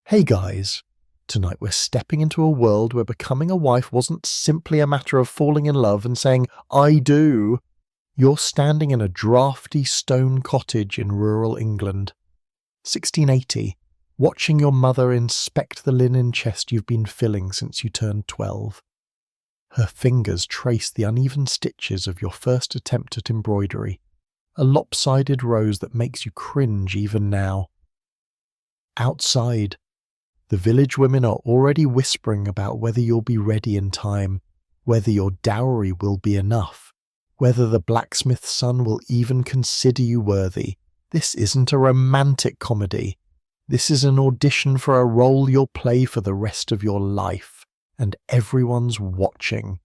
Hey guys, tonight we're stepping into a world where becoming a wife wasn't simply a matter of falling in love and saying, I do. You're standing in a drafty stone cottage in rural England, 1680, watching your mother inspect the linen chest you've been filling since you turned 12. Her fingers trace the uneven stitches of your first attempt at embroidery, a lopsided rose that makes you cringe even now. Outside, the village women are already whispering about whether you'll be ready in time, whether your dowry will be enough, whether the blacksmith's son will even consider you worthy. This isn't a romantic comedy. This is an audition for a role you'll play for the rest of your life, and everyone's watching.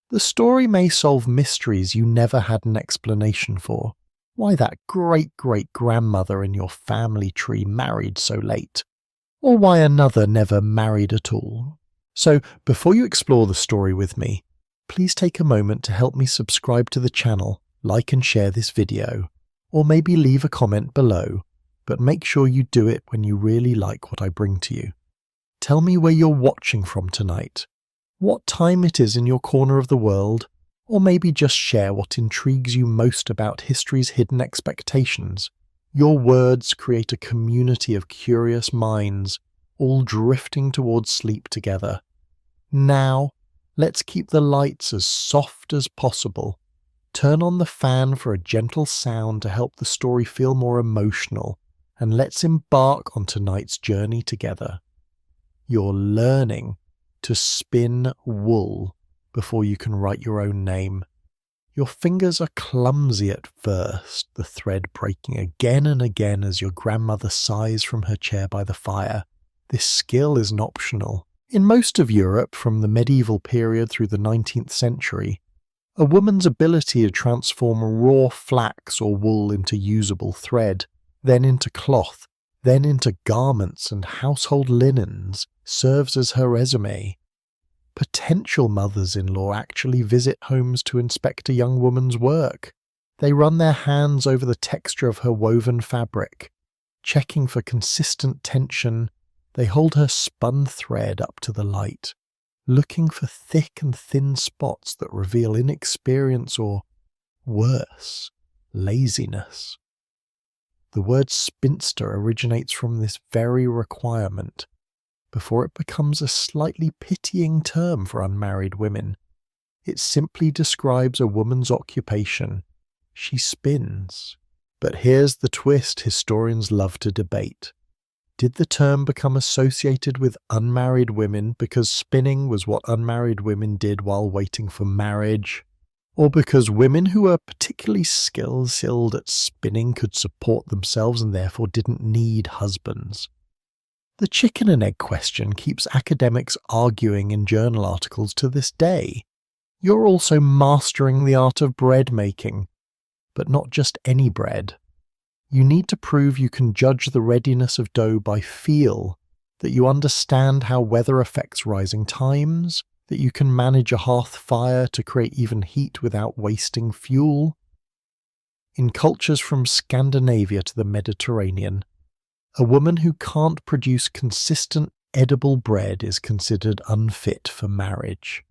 The story may solve mysteries you never had an explanation for. Why that great-great-grandmother in your family tree married so late, or why another never married at all. So, before you explore the story with me, please take a moment to help me subscribe to the channel, like and share this video, or maybe leave a comment below, but make sure you do it when you really like what I bring to you. Tell me where you're watching from tonight, what time it is in your corner of the world, or maybe just share what intrigues you most about history's hidden expectations. Your words create a community of curious minds, all drifting towards sleep together. Now, let's keep the lights as soft as possible. Turn on the fan for a gentle sound to help the story feel more emotional, and let's embark on tonight's journey together. You're learning to spin wool before you can write your own name. Your fingers are clumsy at first, the thread breaking again and again as your grandmother sighs from her chair by the fire. This skill isn't optional. In most of Europe, from the medieval period through the 19th century, a woman's ability to transform raw flax or wool into usable thread, then into cloth, then into garments and household linens, serves as her resume. Potential mothers-in-law actually visit homes to inspect a young woman's work. They run their hands over the texture of her woven fabric. Checking for consistent tension, they hold her spun thread up to the light, looking for thick and thin spots that reveal inexperience or, worse, laziness. The word spinster originates from this very requirement, before it becomes a slightly pitying term for unmarried women. It simply describes a woman's occupation. She spins. But here's the twist historians love to debate. Did the term become associated with unmarried women because spinning was what unmarried women did while waiting for marriage? Or because women who were particularly skilled at spinning could support themselves and therefore didn't need husbands? The chicken and egg question keeps academics arguing in journal articles to this day. You're also mastering the art of bread making, but not just any bread. You need to prove you can judge the readiness of dough by feel, that you understand how weather affects rising times, that you can manage a hearth fire to create even heat without wasting fuel. In cultures from Scandinavia to the Mediterranean, a woman who can't produce consistent, edible bread is considered unfit for marriage.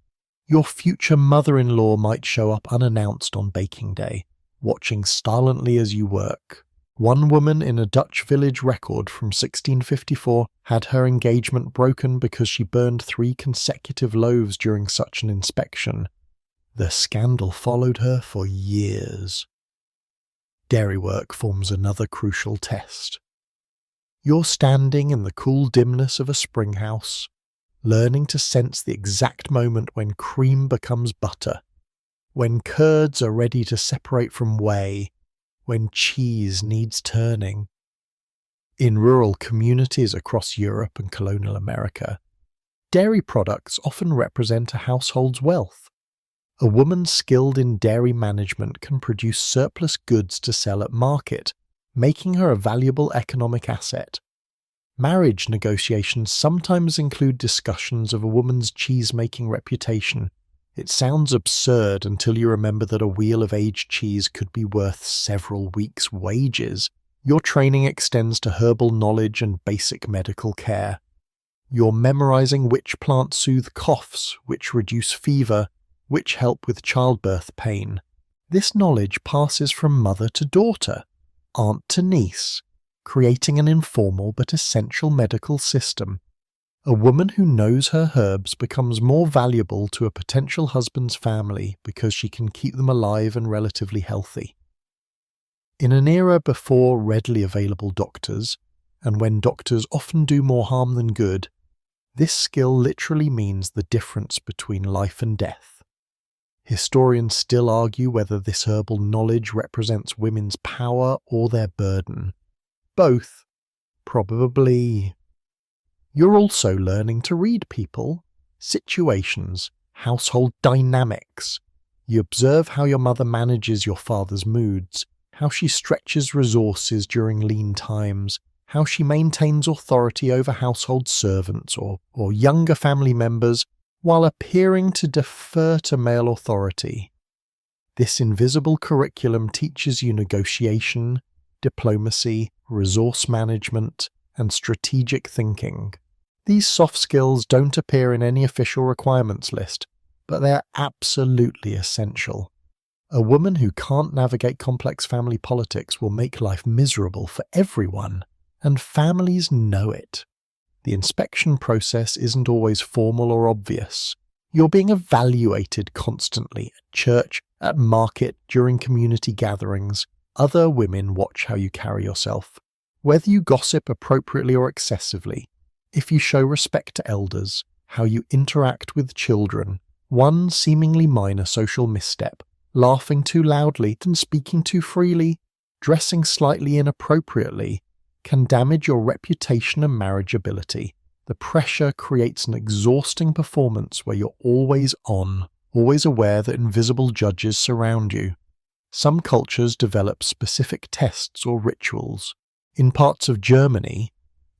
Your future mother-in-law might show up unannounced on baking day, watching silently as you work. One woman in a Dutch village record from 1654 had her engagement broken because she burned 3 consecutive loaves during such an inspection. The scandal followed her for years. Dairy work forms another crucial test. You're standing in the cool dimness of a spring house, learning to sense the exact moment when cream becomes butter, when curds are ready to separate from whey, when cheese needs turning. In rural communities across Europe and colonial America, dairy products often represent a household's wealth. A woman skilled in dairy management can produce surplus goods to sell at market, making her a valuable economic asset. Marriage negotiations sometimes include discussions of a woman's cheese-making reputation. It sounds absurd until you remember that a wheel of aged cheese could be worth several weeks' wages, Your training extends to herbal knowledge and basic medical care. You're memorizing which plants soothe coughs, which reduce fever, which help with childbirth pain. This knowledge passes from mother to daughter, aunt to niece, creating an informal but essential medical system. A woman who knows her herbs becomes more valuable to a potential husband's family because she can keep them alive and relatively healthy. In an era before readily available doctors, and when doctors often do more harm than good, this skill literally means the difference between life and death. Historians still argue whether this herbal knowledge represents women's power or their burden. Both, probably. You're also learning to read people, situations, household dynamics. You observe how your mother manages your father's moods, how she stretches resources during lean times, how she maintains authority over household servants or younger family members while appearing to defer to male authority. This invisible curriculum teaches you negotiation, diplomacy, resource management, and strategic thinking. These soft skills don't appear in any official requirements list, but they're absolutely essential. A woman who can't navigate complex family politics will make life miserable for everyone, and families know it. The inspection process isn't always formal or obvious. You're being evaluated constantly at church, at market, during community gatherings. Other women watch how you carry yourself. Whether you gossip appropriately or excessively, if you show respect to elders, how you interact with children, one seemingly minor social misstep, laughing too loudly and speaking too freely, dressing slightly inappropriately, can damage your reputation and marriageability. The pressure creates an exhausting performance where you're always on, always aware that invisible judges surround you. Some cultures develop specific tests or rituals. In parts of Germany,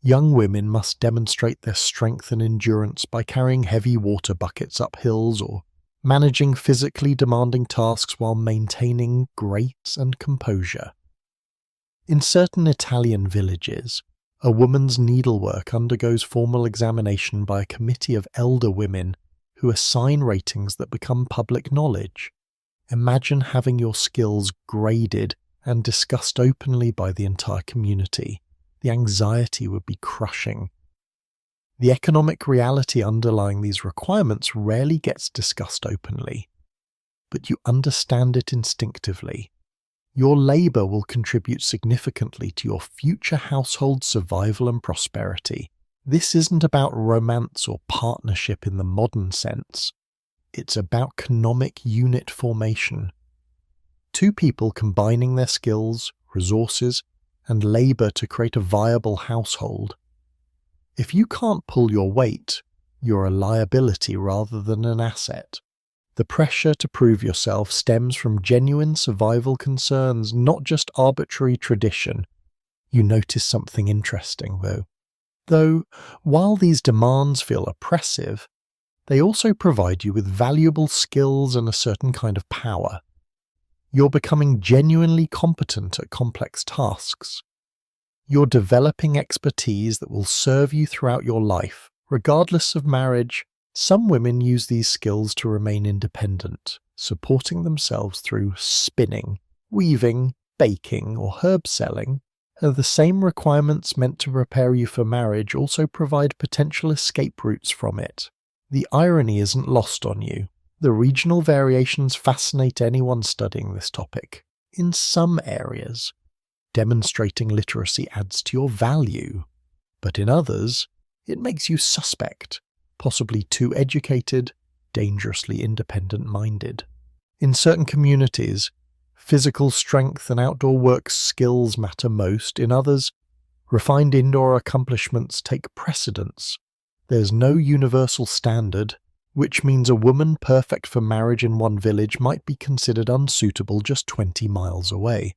young women must demonstrate their strength and endurance by carrying heavy water buckets up hills or managing physically demanding tasks while maintaining grace and composure. In certain Italian villages, a woman's needlework undergoes formal examination by a committee of elder women who assign ratings that become public knowledge. Imagine having your skills graded and discussed openly by the entire community. The anxiety would be crushing. The economic reality underlying these requirements rarely gets discussed openly, but you understand it instinctively. Your labour will contribute significantly to your future household survival and prosperity. This isn't about romance or partnership in the modern sense. It's about economic unit formation. Two people combining their skills, resources, and labour to create a viable household. If you can't pull your weight, you're a liability rather than an asset. The pressure to prove yourself stems from genuine survival concerns, not just arbitrary tradition. You notice something interesting, though. While these demands feel oppressive, they also provide you with valuable skills and a certain kind of power. You're becoming genuinely competent at complex tasks. You're developing expertise that will serve you throughout your life, regardless of marriage. Some women use these skills to remain independent, supporting themselves through spinning, weaving, baking, or herb selling. The same requirements meant to prepare you for marriage also provide potential escape routes from it. The irony isn't lost on you. The regional variations fascinate anyone studying this topic. In some areas, demonstrating literacy adds to your value, but in others, it makes you suspect, possibly too educated, dangerously independent-minded. In certain communities, physical strength and outdoor work skills matter most. In others, refined indoor accomplishments take precedence. There's no universal standard, which means a woman perfect for marriage in one village might be considered unsuitable just 20 miles away.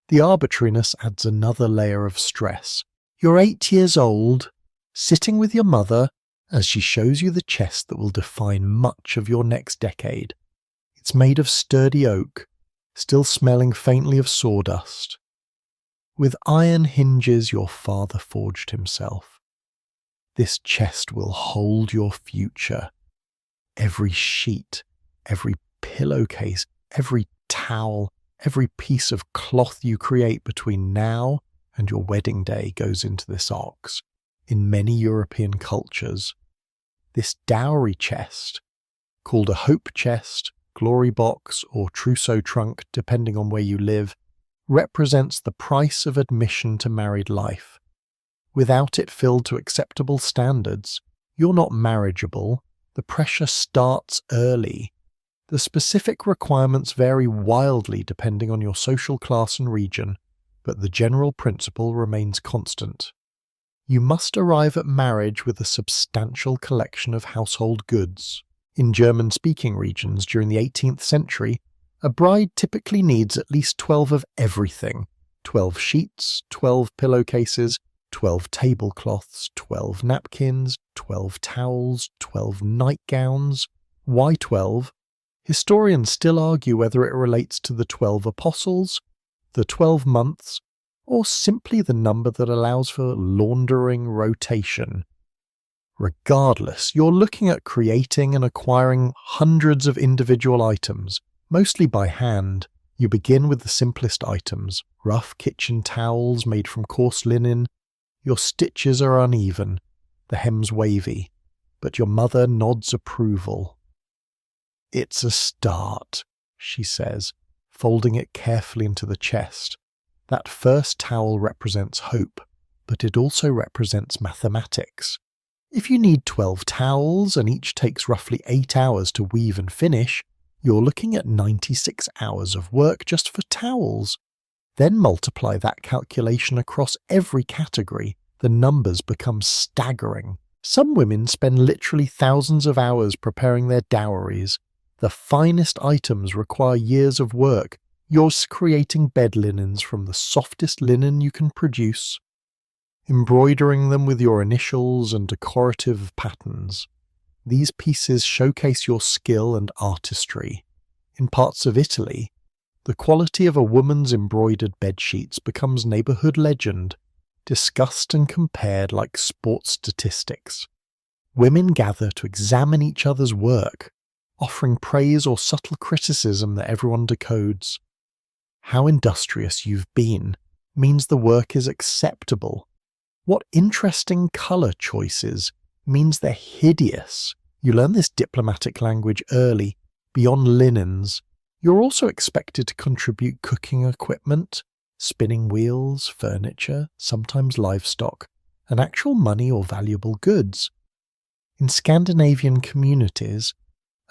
The arbitrariness adds another layer of stress. You're 8 years old, sitting with your mother as she shows you the chest that will define much of your next decade. It's made of sturdy oak, still smelling faintly of sawdust. with iron hinges your father forged himself. This chest will hold your future. Every sheet, every pillowcase, every towel, every piece of cloth you create between now and your wedding day goes into this ox. In many European cultures, this dowry chest, called a hope chest, glory box, or trousseau trunk, depending on where you live, represents the price of admission to married life. Without it filled to acceptable standards, you're not marriageable. The pressure starts early. The specific requirements vary wildly depending on your social class and region, but the general principle remains constant. You must arrive at marriage with a substantial collection of household goods. In German-speaking regions during the 18th century, a bride typically needs at least 12 of everything: 12 sheets, 12 pillowcases, 12 tablecloths, 12 napkins, 12 towels, 12 nightgowns. Why 12? Historians still argue whether it relates to the 12 apostles, the 12 months, or simply the number that allows for laundering rotation. Regardless, you're looking at creating and acquiring hundreds of individual items, mostly by hand. You begin with the simplest items: rough kitchen towels made from coarse linen. Your stitches are uneven, the hem's wavy, but your mother nods approval. "It's a start," she says, folding it carefully into the chest. That first towel represents hope, but it also represents mathematics. If you need 12 towels and each takes roughly 8 hours to weave and finish, you're looking at 96 hours of work just for towels. Then multiply that calculation across every category. The numbers become staggering. Some women spend literally thousands of hours preparing their dowries. The finest items require years of work. You're creating bed linens from the softest linen you can produce, embroidering them with your initials and decorative patterns. These pieces showcase your skill and artistry. In parts of Italy, the quality of a woman's embroidered bedsheets becomes neighborhood legend, discussed and compared like sports statistics. Women gather to examine each other's work, offering praise or subtle criticism that everyone decodes. How industrious you've been means the work is acceptable. What interesting color choices means they're hideous. You learn this diplomatic language early. Beyond linens, you're also expected to contribute cooking equipment, spinning wheels, furniture, sometimes livestock, and actual money or valuable goods. In Scandinavian communities,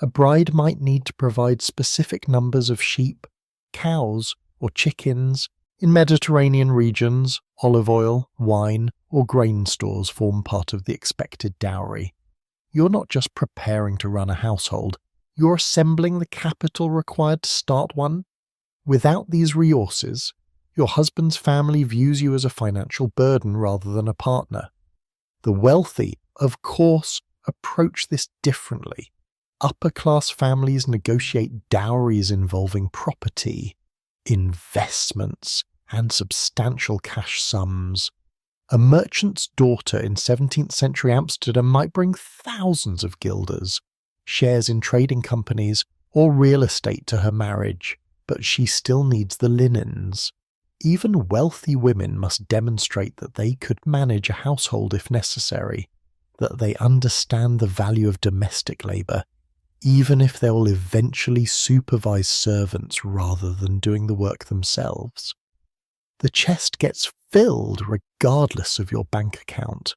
a bride might need to provide specific numbers of sheep, cows, or chickens. In Mediterranean regions, olive oil, wine, or grain stores form part of the expected dowry. You're not just preparing to run a household, you're assembling the capital required to start one. Without these resources, your husband's family views you as a financial burden rather than a partner. The wealthy, of course, approach this differently. Upper-class families negotiate dowries involving property, investments, and substantial cash sums. A merchant's daughter in 17th century Amsterdam might bring thousands of guilders, shares in trading companies, or real estate to her marriage, but she still needs the linens. Even wealthy women must demonstrate that they could manage a household if necessary, that they understand the value of domestic labor, even if they will eventually supervise servants rather than doing the work themselves. The chest gets filled regardless of your bank account.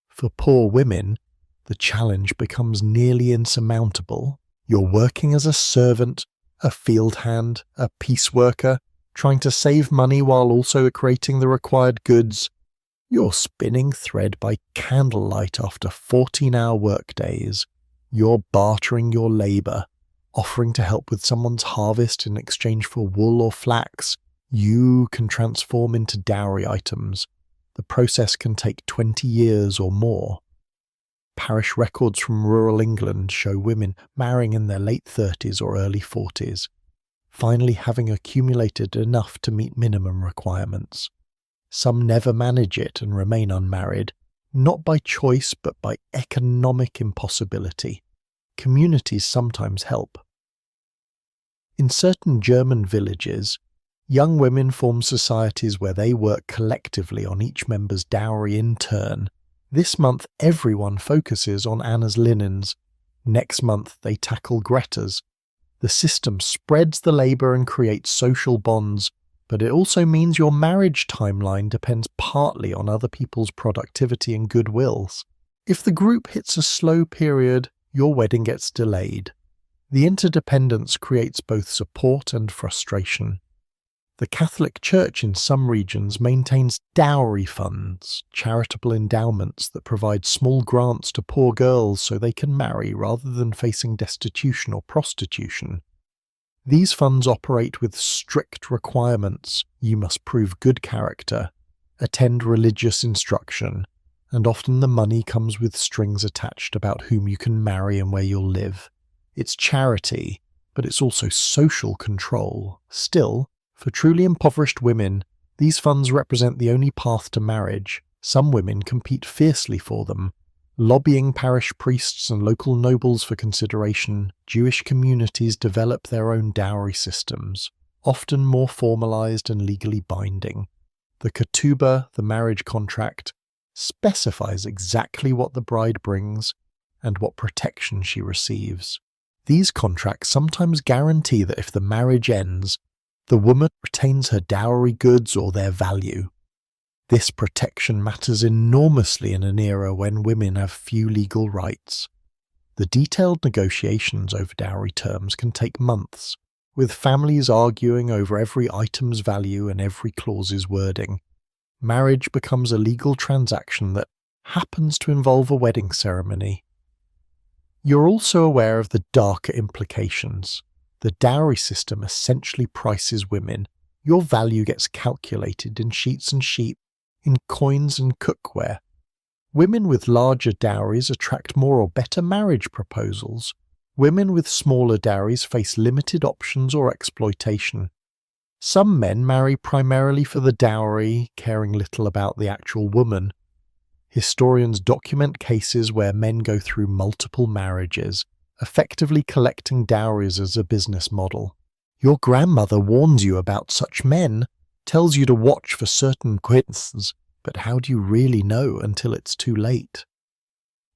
For poor women, the challenge becomes nearly insurmountable. You're working as a servant, a field hand, a piece worker, trying to save money while also creating the required goods. You're spinning thread by candlelight after 14-hour workdays. You're bartering your labor, offering to help with someone's harvest in exchange for wool or flax. You can transform into dowry items. The process can take 20 years or more. Parish records from rural England show women marrying in their late 30s or early 40s, finally having accumulated enough to meet minimum requirements. Some never manage it and remain unmarried, not by choice but by economic impossibility. Communities sometimes help. In certain German villages, young women form societies where they work collectively on each member's dowry in turn. This month everyone focuses on Anna's linens. Next month they tackle Greta's. The system spreads the labour and creates social bonds, but it also means your marriage timeline depends partly on other people's productivity and goodwills. If the group hits a slow period, your wedding gets delayed. The interdependence creates both support and frustration. The Catholic Church in some regions maintains dowry funds, charitable endowments that provide small grants to poor girls so they can marry rather than facing destitution or prostitution. These funds operate with strict requirements. You must prove good character, attend religious instruction, and often the money comes with strings attached about whom you can marry and where you'll live. It's charity, but it's also social control. Still, for truly impoverished women, these funds represent the only path to marriage. Some women compete fiercely for them, lobbying parish priests and local nobles for consideration. Jewish communities develop their own dowry systems, often more formalized and legally binding. The ketubah, the marriage contract, specifies exactly what the bride brings and what protection she receives. These contracts sometimes guarantee that if the marriage ends, the woman retains her dowry goods or their value. This protection matters enormously in an era when women have few legal rights. The detailed negotiations over dowry terms can take months, with families arguing over every item's value and every clause's wording. Marriage becomes a legal transaction that happens to involve a wedding ceremony. You're also aware of the darker implications. The dowry system essentially prices women. Your value gets calculated in sheets and sheep, in coins and cookware. Women with larger dowries attract more or better marriage proposals. Women with smaller dowries face limited options or exploitation. Some men marry primarily for the dowry, caring little about the actual woman. Historians document cases where men go through multiple marriages, effectively collecting dowries as a business model. Your grandmother warns you about such men, tells you to watch for certain quinces, but how do you really know until it's too late?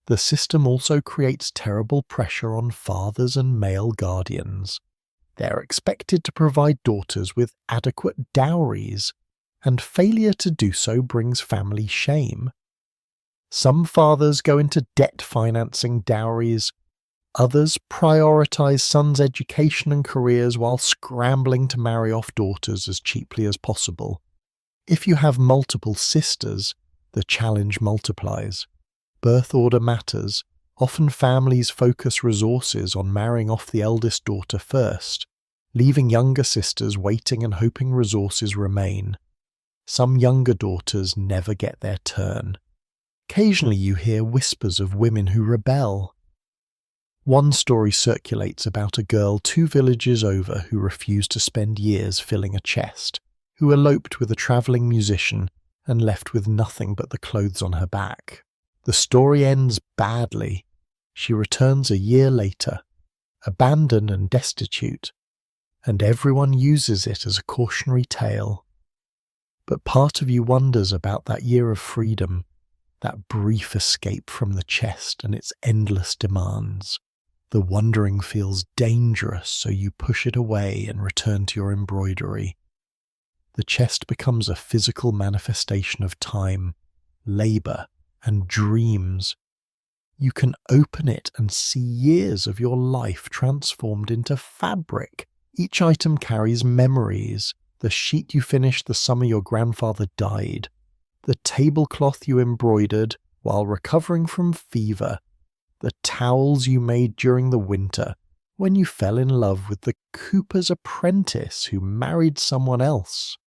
The system also creates terrible pressure on fathers and male guardians. They're expected to provide daughters with adequate dowries, and failure to do so brings family shame. Some fathers go into debt financing dowries. Others prioritize sons' education and careers while scrambling to marry off daughters as cheaply as possible. If you have multiple sisters, the challenge multiplies. Birth order matters. Often families focus resources on marrying off the eldest daughter first, leaving younger sisters waiting and hoping resources remain. Some younger daughters never get their turn. Occasionally you hear whispers of women who rebel. One story circulates about a girl 2 villages over who refused to spend years filling a chest, who eloped with a travelling musician and left with nothing but the clothes on her back. The story ends badly. She returns a year later, abandoned and destitute, and everyone uses it as a cautionary tale. But part of you wonders about that year of freedom, that brief escape from the chest and its endless demands. The wondering feels dangerous, so you push it away and return to your embroidery. The chest becomes a physical manifestation of time, labour, and dreams. You can open it and see years of your life transformed into fabric. Each item carries memories. The sheet you finished the summer your grandfather died. The tablecloth you embroidered while recovering from fever. The towels you made during the winter when you fell in love with the cooper's apprentice who married someone else.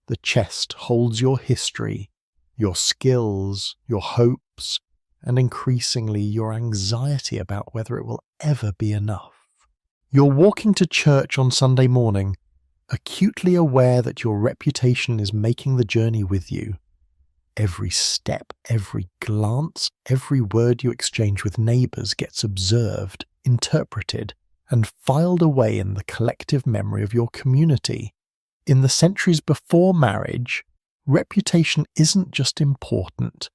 The chest holds your history, your skills, your hopes, and increasingly your anxiety about whether it will ever be enough. You're walking to church on Sunday morning, acutely aware that your reputation is making the journey with you. Every step, every glance, every word you exchange with neighbours gets observed, interpreted, and filed away in the collective memory of your community. In the centuries before marriage, reputation isn't just important,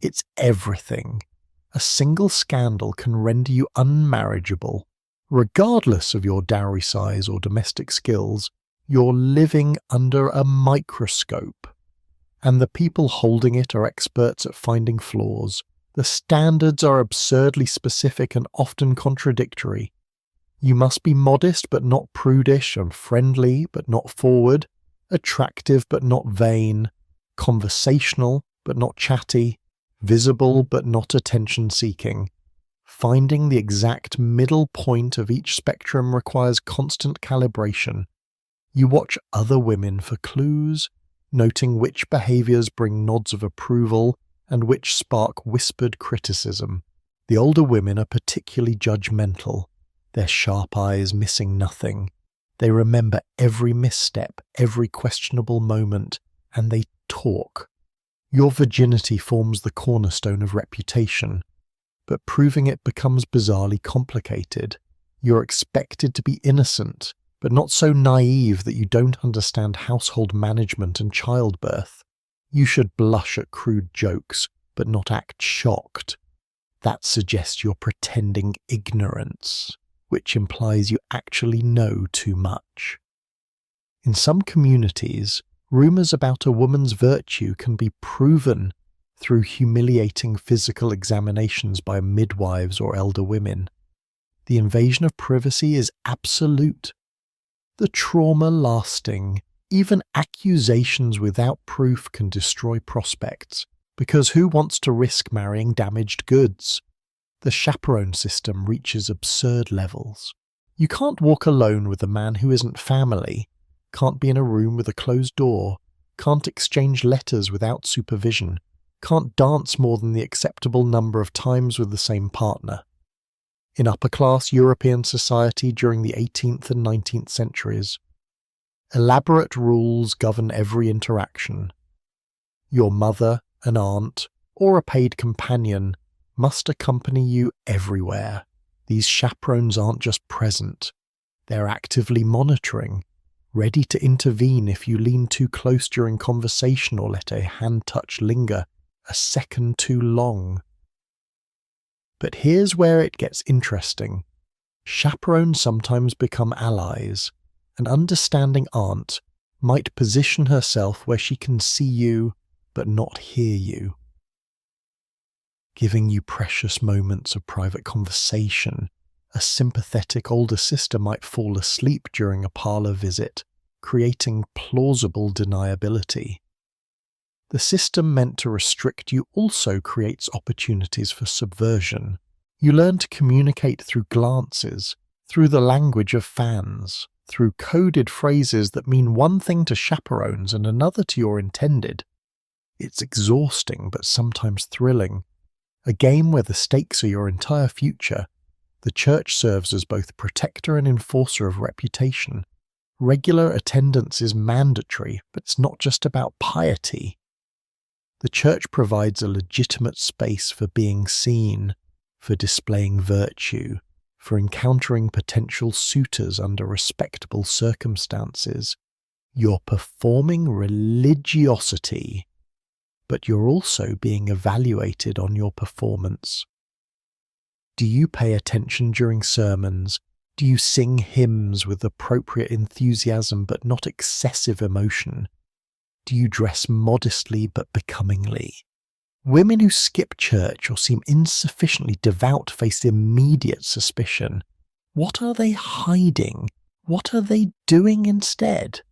it's everything. A single scandal can render you unmarriageable. Regardless of your dowry size or domestic skills, you're living under a microscope. And the people holding it are experts at finding flaws. The standards are absurdly specific and often contradictory. You must be modest but not prudish, and friendly but not forward, attractive but not vain, conversational but not chatty, visible but not attention-seeking. Finding the exact middle point of each spectrum requires constant calibration. You watch other women for clues, noting which behaviours bring nods of approval and which spark whispered criticism. The older women are particularly judgmental, their sharp eyes missing nothing. They remember every misstep, every questionable moment, and they talk. Your virginity forms the cornerstone of reputation, but proving it becomes bizarrely complicated. You're expected to be innocent, but not so naive that you don't understand household management and childbirth. You should blush at crude jokes, but not act shocked. That suggests you're pretending ignorance, which implies you actually know too much. In some communities, rumours about a woman's virtue can be proven through humiliating physical examinations by midwives or elder women. The invasion of privacy is absolute. The trauma lasting. Even accusations without proof can destroy prospects, because who wants to risk marrying damaged goods? The chaperone system reaches absurd levels. You can't walk alone with a man who isn't family, can't be in a room with a closed door, can't exchange letters without supervision, can't dance more than the acceptable number of times with the same partner. In upper-class European society during the 18th and 19th centuries, elaborate rules govern every interaction. Your mother, an aunt, or a paid companion must accompany you everywhere. These chaperones aren't just present, they're actively monitoring, ready to intervene if you lean too close during conversation or let a hand touch linger a second too long. But here's where it gets interesting. Chaperones sometimes become allies. An understanding aunt might position herself where she can see you but not hear you, giving you precious moments of private conversation. A sympathetic older sister might fall asleep during a parlour visit, creating plausible deniability. The system meant to restrict you also creates opportunities for subversion. You learn to communicate through glances, through the language of fans, through coded phrases that mean one thing to chaperones and another to your intended. It's exhausting but sometimes thrilling. A game where the stakes are your entire future. The church serves as both protector and enforcer of reputation. Regular attendance is mandatory, but it's not just about piety. The church provides a legitimate space for being seen, for displaying virtue, for encountering potential suitors under respectable circumstances. You're performing religiosity, but you're also being evaluated on your performance. Do you pay attention during sermons? Do you sing hymns with appropriate enthusiasm but not excessive emotion? Do you dress modestly but becomingly? Women who skip church or seem insufficiently devout face immediate suspicion. What are they hiding? What are they doing instead?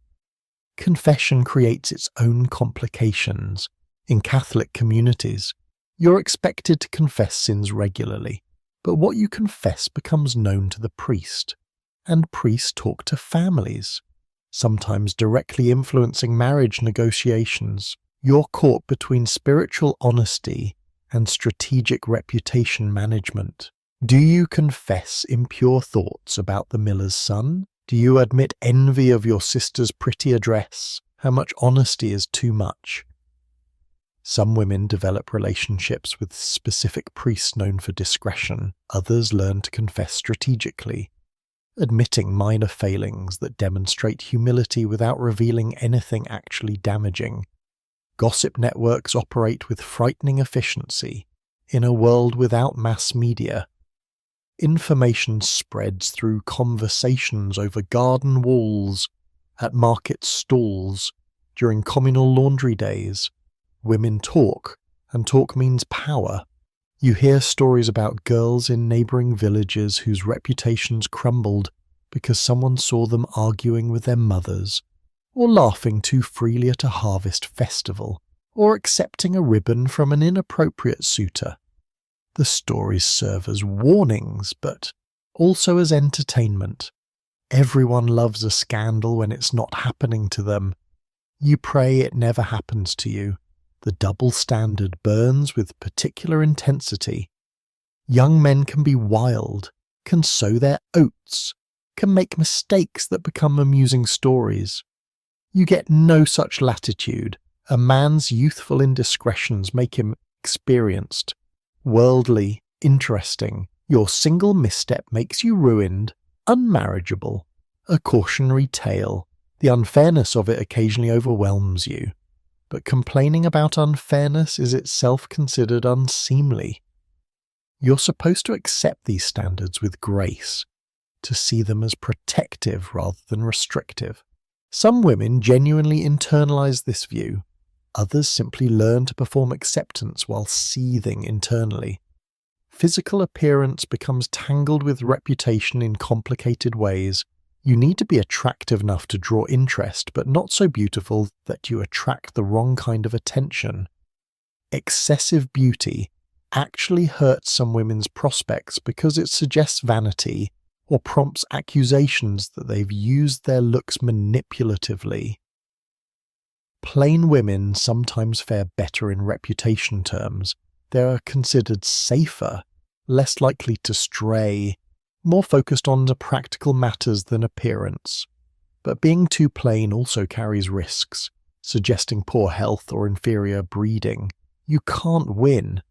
Confession creates its own complications. In Catholic communities, you're expected to confess sins regularly, but what you confess becomes known to the priest, and priests talk to families, sometimes directly influencing marriage negotiations. You're caught between spiritual honesty and strategic reputation management. Do you confess impure thoughts about the miller's son, Do you admit envy of your sister's prettier dress? How much honesty is too much? Some women develop relationships with specific priests known for discretion. Others learn to confess strategically, admitting minor failings that demonstrate humility without revealing anything actually damaging. Gossip networks operate with frightening efficiency. In a world without mass media, information spreads through conversations over garden walls, at market stalls, during communal laundry days. Women talk, and talk means power. You hear stories about girls in neighbouring villages whose reputations crumbled because someone saw them arguing with their mothers, or laughing too freely at a harvest festival, or accepting a ribbon from an inappropriate suitor. The stories serve as warnings, but also as entertainment. Everyone loves a scandal when it's not happening to them. You pray it never happens to you. The double standard burns with particular intensity. Young men can be wild, can sow their oats, can make mistakes that become amusing stories. You get no such latitude. A man's youthful indiscretions make him experienced, worldly, interesting. Your single misstep makes you ruined, unmarriageable. A cautionary tale. The unfairness of it occasionally overwhelms you. But complaining about unfairness is itself considered unseemly. You're supposed to accept these standards with grace, to see them as protective rather than restrictive. Some women genuinely internalize this view. Others simply learn to perform acceptance while seething internally. Physical appearance becomes tangled with reputation in complicated ways. You need to be attractive enough to draw interest, but not so beautiful that you attract the wrong kind of attention. Excessive beauty actually hurts some women's prospects because it suggests vanity or prompts accusations that they've used their looks manipulatively. Plain women sometimes fare better in reputation terms. They are considered safer, less likely to stray, more focused on the practical matters than appearance. But being too plain also carries risks, suggesting poor health or inferior breeding. You can't win,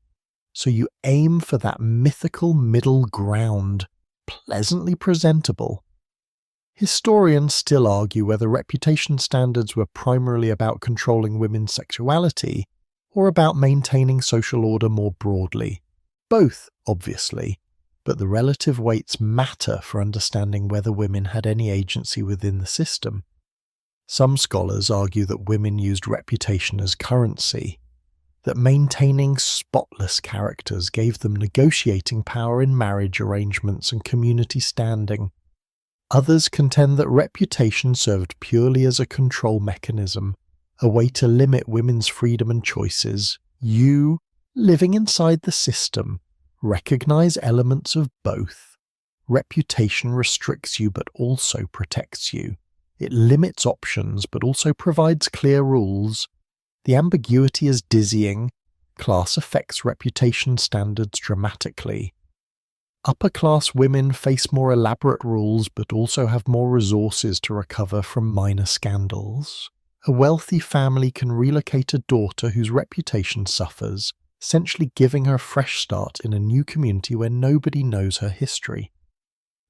so you aim for that mythical middle ground, pleasantly presentable. Historians still argue whether reputation standards were primarily about controlling women's sexuality or about maintaining social order more broadly. Both, obviously, but the relative weights matter for understanding whether women had any agency within the system. Some scholars argue that women used reputation as currency, that maintaining spotless characters gave them negotiating power in marriage arrangements and community standing. Others contend that reputation served purely as a control mechanism, a way to limit women's freedom and choices. You, living inside the system, recognize elements of both. Reputation restricts you but also protects you. It limits options but also provides clear rules. The ambiguity is dizzying. Class affects reputation standards dramatically. Upper-class women face more elaborate rules but also have more resources to recover from minor scandals. A wealthy family can relocate a daughter whose reputation suffers, essentially giving her a fresh start in a new community where nobody knows her history.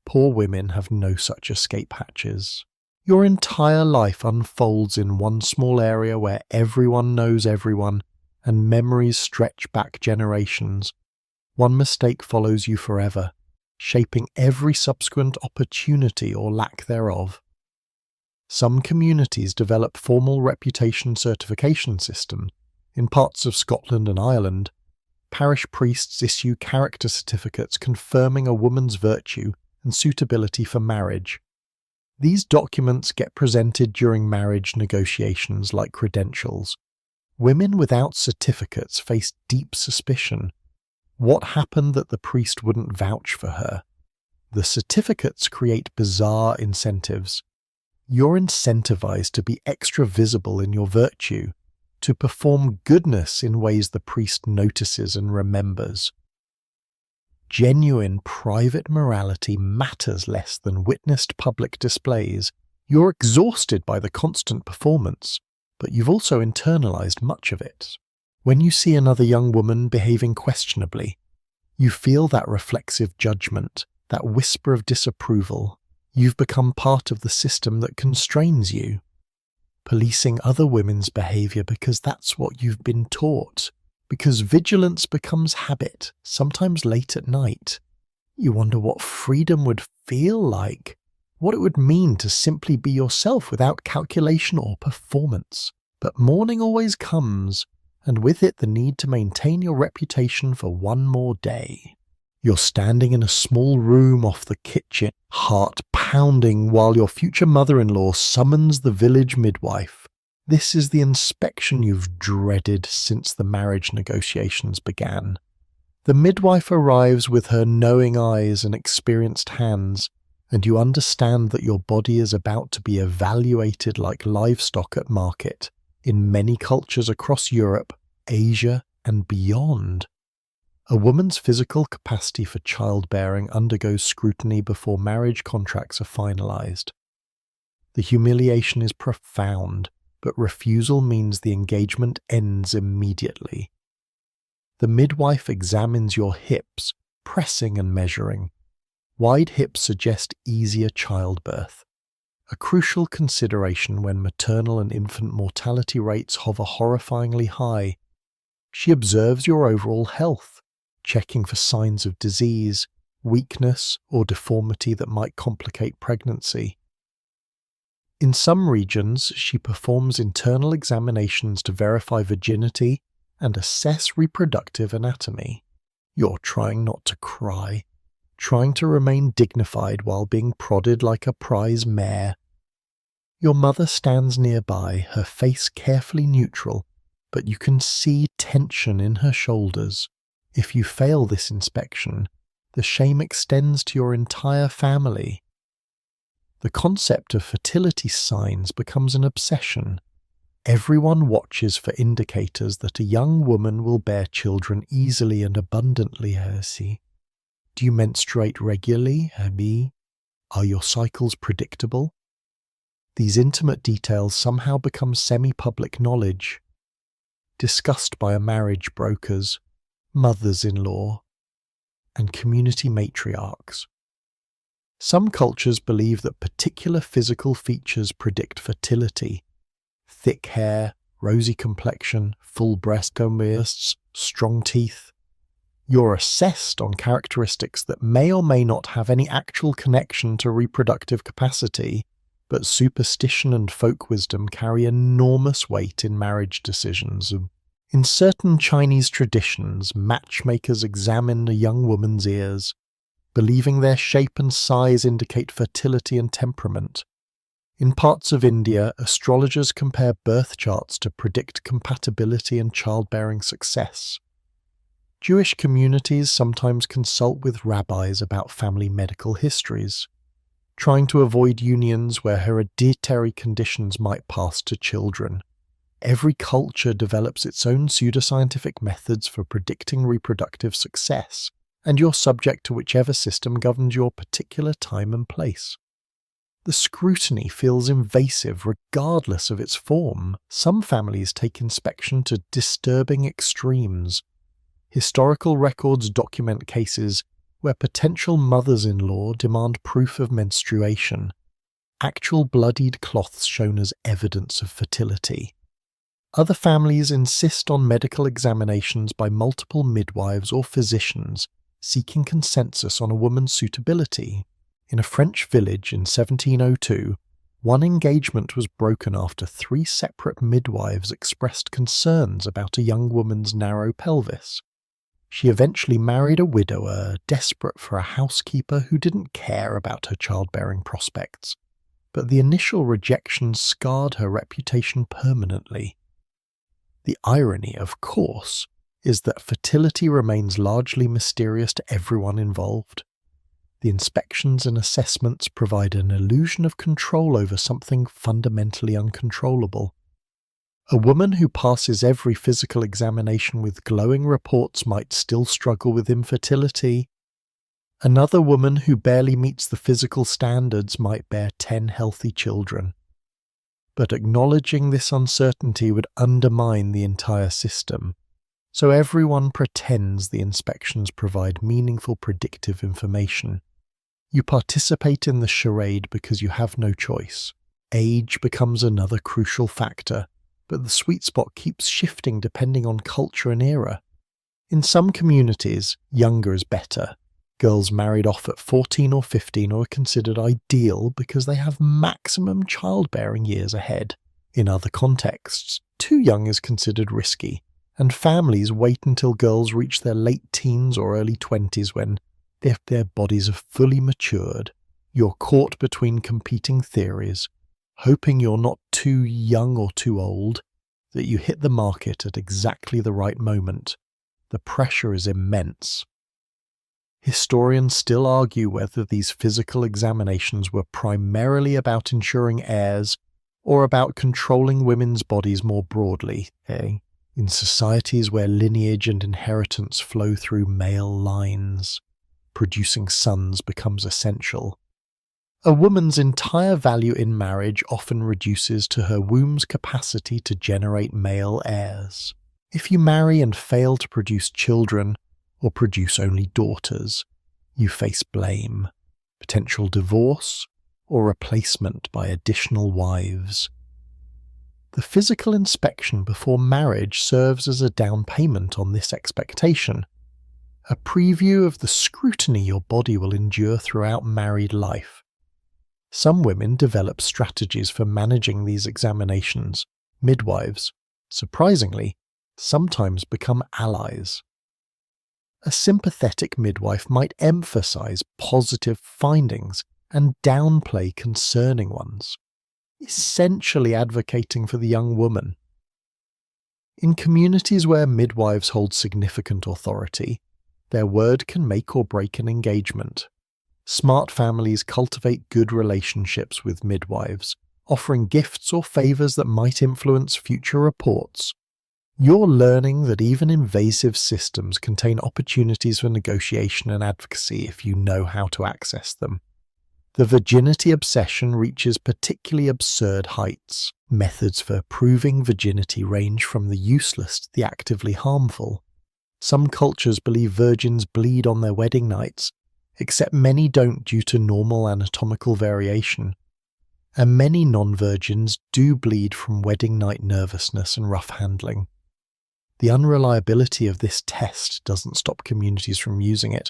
Poor women have no such escape hatches. Your entire life unfolds in one small area where everyone knows everyone, and memories stretch back generations. One mistake follows you forever, shaping every subsequent opportunity or lack thereof. Some communities develop formal reputation certification systems. In parts of Scotland and Ireland, parish priests issue character certificates confirming a woman's virtue and suitability for marriage. These documents get presented during marriage negotiations like credentials. Women without certificates face deep suspicion. What happened that the priest wouldn't vouch for her? The certificates create bizarre incentives. You're incentivized to be extra visible in your virtue, to perform goodness in ways the priest notices and remembers. genuine private morality matters less than witnessed public displays, you're exhausted by the constant performance, but you've also internalized much of it. When you see another young woman behaving questionably, you feel that reflexive judgment, that whisper of disapproval. You've become part of the system that constrains you, policing other women's behavior because that's what you've been taught, because vigilance becomes habit, sometimes late at night. You wonder what freedom would feel like, what it would mean to simply be yourself without calculation or performance. But morning always comes, and with it the need to maintain your reputation for one more day. You're standing in a small room off the kitchen, heart pounding, while your future mother-in-law summons the village midwife. This is the inspection you've dreaded since the marriage negotiations began. The midwife arrives with her knowing eyes and experienced hands, and you understand that your body is about to be evaluated like livestock at market in many cultures across Europe, Asia, and beyond. A woman's physical capacity for childbearing undergoes scrutiny before marriage contracts are finalized. The humiliation is profound, but refusal means the engagement ends immediately. The midwife examines your hips, pressing and measuring. Wide hips suggest easier childbirth, a crucial consideration when maternal and infant mortality rates hover horrifyingly high. She observes your overall health, checking for signs of disease, weakness, or deformity that might complicate pregnancy. In some regions, she performs internal examinations to verify virginity and assess reproductive anatomy. You're trying not to cry, trying to remain dignified while being prodded like a prize mare. Your mother stands nearby, her face carefully neutral, but you can see tension in her shoulders. If you fail this inspection, the shame extends to your entire family. The concept of fertility signs becomes an obsession. Everyone watches for indicators that a young woman will bear children easily and abundantly. Do you menstruate regularly? Are your cycles predictable? These intimate details somehow become semi-public knowledge, discussed by marriage brokers, mothers-in-law, and community matriarchs. Some cultures believe that particular physical features predict fertility: thick hair, rosy complexion, full breasts, strong teeth. You're assessed on characteristics that may or may not have any actual connection to reproductive capacity, but superstition and folk wisdom carry enormous weight in marriage decisions. In certain Chinese traditions, matchmakers examine a young woman's ears, believing their shape and size indicate fertility and temperament. In parts of India, astrologers compare birth charts to predict compatibility and childbearing success. Jewish communities sometimes consult with rabbis about family medical histories, trying to avoid unions where hereditary conditions might pass to children. Every culture develops its own pseudoscientific methods for predicting reproductive success, and you're subject to whichever system governs your particular time and place. The scrutiny feels invasive regardless of its form. Some families take inspection to disturbing extremes. Historical records document cases where potential mothers-in-law demand proof of menstruation, actual bloodied cloths shown as evidence of fertility. Other families insist on medical examinations by multiple midwives or physicians, seeking consensus on a woman's suitability. In a French village in 1702, one engagement was broken after 3 separate midwives expressed concerns about a young woman's narrow pelvis. She eventually married a widower, desperate for a housekeeper who didn't care about her childbearing prospects. But the initial rejection scarred her reputation permanently. The irony, of course, is that fertility remains largely mysterious to everyone involved. The inspections and assessments provide an illusion of control over something fundamentally uncontrollable. A woman who passes every physical examination with glowing reports might still struggle with infertility, Another woman who barely meets the physical standards might bear 10 healthy children. But acknowledging this uncertainty would undermine the entire system. So everyone pretends the inspections provide meaningful predictive information. You participate in the charade because you have no choice. Age becomes another crucial factor, but the sweet spot keeps shifting depending on culture and era. In some communities, younger is better. Girls married off at 14 or 15 are considered ideal because they have maximum childbearing years ahead. In other contexts, too young is considered risky, and families wait until girls reach their late teens or early 20s when, if their bodies are fully matured, you're caught between competing theories, hoping you're not too young or too old, that you hit the market at exactly the right moment. The pressure is immense. Historians still argue whether these physical examinations were primarily about ensuring heirs or about controlling women's bodies more broadly, in societies where lineage and inheritance flow through male lines. Producing sons becomes essential. A woman's entire value in marriage often reduces to her womb's capacity to generate male heirs. If you marry and fail to produce children, or produce only daughters, you face blame, potential divorce, or replacement by additional wives. The physical inspection before marriage serves as a down payment on this expectation, a preview of the scrutiny your body will endure throughout married life. Some women develop strategies for managing these examinations. Midwives, surprisingly, sometimes become allies. A sympathetic midwife might emphasize positive findings and downplay concerning ones, essentially advocating for the young woman. In communities where midwives hold significant authority, their word can make or break an engagement. Smart families cultivate good relationships with midwives, offering gifts or favors that might influence future reports. You're learning that even invasive systems contain opportunities for negotiation and advocacy if you know how to access them. The virginity obsession reaches particularly absurd heights. Methods for proving virginity range from the useless to the actively harmful. Some cultures believe virgins bleed on their wedding nights, except many don't due to normal anatomical variation. And many non-virgins do bleed from wedding night nervousness and rough handling. The unreliability of this test doesn't stop communities from using it.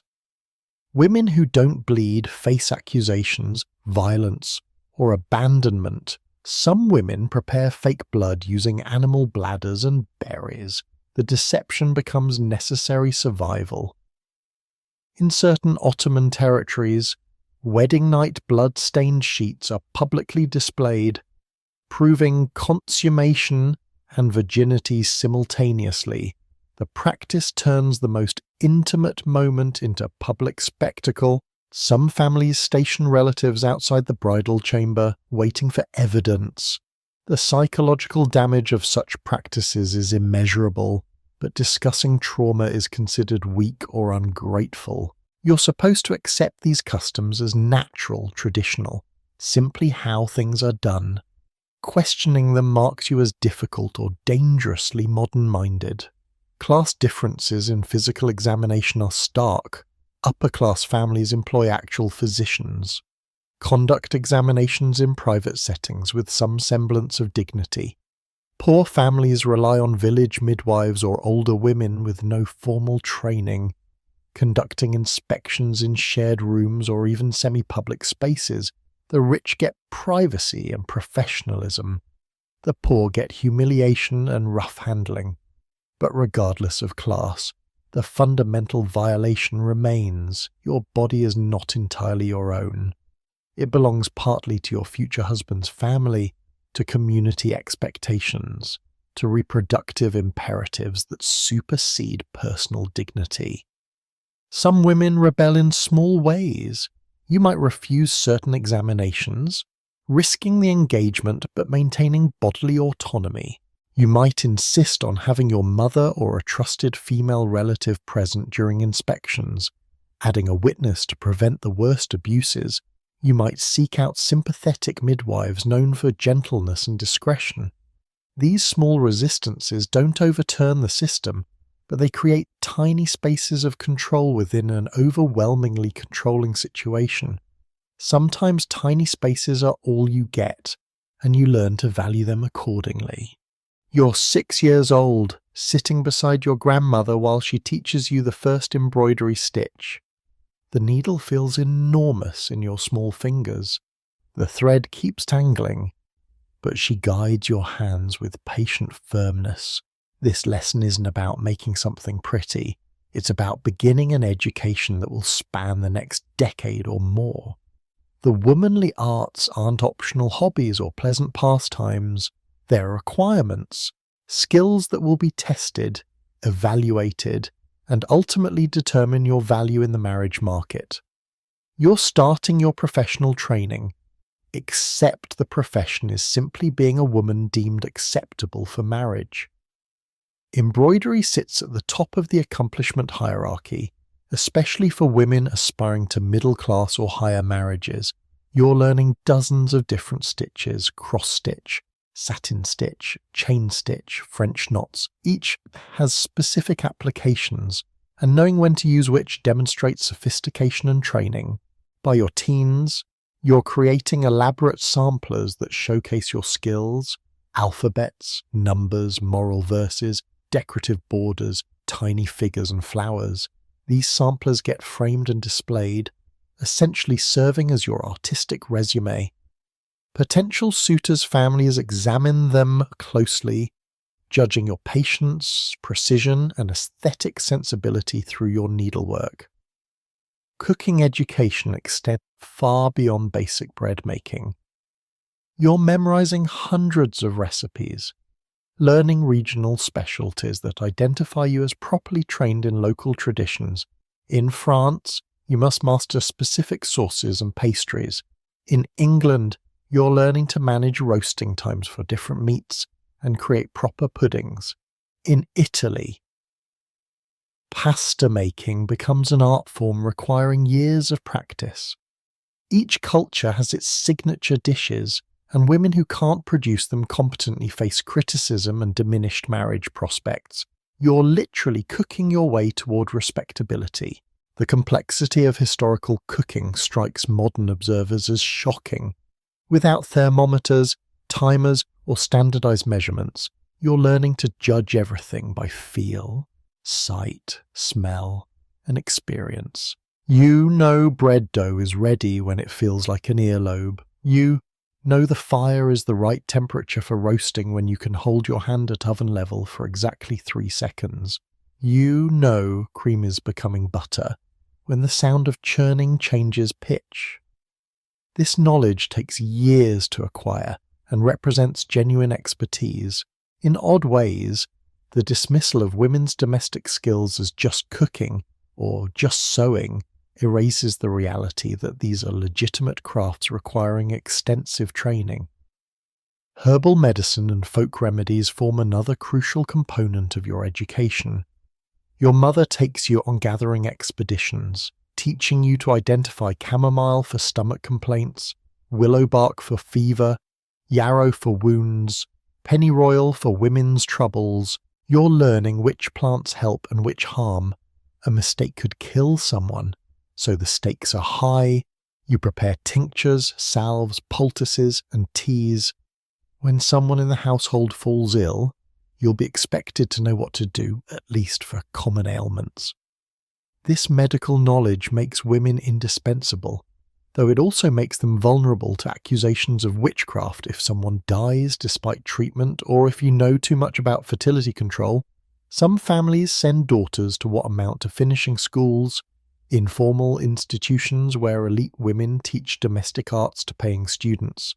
Women who don't bleed face accusations, violence, or abandonment. Some women prepare fake blood using animal bladders and berries. The deception becomes necessary survival. In certain Ottoman territories, wedding night blood-stained sheets are publicly displayed, proving consummation and virginity simultaneously. The practice turns the most intimate moment into public spectacle. Some families station relatives outside the bridal chamber, waiting for evidence. The psychological damage of such practices is immeasurable, but discussing trauma is considered weak or ungrateful. You're supposed to accept these customs as natural, traditional, simply how things are done. Questioning them marks you as difficult or dangerously modern-minded. Class differences in physical examination are stark. Upper-class families employ actual physicians. Conduct examinations in private settings with some semblance of dignity. Poor families rely on village midwives or older women with no formal training, conducting inspections in shared rooms or even semi-public spaces. The rich get privacy and professionalism. The poor get humiliation and rough handling. But regardless of class, the fundamental violation remains. Your body is not entirely your own. It belongs partly to your future husband's family, to community expectations, to reproductive imperatives that supersede personal dignity. Some women rebel in small ways. You might refuse certain examinations, risking the engagement but maintaining bodily autonomy. You might insist on having your mother or a trusted female relative present during inspections, Adding a witness to prevent the worst abuses, you might seek out sympathetic midwives known for gentleness and discretion. These small resistances don't overturn the system, but they create tiny spaces of control within an overwhelmingly controlling situation. Sometimes tiny spaces are all you get, and you learn to value them accordingly. You're 6 years old, sitting beside your grandmother while she teaches you the first embroidery stitch. The needle feels enormous in your small fingers. The thread keeps tangling, but she guides your hands with patient firmness. This lesson isn't about making something pretty. It's about beginning an education that will span the next decade or more. The womanly arts aren't optional hobbies or pleasant pastimes. They're requirements, skills that will be tested, evaluated, and ultimately determine your value in the marriage market. You're starting your professional training. Accept the profession is simply being a woman deemed acceptable for marriage. Embroidery sits at the top of the accomplishment hierarchy, especially for women aspiring to middle-class or higher marriages. You're learning dozens of different stitches, cross-stitch, satin stitch, chain stitch, French knots. Each has specific applications, and knowing when to use which demonstrates sophistication and training. By your teens, you're creating elaborate samplers that showcase your skills: alphabets, numbers, moral verses, decorative borders, tiny figures and flowers. These samplers get framed and displayed, essentially serving as your artistic resume. Potential suitors' families examine them closely, judging your patience, precision, and aesthetic sensibility through your needlework. Cooking education extends far beyond basic bread making. You're memorizing hundreds of recipes, learning regional specialties that identify you as properly trained in local traditions. In France, you must master specific sauces and pastries. In England, you're learning to manage roasting times for different meats and create proper puddings. In Italy, pasta making becomes an art form requiring years of practice. Each culture has its signature dishes, and women who can't produce them competently face criticism and diminished marriage prospects. You're literally cooking your way toward respectability. The complexity of historical cooking strikes modern observers as shocking. Without thermometers, timers, or standardized measurements, you're learning to judge everything by feel, sight, smell, and experience. You know bread dough is ready when it feels like an earlobe. You know the fire is the right temperature for roasting when you can hold your hand at oven level for exactly 3 seconds. You know cream is becoming butter when the sound of churning changes pitch. This knowledge takes years to acquire and represents genuine expertise. In odd ways, the dismissal of women's domestic skills as just cooking or just sewing erases the reality that these are legitimate crafts requiring extensive training. Herbal medicine and folk remedies form another crucial component of your education. Your mother takes you on gathering expeditions, teaching you to identify chamomile for stomach complaints, willow bark for fever, yarrow for wounds, pennyroyal for women's troubles. You're learning which plants help and which harm. A mistake could kill someone, so the stakes are high. You prepare tinctures, salves, poultices, and teas. When someone in the household falls ill, you'll be expected to know what to do, at least for common ailments. This medical knowledge makes women indispensable, though it also makes them vulnerable to accusations of witchcraft if someone dies despite treatment or if you know too much about fertility control. Some families send daughters to what amount to finishing schools, informal institutions where elite women teach domestic arts to paying students.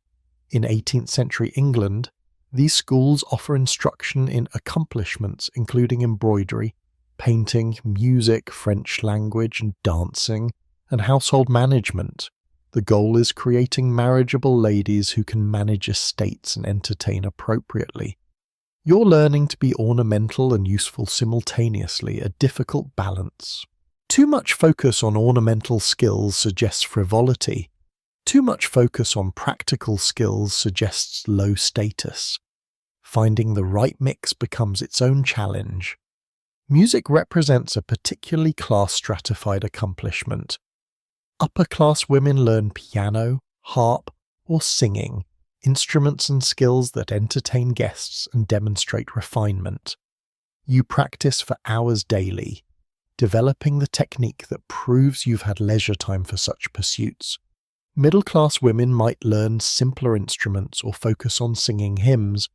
In 18th century England, these schools offer instruction in accomplishments including embroidery, painting, music, French language and dancing, and household management. The goal is creating marriageable ladies who can manage estates and entertain appropriately. You're learning to be ornamental and useful simultaneously, a difficult balance. Too much focus on ornamental skills suggests frivolity. Too much focus on practical skills suggests low status. Finding the right mix becomes its own challenge. Music represents a particularly class-stratified accomplishment. Upper-class women learn piano, harp, or singing, instruments and skills that entertain guests and demonstrate refinement. You practice for hours daily, developing the technique that proves you've had leisure time for such pursuits. Middle-class women might learn simpler instruments or focus on singing hymns.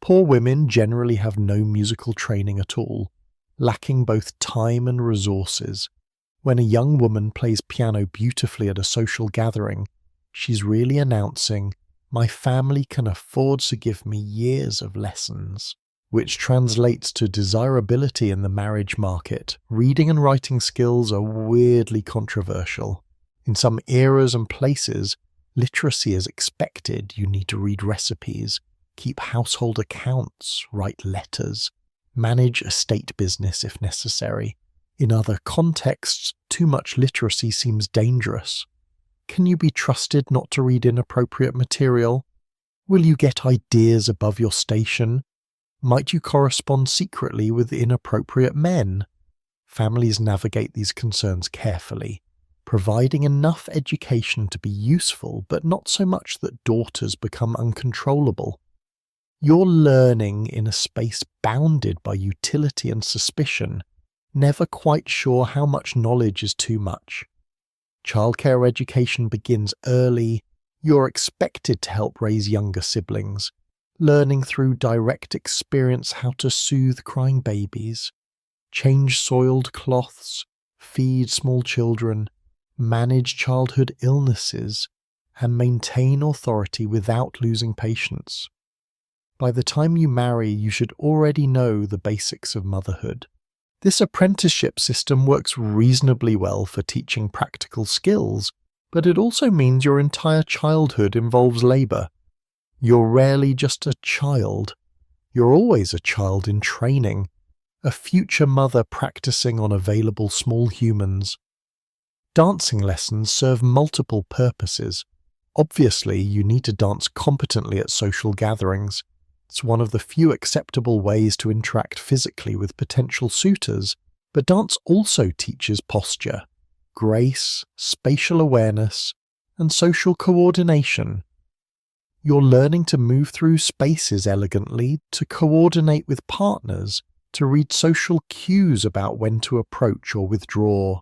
Poor women generally have no musical training at all, lacking both time and resources. When a young woman plays piano beautifully at a social gathering, she's really announcing, "My family can afford to give me years of lessons," which translates to desirability in the marriage market. Reading and writing skills are weirdly controversial. In some eras and places, literacy is expected. You need to read recipes, keep household accounts, write letters, manage a state business if necessary. In other contexts, too much literacy seems dangerous. Can you be trusted not to read inappropriate material? Will you get ideas above your station? Might you correspond secretly with inappropriate men? Families navigate these concerns carefully, providing enough education to be useful, but not so much that daughters become uncontrollable. You're learning in a space bounded by utility and suspicion, never quite sure how much knowledge is too much. Childcare education begins early. You're expected to help raise younger siblings, learning through direct experience how to soothe crying babies, change soiled cloths, feed small children, manage childhood illnesses, and maintain authority without losing patience. By the time you marry, you should already know the basics of motherhood. This apprenticeship system works reasonably well for teaching practical skills, but it also means your entire childhood involves labour. You're rarely just a child. You're always a child in training, a future mother practicing on available small humans. Dancing lessons serve multiple purposes. Obviously, you need to dance competently at social gatherings. It's one of the few acceptable ways to interact physically with potential suitors, but dance also teaches posture, grace, spatial awareness, and social coordination. You're learning to move through spaces elegantly, to coordinate with partners, to read social cues about when to approach or withdraw.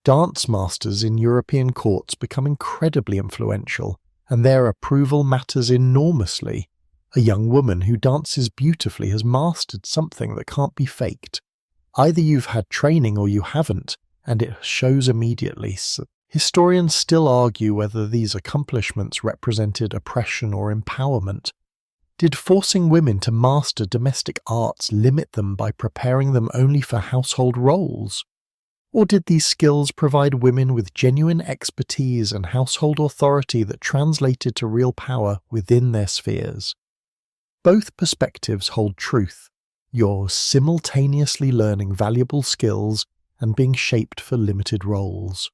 Dance masters in European courts become incredibly influential, and their approval matters enormously. A young woman who dances beautifully has mastered something that can't be faked. Either you've had training or you haven't, and it shows immediately. Historians still argue whether these accomplishments represented oppression or empowerment. Did forcing women to master domestic arts limit them by preparing them only for household roles? Or did these skills provide women with genuine expertise and household authority that translated to real power within their spheres? Both perspectives hold truth. You're simultaneously learning valuable skills and being shaped for limited roles.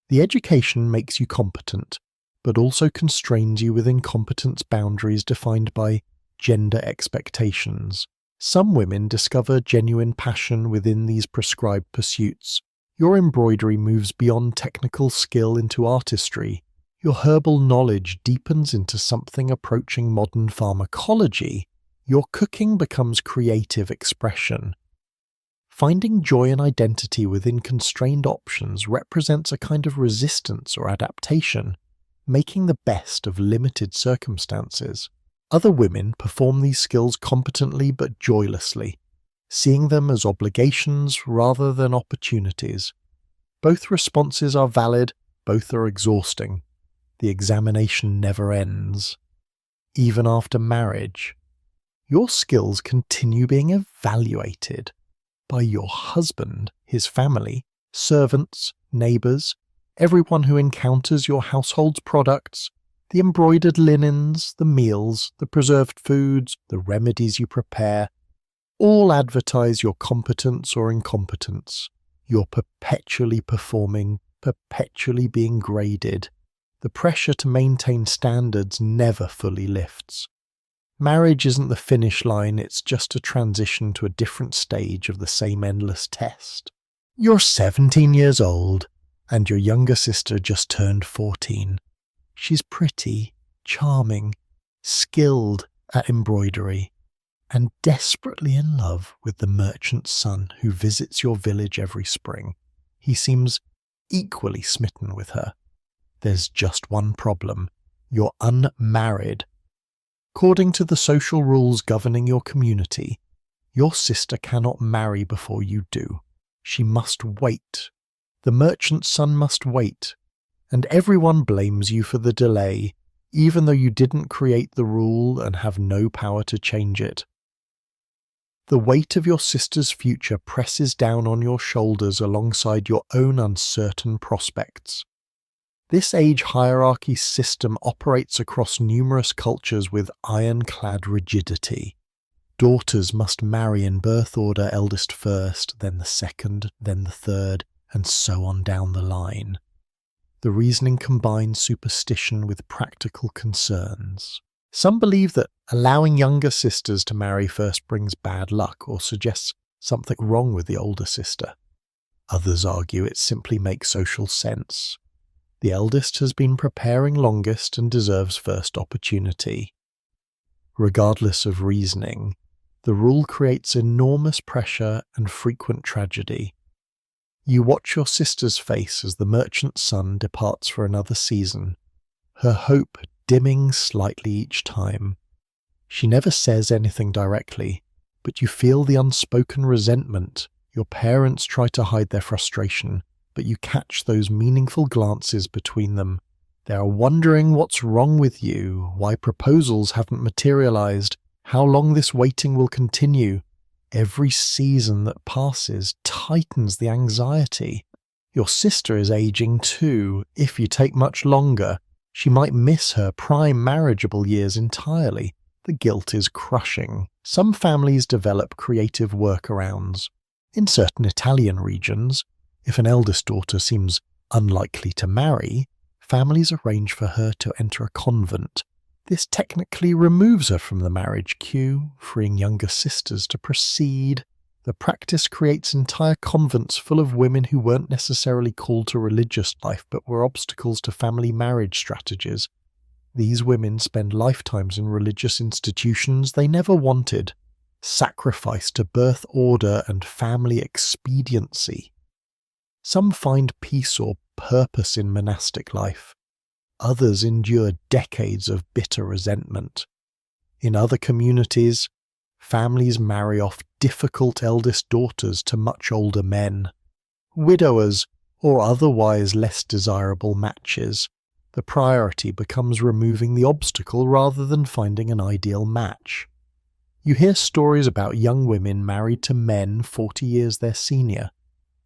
The education makes you competent, but also constrains you within competence boundaries defined by gender expectations. Some women discover genuine passion within these prescribed pursuits. Your embroidery moves beyond technical skill into artistry. Your herbal knowledge deepens into something approaching modern pharmacology. Your cooking becomes creative expression. Finding joy and identity within constrained options represents a kind of resistance or adaptation, making the best of limited circumstances. Other women perform these skills competently but joylessly, seeing them as obligations rather than opportunities. Both responses are valid, both are exhausting. The examination never ends. Even after marriage, your skills continue being evaluated by your husband, his family, servants, neighbours, everyone who encounters your household's products, the embroidered linens, the meals, the preserved foods, the remedies you prepare, all advertise your competence or incompetence. You're perpetually performing, perpetually being graded. The pressure to maintain standards never fully lifts. Marriage isn't the finish line, it's just a transition to a different stage of the same endless test. You're 17 years old, and your younger sister just turned 14. She's pretty, charming, skilled at embroidery, and desperately in love with the merchant's son who visits your village every spring. He seems equally smitten with her. There's just one problem. You're unmarried. According to the social rules governing your community, your sister cannot marry before you do. She must wait. The merchant's son must wait, and everyone blames you for the delay, even though you didn't create the rule and have no power to change it. The weight of your sister's future presses down on your shoulders alongside your own uncertain prospects. This age hierarchy system operates across numerous cultures with ironclad rigidity. Daughters must marry in birth order, eldest first, then the second, then the third, and so on down the line. The reasoning combines superstition with practical concerns. Some believe that allowing younger sisters to marry first brings bad luck or suggests something wrong with the older sister. Others argue it simply makes social sense. The eldest has been preparing longest and deserves first opportunity. Regardless of reasoning, the rule creates enormous pressure and frequent tragedy. You watch your sister's face as the merchant's son departs for another season, her hope dimming slightly each time. She never says anything directly, but you feel the unspoken resentment. Your parents try to hide their frustration, but you catch those meaningful glances between them. They are wondering what's wrong with you, why proposals haven't materialized, how long this waiting will continue. Every season that passes tightens the anxiety. Your sister is aging too. If you take much longer, she might miss her prime marriageable years entirely. The guilt is crushing. Some families develop creative workarounds. In certain Italian regions, if an eldest daughter seems unlikely to marry, families arrange for her to enter a convent. This technically removes her from the marriage queue, freeing younger sisters to proceed. The practice creates entire convents full of women who weren't necessarily called to religious life but were obstacles to family marriage strategies. These women spend lifetimes in religious institutions they never wanted, sacrificed to birth order and family expediency. Some find peace or purpose in monastic life. Others endure decades of bitter resentment. In other communities, families marry off difficult eldest daughters to much older men. Widowers or otherwise less desirable matches. The priority becomes removing the obstacle rather than finding an ideal match. You hear stories about young women married to men 40 years their senior,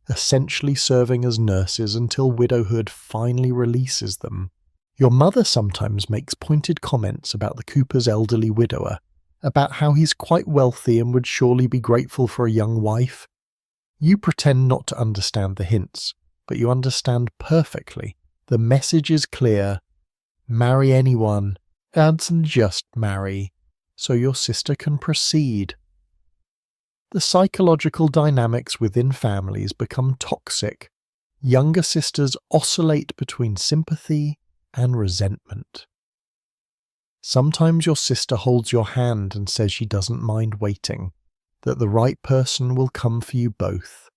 essentially serving as nurses until widowhood finally releases them. Your mother sometimes makes pointed comments about the Cooper's elderly widower, about how he's quite wealthy and would surely be grateful for a young wife. You pretend not to understand the hints, but you understand perfectly. The message is clear. Marry anyone, and just marry, so your sister can proceed. The psychological dynamics within families become toxic. Younger sisters oscillate between sympathy and resentment. Sometimes your sister holds your hand and says she doesn't mind waiting, that the right person will come for you both.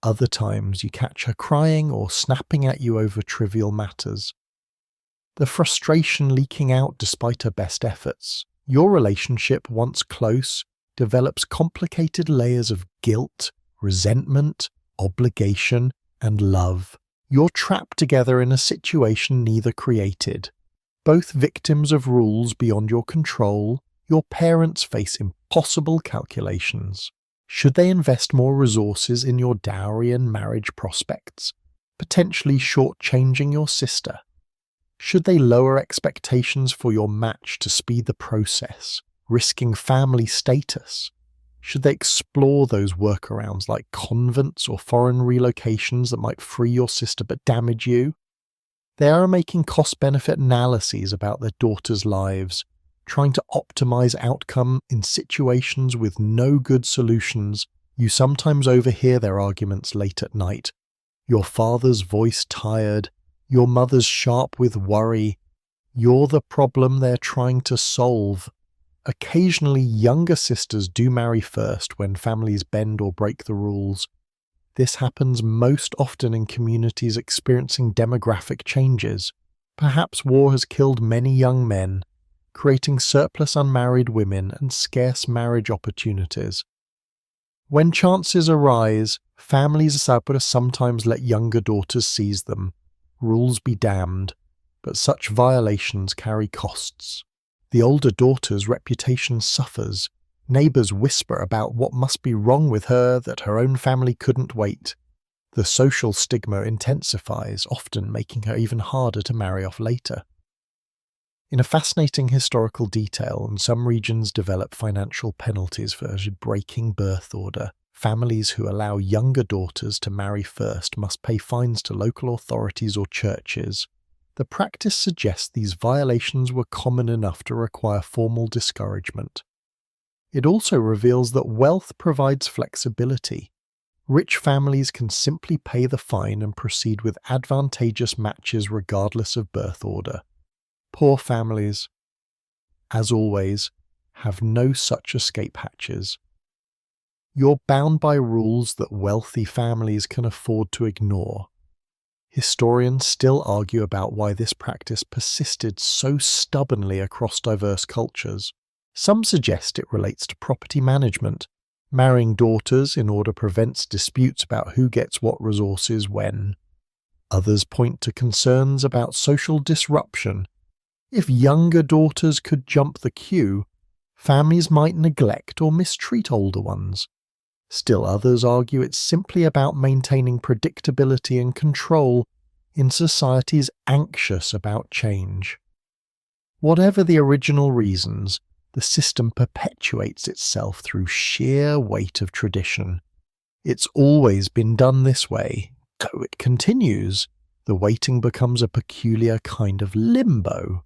Other times you catch her crying or snapping at you over trivial matters. The frustration leaking out despite her best efforts. Your relationship, once close, develops complicated layers of guilt, resentment, obligation, and love. You're trapped together in a situation neither created. Both victims of rules beyond your control, your parents face impossible calculations. Should they invest more resources in your dowry and marriage prospects, potentially shortchanging your sister? Should they lower expectations for your match to speed the process, risking family status? Should they explore those workarounds like convents or foreign relocations that might free your sister but damage you? They are making cost-benefit analyses about their daughters' lives, trying to optimize outcome in situations with no good solutions. You sometimes overhear their arguments late at night. Your father's voice tired, your mother's sharp with worry. You're the problem they're trying to solve. Occasionally, younger sisters do marry first when families bend or break the rules. This happens most often in communities experiencing demographic changes. Perhaps war has killed many young men, creating surplus unmarried women and scarce marriage opportunities. When chances arise, families sometimes let younger daughters seize them. Rules be damned, but such violations carry costs. The older daughter's reputation suffers. Neighbours whisper about what must be wrong with her, that her own family couldn't wait. The social stigma intensifies, often making her even harder to marry off later. In a fascinating historical detail, and some regions develop financial penalties for breaking birth order. Families who allow younger daughters to marry first must pay fines to local authorities or churches. The practice suggests these violations were common enough to require formal discouragement. It also reveals that wealth provides flexibility. Rich families can simply pay the fine and proceed with advantageous matches regardless of birth order. Poor families, as always, have no such escape hatches. You're bound by rules that wealthy families can afford to ignore. Historians still argue about why this practice persisted so stubbornly across diverse cultures. Some suggest it relates to property management. Marrying daughters in order prevents disputes about who gets what resources when. Others point to concerns about social disruption. If younger daughters could jump the queue, families might neglect or mistreat older ones. Still others argue it's simply about maintaining predictability and control in societies anxious about change. Whatever the original reasons, the system perpetuates itself through sheer weight of tradition. It's always been done this way, so it continues. The waiting becomes a peculiar kind of limbo.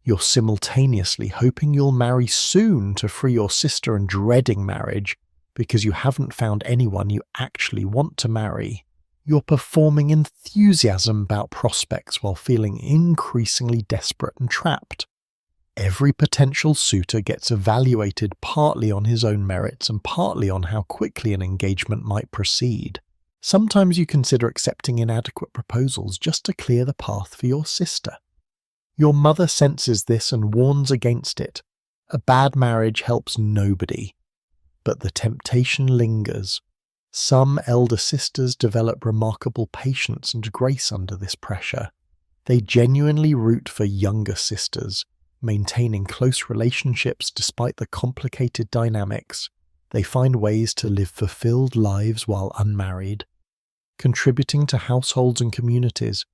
You're simultaneously hoping you'll marry soon to free your sister and dreading marriage because you haven't found anyone you actually want to marry. You're performing enthusiasm about prospects while feeling increasingly desperate and trapped. Every potential suitor gets evaluated partly on his own merits and partly on how quickly an engagement might proceed. Sometimes you consider accepting inadequate proposals just to clear the path for your sister. Your mother senses this and warns against it. A bad marriage helps nobody. But the temptation lingers. Some elder sisters develop remarkable patience and grace under this pressure. They genuinely root for younger sisters, maintaining close relationships despite the complicated dynamics. They find ways to live fulfilled lives while unmarried, contributing to households and communities,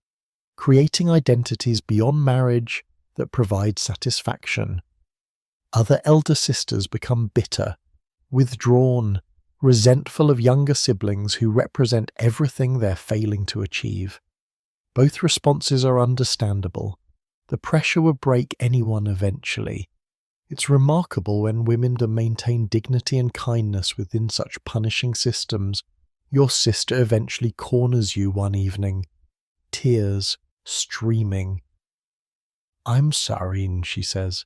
creating identities beyond marriage that provide satisfaction. Other elder sisters become bitter, withdrawn, resentful of younger siblings who represent everything they're failing to achieve. Both responses are understandable. The pressure will break anyone eventually. It's remarkable when women maintain dignity and kindness within such punishing systems. Your sister eventually corners you one evening, tears streaming. "I'm sorry," she says.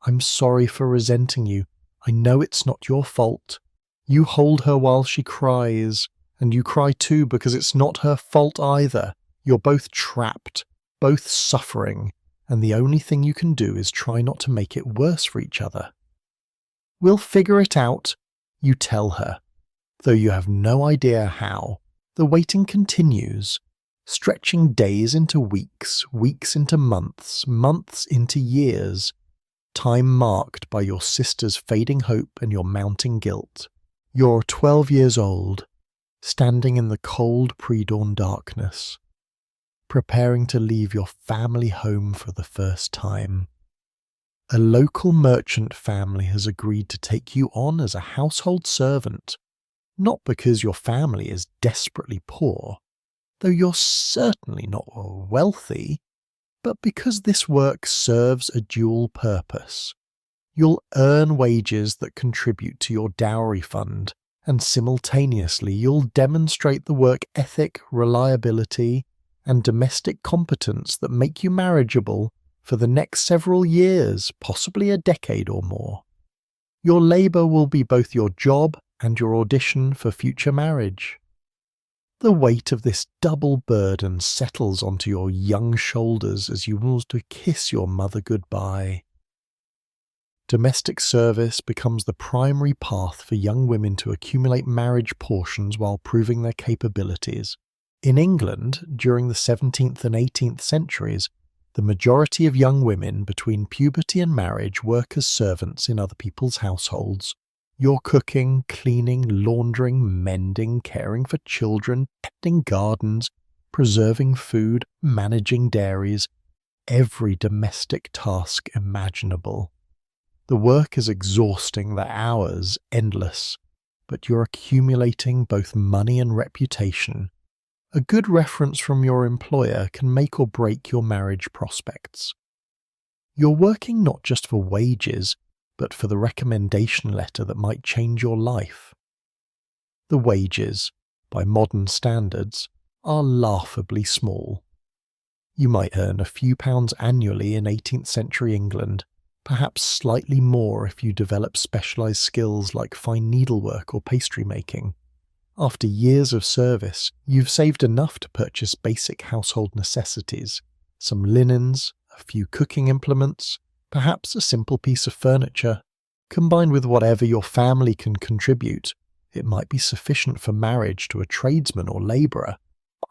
"I'm sorry for resenting you. I know it's not your fault." You hold her while she cries, and you cry too because it's not her fault either. You're both trapped, both suffering, and the only thing you can do is try not to make it worse for each other. "We'll figure it out," you tell her, though you have no idea how. The waiting continues, stretching days into weeks, weeks into months, months into years, time marked by your sister's fading hope and your mounting guilt. You're 12 years old, standing in the cold pre-dawn darkness, preparing to leave your family home for the first time. A local merchant family has agreed to take you on as a household servant, not because your family is desperately poor, though you're certainly not wealthy, but because this work serves a dual purpose. You'll earn wages that contribute to your dowry fund, and simultaneously you'll demonstrate the work ethic, reliability, and domestic competence that make you marriageable for the next several years, possibly a decade or more. Your labour will be both your job and your audition for future marriage. The weight of this double burden settles onto your young shoulders as you will to kiss your mother goodbye. Domestic service becomes the primary path for young women to accumulate marriage portions while proving their capabilities. In England, during the 17th and 18th centuries, the majority of young women between puberty and marriage work as servants in other people's households. You're cooking, cleaning, laundering, mending, caring for children, tending gardens, preserving food, managing dairies, every domestic task imaginable. The work is exhausting, the hours endless, but you're accumulating both money and reputation. A good reference from your employer can make or break your marriage prospects. You're working not just for wages, but for the recommendation letter that might change your life. The wages, by modern standards, are laughably small. You might earn a few pounds annually in 18th century England, perhaps slightly more if you develop specialised skills like fine needlework or pastry making. After years of service, you've saved enough to purchase basic household necessities, some linens, a few cooking implements, perhaps a simple piece of furniture. Combined with whatever your family can contribute, it might be sufficient for marriage to a tradesman or labourer.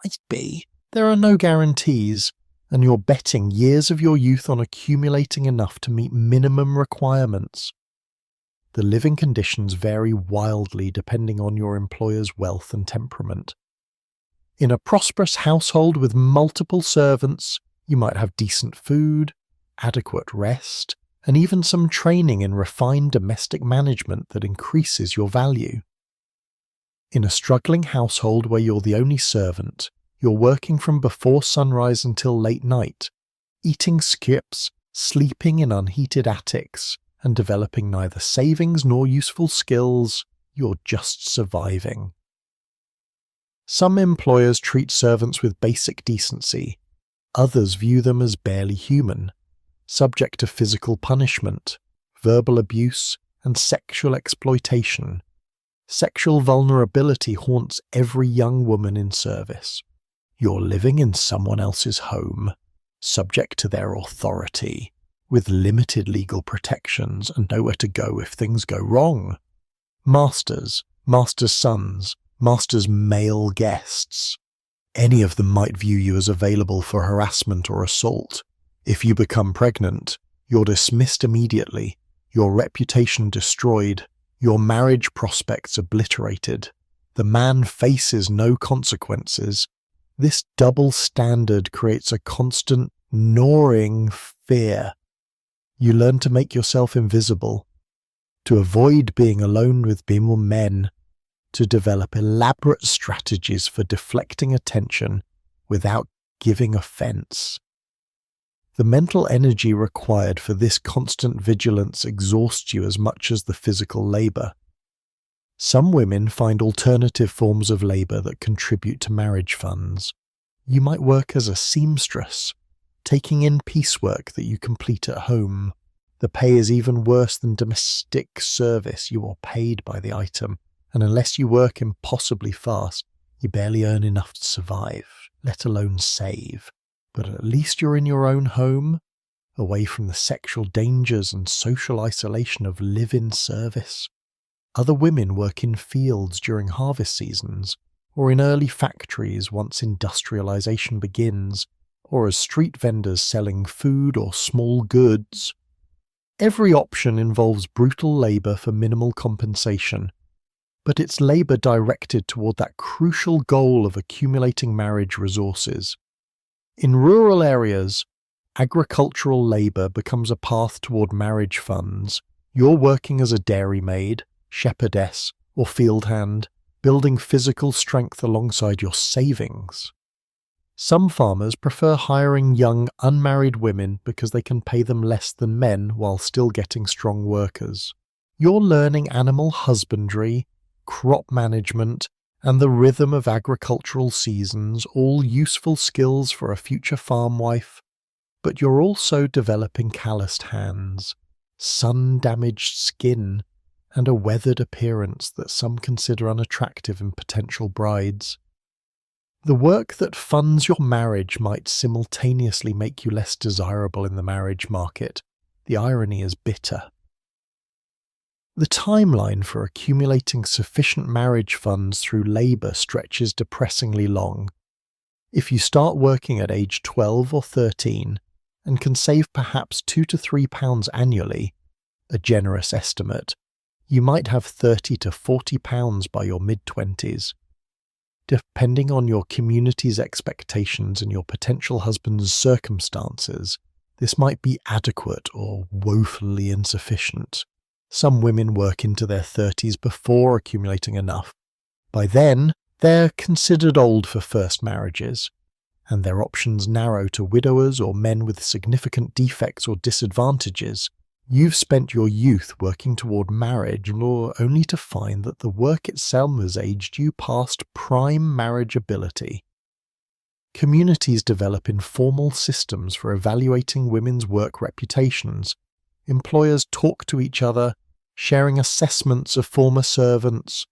Might be. There are no guarantees, and you're betting years of your youth on accumulating enough to meet minimum requirements. The living conditions vary wildly depending on your employer's wealth and temperament. In a prosperous household with multiple servants, you might have decent food, adequate rest, and even some training in refined domestic management that increases your value. In a struggling household where you're the only servant, you're working from before sunrise until late night, eating skips, sleeping in unheated attics, and developing neither savings nor useful skills. You're just surviving. Some employers treat servants with basic decency. Others view them as barely human, subject to physical punishment, verbal abuse, and sexual exploitation. Sexual vulnerability haunts every young woman in service. You're living in someone else's home, subject to their authority, with limited legal protections and nowhere to go if things go wrong. Masters, masters' sons, masters' male guests. Any of them might view you as available for harassment or assault. If you become pregnant, you're dismissed immediately, your reputation destroyed, your marriage prospects obliterated. The man faces no consequences. This double standard creates a constant, gnawing fear. You learn to make yourself invisible, to avoid being alone with men, to develop elaborate strategies for deflecting attention without giving offense. The mental energy required for this constant vigilance exhausts you as much as the physical labor. Some women find alternative forms of labor that contribute to marriage funds. You might work as a seamstress, taking in piecework that you complete at home. The pay is even worse than domestic service. You are paid by the item, and unless you work impossibly fast, you barely earn enough to survive, let alone save. But at least you're in your own home, away from the sexual dangers and social isolation of live-in service. Other women work in fields during harvest seasons, or in early factories once industrialization begins, or as street vendors selling food or small goods. Every option involves brutal labor for minimal compensation, but it's labor directed toward that crucial goal of accumulating marriage resources. In rural areas, agricultural labour becomes a path toward marriage funds, you're working as a dairymaid, shepherdess, or field hand, building physical strength alongside your savings. Some farmers prefer hiring young, unmarried women because they can pay them less than men while still getting strong workers. You're learning animal husbandry, crop management, and the rhythm of agricultural seasons, all useful skills for a future farm wife, but you're also developing calloused hands, sun-damaged skin, and a weathered appearance that some consider unattractive in potential brides. The work that funds your marriage might simultaneously make you less desirable in the marriage market. The irony is bitter. The timeline for accumulating sufficient marriage funds through labour stretches depressingly long. If you start working at age 12 or 13 and can save perhaps £2 to £3 annually, a generous estimate, you might have £30 to £40 by your mid-20s. Depending on your community's expectations and your potential husband's circumstances, this might be adequate or woefully insufficient. Some women work into their 30s before accumulating enough. By then, they're considered old for first marriages, and their options narrow to widowers or men with significant defects or disadvantages. You've spent your youth working toward marriage, only to find that the work itself has aged you past prime marriageability. Communities develop informal systems for evaluating women's work reputations. Employers talk to each other, sharing assessments of former servants.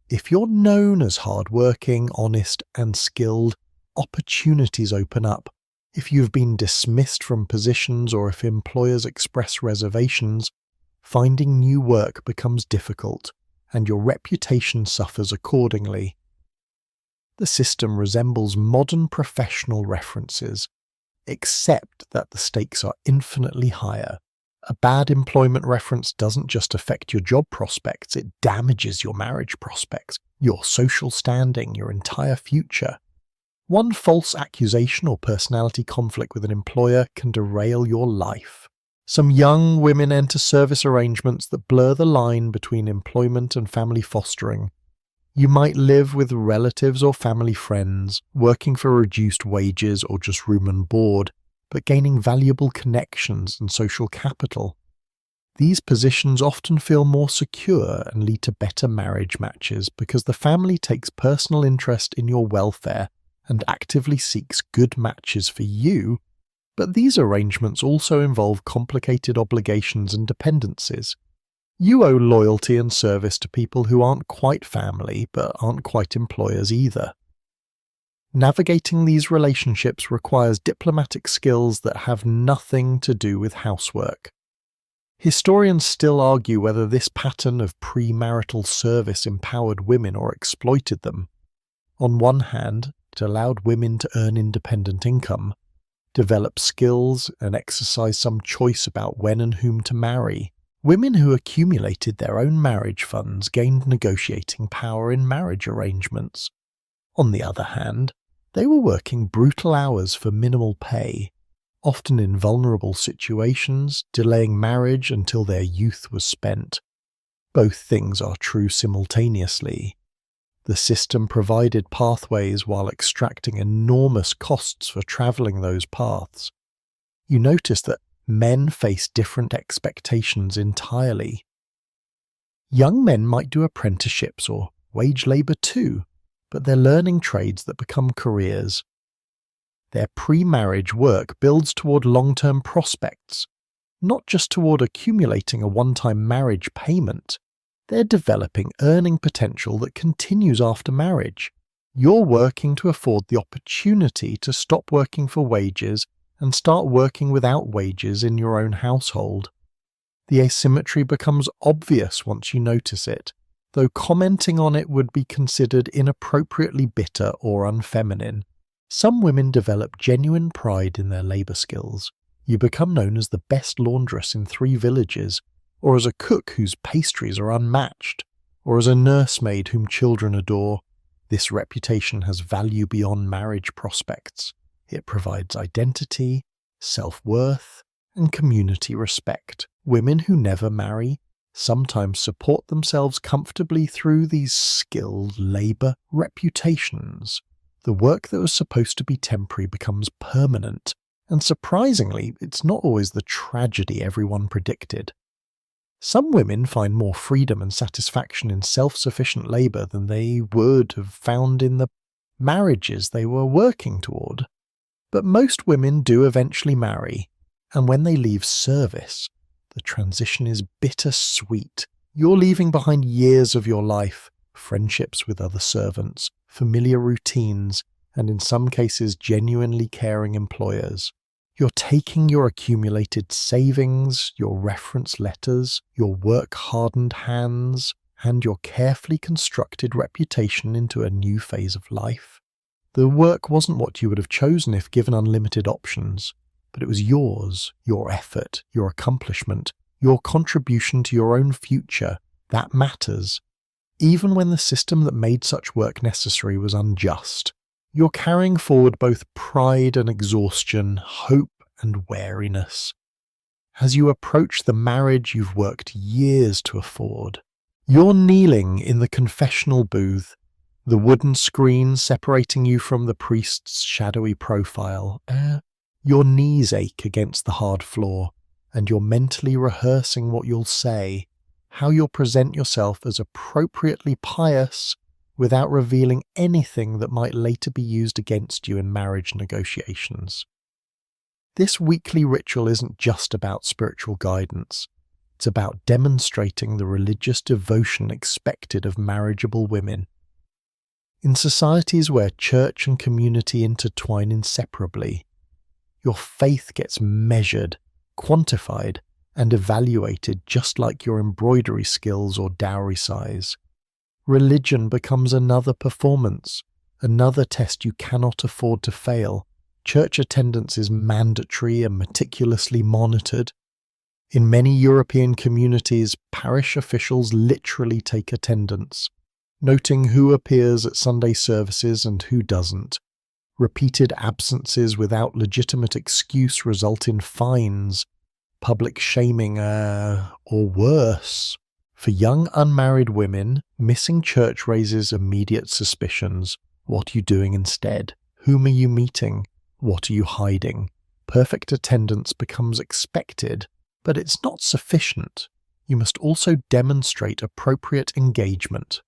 If you're known as hardworking, honest, and skilled, opportunities open up. If you've been dismissed from positions or if employers express reservations, finding new work becomes difficult, and your reputation suffers accordingly. The system resembles modern professional references, except that the stakes are infinitely higher. A bad employment reference doesn't just affect your job prospects, it damages your marriage prospects, your social standing, your entire future. One false accusation or personality conflict with an employer can derail your life. Some young women enter service arrangements that blur the line between employment and family fostering. You might live with relatives or family friends, working for reduced wages or just room and board, but gaining valuable connections and social capital. These positions often feel more secure and lead to better marriage matches because the family takes personal interest in your welfare and actively seeks good matches for you, but these arrangements also involve complicated obligations and dependencies. You owe loyalty and service to people who aren't quite family, but aren't quite employers either. Navigating these relationships requires diplomatic skills that have nothing to do with housework. Historians still argue whether this pattern of premarital service empowered women or exploited them. On one hand, it allowed women to earn independent income, develop skills, and exercise some choice about when and whom to marry. Women who accumulated their own marriage funds gained negotiating power in marriage arrangements. On the other hand, they were working brutal hours for minimal pay, often in vulnerable situations, delaying marriage until their youth was spent. Both things are true simultaneously. The system provided pathways while extracting enormous costs for travelling those paths. You notice that men face different expectations entirely. Young men might do apprenticeships or wage labour too, but they're learning trades that become careers. Their pre-marriage work builds toward long-term prospects, not just toward accumulating a one-time marriage payment. They're developing earning potential that continues after marriage. You're working to afford the opportunity to stop working for wages and start working without wages in your own household. The asymmetry becomes obvious once you notice it, though commenting on it would be considered inappropriately bitter or unfeminine. Some women develop genuine pride in their labour skills. You become known as the best laundress in 3 villages, or as a cook whose pastries are unmatched, or as a nursemaid whom children adore. This reputation has value beyond marriage prospects. It provides identity, self-worth, and community respect. Women who never marry sometimes support themselves comfortably through these skilled labor reputations. The work that was supposed to be temporary becomes permanent, and surprisingly, it's not always the tragedy everyone predicted. Some women find more freedom and satisfaction in self-sufficient labor than they would have found in the marriages they were working toward. But most women do eventually marry, and when they leave service, the transition is bittersweet. You're leaving behind years of your life, friendships with other servants, familiar routines, and in some cases genuinely caring employers. You're taking your accumulated savings, your reference letters, your work-hardened hands, and your carefully constructed reputation into a new phase of life. The work wasn't what you would have chosen if given unlimited options, but it was yours, your effort, your accomplishment, your contribution to your own future. That matters, even when the system that made such work necessary was unjust. You're carrying forward both pride and exhaustion, hope and wariness, as you approach the marriage you've worked years to afford. You're kneeling in the confessional booth, the wooden screen separating you from the priest's shadowy profile. Your knees ache against the hard floor, and you're mentally rehearsing what you'll say, how you'll present yourself as appropriately pious without revealing anything that might later be used against you in marriage negotiations. This weekly ritual isn't just about spiritual guidance. It's about demonstrating the religious devotion expected of marriageable women. In societies where church and community intertwine inseparably, your faith gets measured, quantified, and evaluated just like your embroidery skills or dowry size. Religion becomes another performance, another test you cannot afford to fail. Church attendance is mandatory and meticulously monitored. In many European communities, parish officials literally take attendance, noting who appears at Sunday services and who doesn't. Repeated absences without legitimate excuse result in fines, public shaming, or worse. For young unmarried women, missing church raises immediate suspicions. What are you doing instead? Whom are you meeting? What are you hiding? Perfect attendance becomes expected, but it's not sufficient. You must also demonstrate appropriate engagement.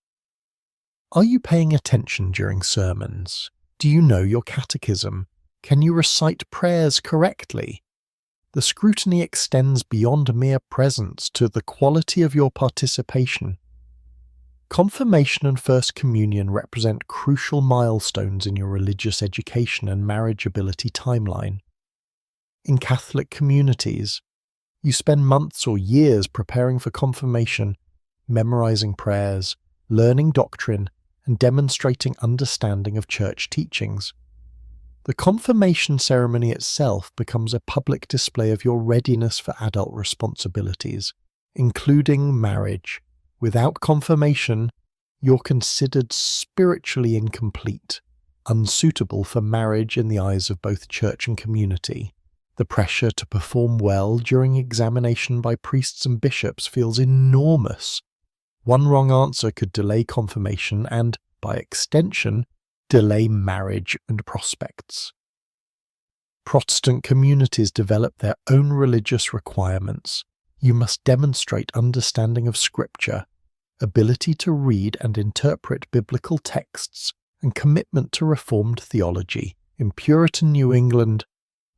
Are you paying attention during sermons? Do you know your catechism? Can you recite prayers correctly? The scrutiny extends beyond mere presence to the quality of your participation. Confirmation and First Communion represent crucial milestones in your religious education and marriageability timeline. In Catholic communities, you spend months or years preparing for confirmation, memorizing prayers, learning doctrine, and demonstrating understanding of church teachings. The confirmation ceremony itself becomes a public display of your readiness for adult responsibilities, including marriage. Without confirmation, you're considered spiritually incomplete, unsuitable for marriage in the eyes of both church and community. The pressure to perform well during examination by priests and bishops feels enormous. One wrong answer could delay confirmation and, by extension, delay marriage and prospects. Protestant communities develop their own religious requirements. You must demonstrate understanding of Scripture, ability to read and interpret biblical texts, and commitment to Reformed theology. In Puritan New England,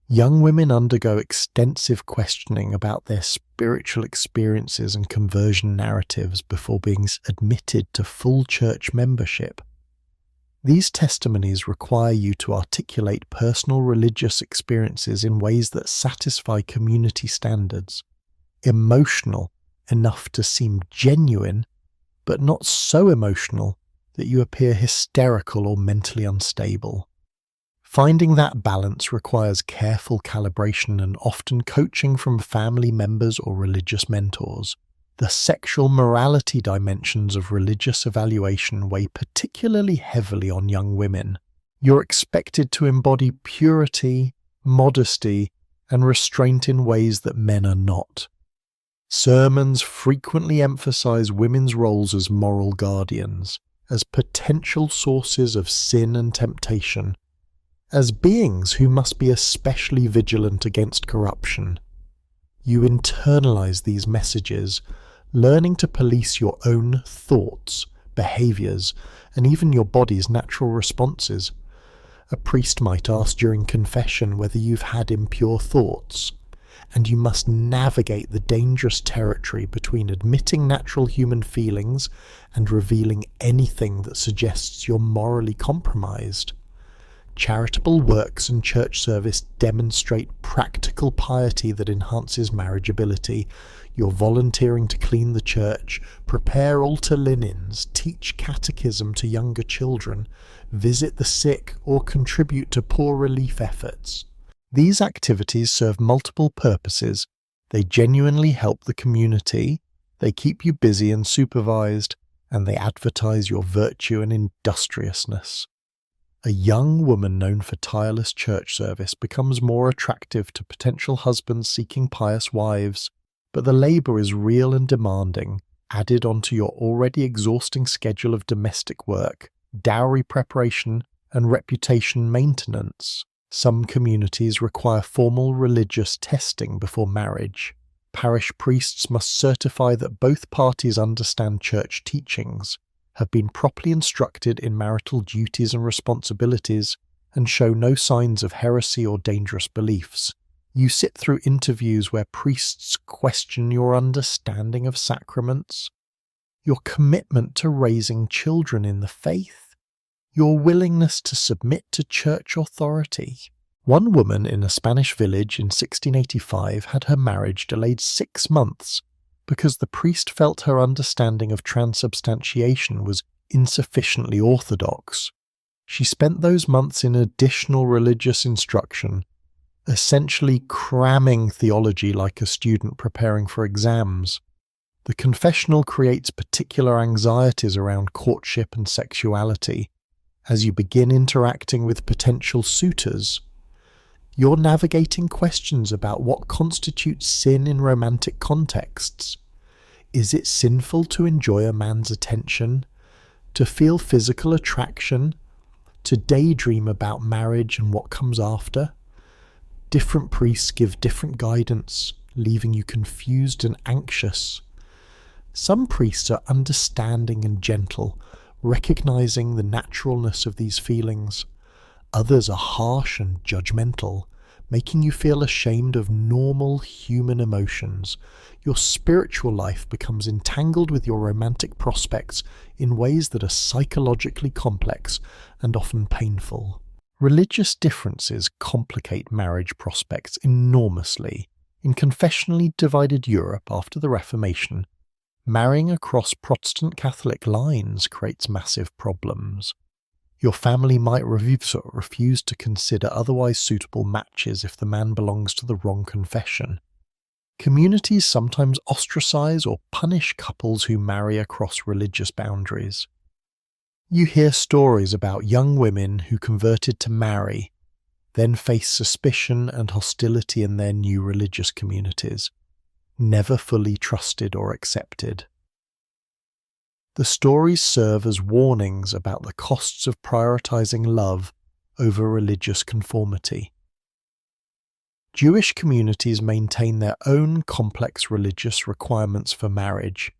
young women undergo extensive questioning about their spiritual experiences and conversion narratives before being admitted to full church membership. These testimonies require you to articulate personal religious experiences in ways that satisfy community standards, emotional enough to seem genuine, but not so emotional that you appear hysterical or mentally unstable. Finding that balance requires careful calibration and often coaching from family members or religious mentors. The sexual morality dimensions of religious evaluation weigh particularly heavily on young women. You're expected to embody purity, modesty, and restraint in ways that men are not. Sermons frequently emphasize women's roles as moral guardians, as potential sources of sin and temptation, as beings who must be especially vigilant against corruption. You internalize these messages, learning to police your own thoughts, behaviors, and even your body's natural responses. A priest might ask during confession whether you've had impure thoughts, and you must navigate the dangerous territory between admitting natural human feelings and revealing anything that suggests you're morally compromised. Charitable works and church service demonstrate practical piety that enhances marriageability. You're volunteering to clean the church, prepare altar linens, teach catechism to younger children, visit the sick, or contribute to poor relief efforts. These activities serve multiple purposes. They genuinely help the community, they keep you busy and supervised, and they advertise your virtue and industriousness. A young woman known for tireless church service becomes more attractive to potential husbands seeking pious wives, but the labour is real and demanding, added onto your already exhausting schedule of domestic work, dowry preparation, and reputation maintenance. Some communities require formal religious testing before marriage. Parish priests must certify that both parties understand church teachings, have been properly instructed in marital duties and responsibilities, and show no signs of heresy or dangerous beliefs. You sit through interviews where priests question your understanding of sacraments, your commitment to raising children in the faith, your willingness to submit to church authority. One woman in a Spanish village in 1685 had her marriage delayed 6 months because the priest felt her understanding of transubstantiation was insufficiently orthodox. She spent those months in additional religious instruction, essentially cramming theology like a student preparing for exams. The confessional creates particular anxieties around courtship and sexuality. As you begin interacting with potential suitors, you're navigating questions about what constitutes sin in romantic contexts. Is it sinful to enjoy a man's attention, to feel physical attraction, to daydream about marriage and what comes after? Different priests give different guidance, leaving you confused and anxious. Some priests are understanding and gentle, recognizing the naturalness of these feelings. Others are harsh and judgmental, making you feel ashamed of normal human emotions. Your spiritual life becomes entangled with your romantic prospects in ways that are psychologically complex and often painful. Religious differences complicate marriage prospects enormously. In confessionally divided Europe after the Reformation, marrying across Protestant Catholic lines creates massive problems. Your family might refuse to consider otherwise suitable matches if the man belongs to the wrong confession. Communities sometimes ostracize or punish couples who marry across religious boundaries. You hear stories about young women who converted to marry, then face suspicion and hostility in their new religious communities, never fully trusted or accepted. The stories serve as warnings about the costs of prioritizing love over religious conformity. Jewish communities maintain their own complex religious requirements for marriage.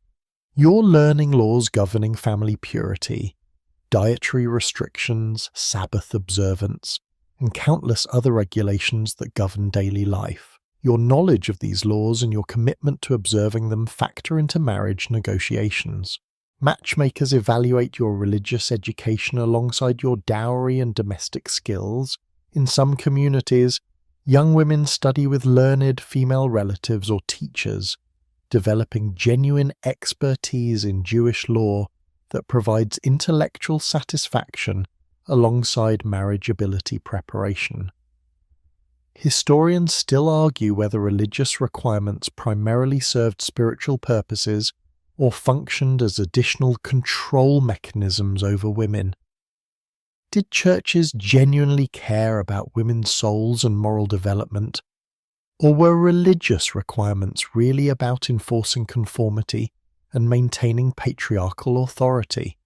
You're learning laws governing family purity, dietary restrictions, Sabbath observance, and countless other regulations that govern daily life. Your knowledge of these laws and your commitment to observing them factor into marriage negotiations. Matchmakers evaluate your religious education alongside your dowry and domestic skills. In some communities, young women study with learned female relatives or teachers, developing genuine expertise in Jewish law that provides intellectual satisfaction alongside marriageability preparation. Historians still argue whether religious requirements primarily served spiritual purposes or functioned as additional control mechanisms over women. Did churches genuinely care about women's souls and moral development, Or were religious requirements really about enforcing conformity and maintaining patriarchal authority?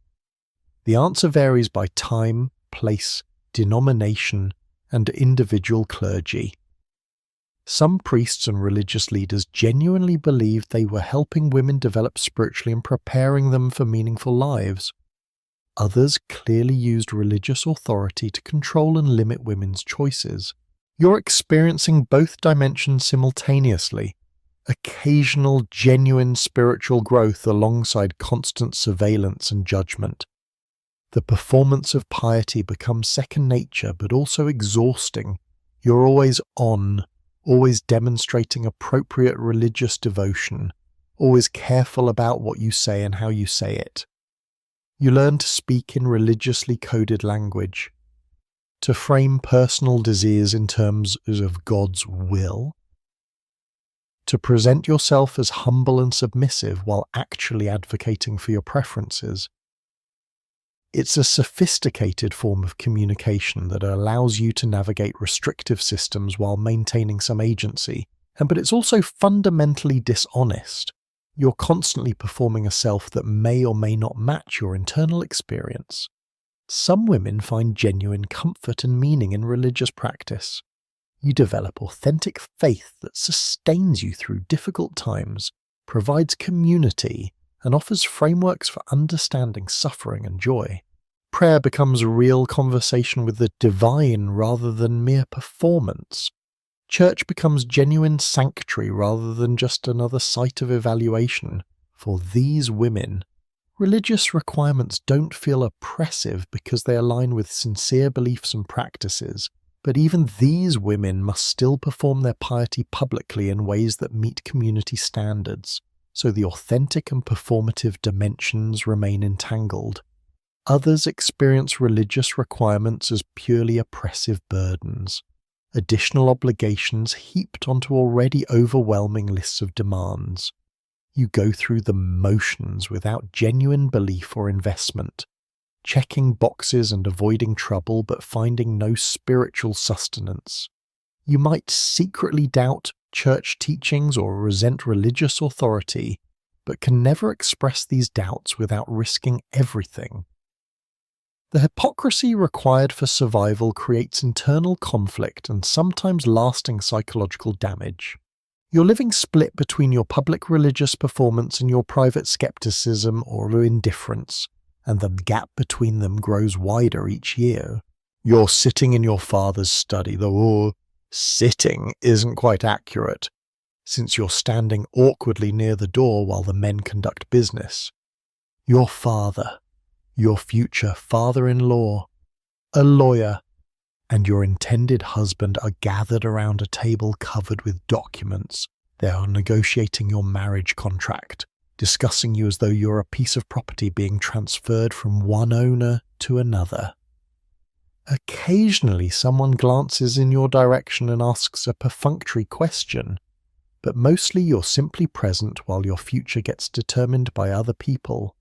The answer varies by time, place, denomination, and individual clergy. Some priests and religious leaders genuinely believed they were helping women develop spiritually and preparing them for meaningful lives. Others clearly used religious authority to control and limit women's choices. You're experiencing both dimensions simultaneously, occasional genuine spiritual growth alongside constant surveillance and judgment. The performance of piety becomes second nature but also exhausting. You're always on, always demonstrating appropriate religious devotion, always careful about what you say and how you say it. You learn to speak in religiously coded language, to frame personal desires in terms of God's will, to present yourself as humble and submissive while actually advocating for your preferences. It's a sophisticated form of communication that allows you to navigate restrictive systems while maintaining some agency, but it's also fundamentally dishonest. You're constantly performing a self that may or may not match your internal experience. Some women find genuine comfort and meaning in religious practice. You develop authentic faith that sustains you through difficult times, provides community, and offers frameworks for understanding suffering and joy. Prayer becomes a real conversation with the divine rather than mere performance. Church becomes genuine sanctuary rather than just another site of evaluation. For these women, religious requirements don't feel oppressive because they align with sincere beliefs and practices, but even these women must still perform their piety publicly in ways that meet community standards, so the authentic and performative dimensions remain entangled. Others experience religious requirements as purely oppressive burdens, additional obligations heaped onto already overwhelming lists of demands. You go through the motions without genuine belief or investment, checking boxes and avoiding trouble but finding no spiritual sustenance. You might secretly doubt church teachings or resent religious authority, but can never express these doubts without risking everything. The hypocrisy required for survival creates internal conflict and sometimes lasting psychological damage. You're living split between your public religious performance and your private skepticism or indifference, and the gap between them grows wider each year. You're sitting in your father's study, though sitting isn't quite accurate, since you're standing awkwardly near the door while the men conduct business. Your father, your future father-in-law, a lawyer, and your intended husband are gathered around a table covered with documents. They are negotiating your marriage contract, discussing you as though you're a piece of property being transferred from one owner to another. Occasionally someone glances in your direction and asks a perfunctory question, but mostly you're simply present while your future gets determined by other people.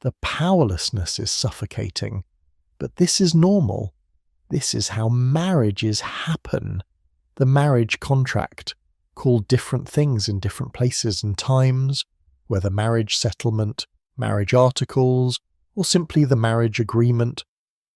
The powerlessness is suffocating, but this is normal. This is how marriages happen. The marriage contract, called different things in different places and times, whether marriage settlement, marriage articles, or simply the marriage agreement,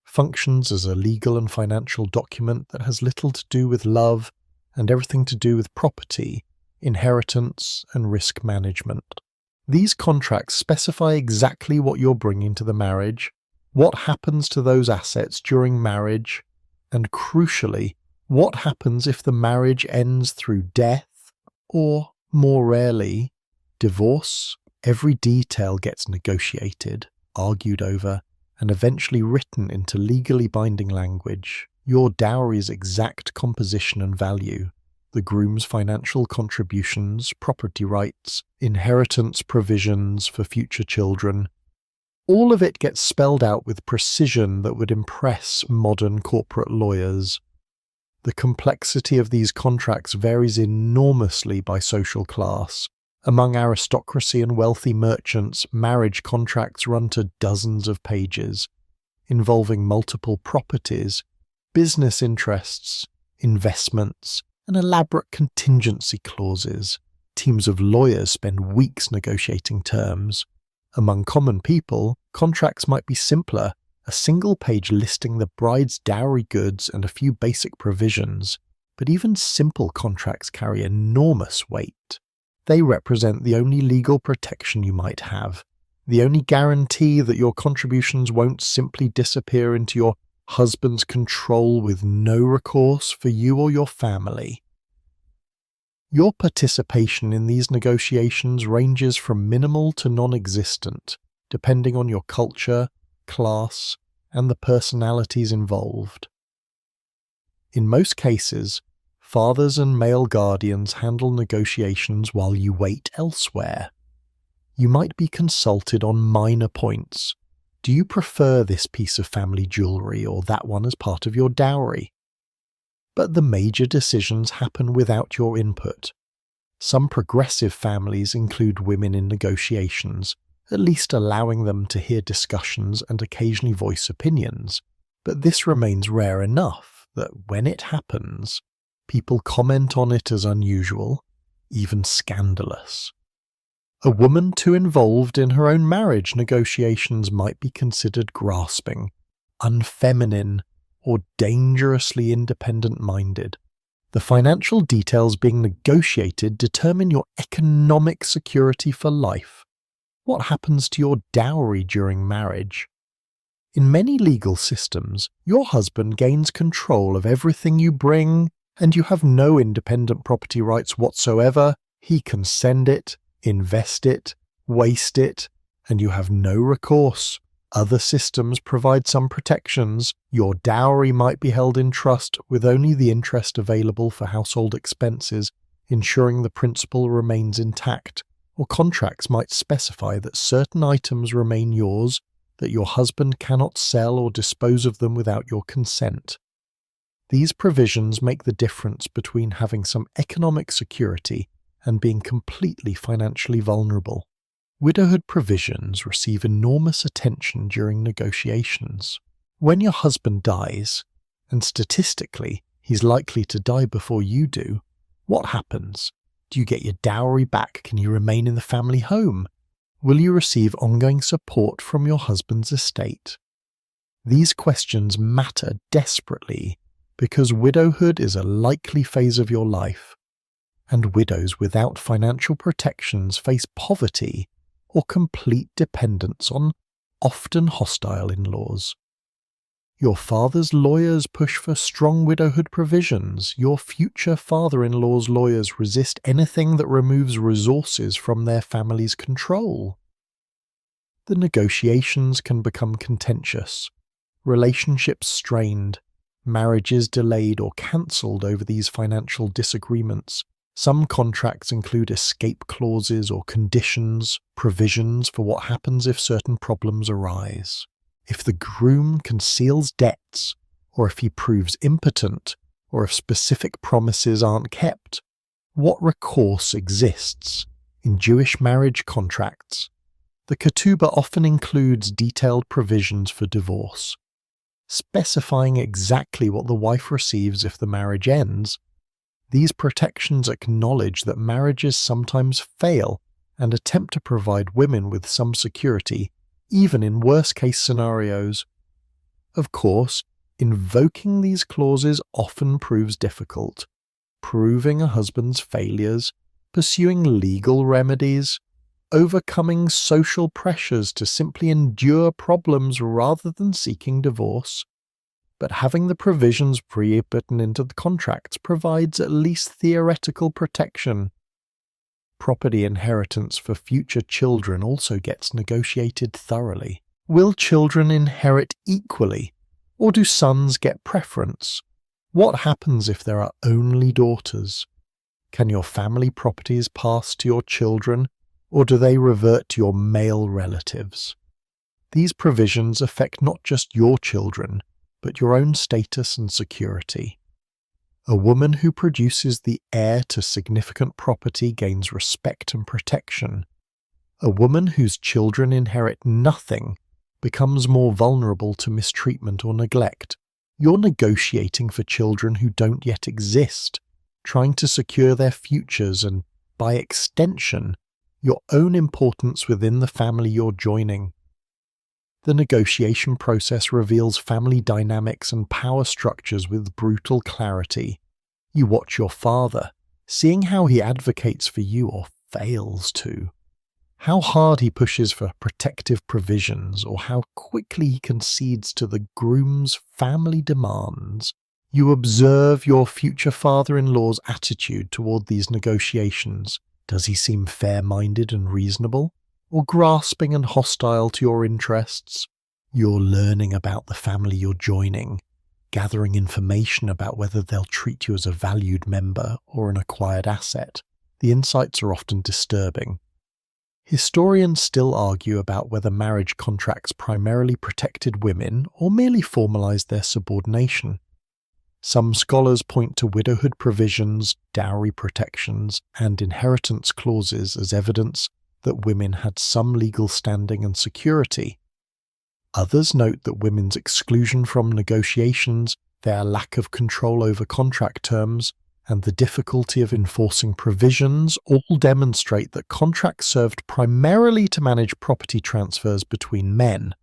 functions as a legal and financial document that has little to do with love and everything to do with property, inheritance, and risk management. These contracts specify exactly what you're bringing to the marriage, what happens to those assets during marriage, and crucially, what happens if the marriage ends through death or, more rarely, divorce. Every detail gets negotiated, argued over, and eventually written into legally binding language. Your dowry's exact composition and value, the groom's financial contributions, property rights, inheritance provisions for future children. All of it gets spelled out with precision that would impress modern corporate lawyers. The complexity of these contracts varies enormously by social class. Among aristocracy and wealthy merchants, marriage contracts run to dozens of pages, involving multiple properties, business interests, investments, and elaborate contingency clauses. Teams of lawyers spend weeks negotiating terms. Among common people, contracts might be simpler, a single page listing the bride's dowry goods and a few basic provisions. But even simple contracts carry enormous weight. They represent the only legal protection you might have, the only guarantee that your contributions won't simply disappear into your husband's control with no recourse for you or your family. Your participation in these negotiations ranges from minimal to non-existent, depending on your culture, class, and the personalities involved. In most cases, fathers and male guardians handle negotiations while you wait elsewhere. You might be consulted on minor points. Do you prefer this piece of family jewellery or that one as part of your dowry? But the major decisions happen without your input. Some progressive families include women in negotiations, at least allowing them to hear discussions and occasionally voice opinions. But this remains rare enough that when it happens, people comment on it as unusual, even scandalous. A woman too involved in her own marriage negotiations might be considered grasping, unfeminine, or dangerously independent-minded. The financial details being negotiated determine your economic security for life. What happens to your dowry during marriage? In many legal systems, your husband gains control of everything you bring, and you have no independent property rights whatsoever. He can send it, invest it, waste it, and you have no recourse. Other systems provide some protections. Your dowry might be held in trust with only the interest available for household expenses, ensuring the principal remains intact, or contracts might specify that certain items remain yours, that your husband cannot sell or dispose of them without your consent. These provisions make the difference between having some economic security and being completely financially vulnerable. Widowhood provisions receive enormous attention during negotiations. When your husband dies, and statistically he's likely to die before you do, what happens? Do you get your dowry back? Can you remain in the family home? Will you receive ongoing support from your husband's estate? These questions matter desperately because widowhood is a likely phase of your life, and widows without financial protections face poverty or complete dependence on often hostile in-laws. Your father's lawyers push for strong widowhood provisions. Your future father-in-law's lawyers resist anything that removes resources from their family's control. The negotiations can become contentious, relationships strained, marriages delayed or cancelled over these financial disagreements. Some contracts include escape clauses or conditions, provisions for what happens if certain problems arise. If the groom conceals debts, or if he proves impotent, or if specific promises aren't kept, what recourse exists? In Jewish marriage contracts, the ketubah often includes detailed provisions for divorce, specifying exactly what the wife receives if the marriage ends. These protections acknowledge that marriages sometimes fail and attempt to provide women with some security, even in worst-case scenarios. Of course, invoking these clauses often proves difficult. Proving a husband's failures, pursuing legal remedies, overcoming social pressures to simply endure problems rather than seeking divorce. But having the provisions pre-written into the contracts provides at least theoretical protection. Property inheritance for future children also gets negotiated thoroughly. Will children inherit equally, or do sons get preference? What happens if there are only daughters? Can your family properties pass to your children, or do they revert to your male relatives? These provisions affect not just your children, but your own status and security. A woman who produces the heir to significant property gains respect and protection. A woman whose children inherit nothing becomes more vulnerable to mistreatment or neglect. You're negotiating for children who don't yet exist, trying to secure their futures and, by extension, your own importance within the family you're joining. The negotiation process reveals family dynamics and power structures with brutal clarity. You watch your father, seeing how he advocates for you or fails to. How hard he pushes for protective provisions, or how quickly he concedes to the groom's family demands. You observe your future father-in-law's attitude toward these negotiations. Does he seem fair-minded and reasonable, or grasping and hostile to your interests? You're learning about the family you're joining, gathering information about whether they'll treat you as a valued member or an acquired asset. The insights are often disturbing. Historians still argue about whether marriage contracts primarily protected women or merely formalized their subordination. Some scholars point to widowhood provisions, dowry protections, and inheritance clauses as evidence that women had some legal standing and security. Others note that women's exclusion from negotiations, their lack of control over contract terms, and the difficulty of enforcing provisions all demonstrate that contracts served primarily to manage property transfers between men.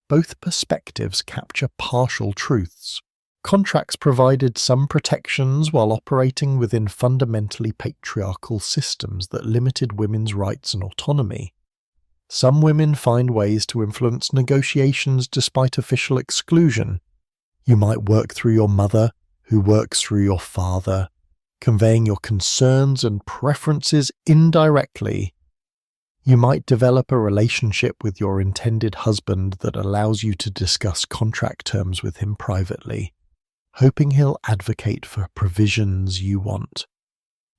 Both perspectives capture partial truths. Contracts provided some protections while operating within fundamentally patriarchal systems that limited women's rights and autonomy. Some women find ways to influence negotiations despite official exclusion. You might work through your mother, who works through your father, conveying your concerns and preferences indirectly. You might develop a relationship with your intended husband that allows you to discuss contract terms with him privately, hoping he'll advocate for provisions you want.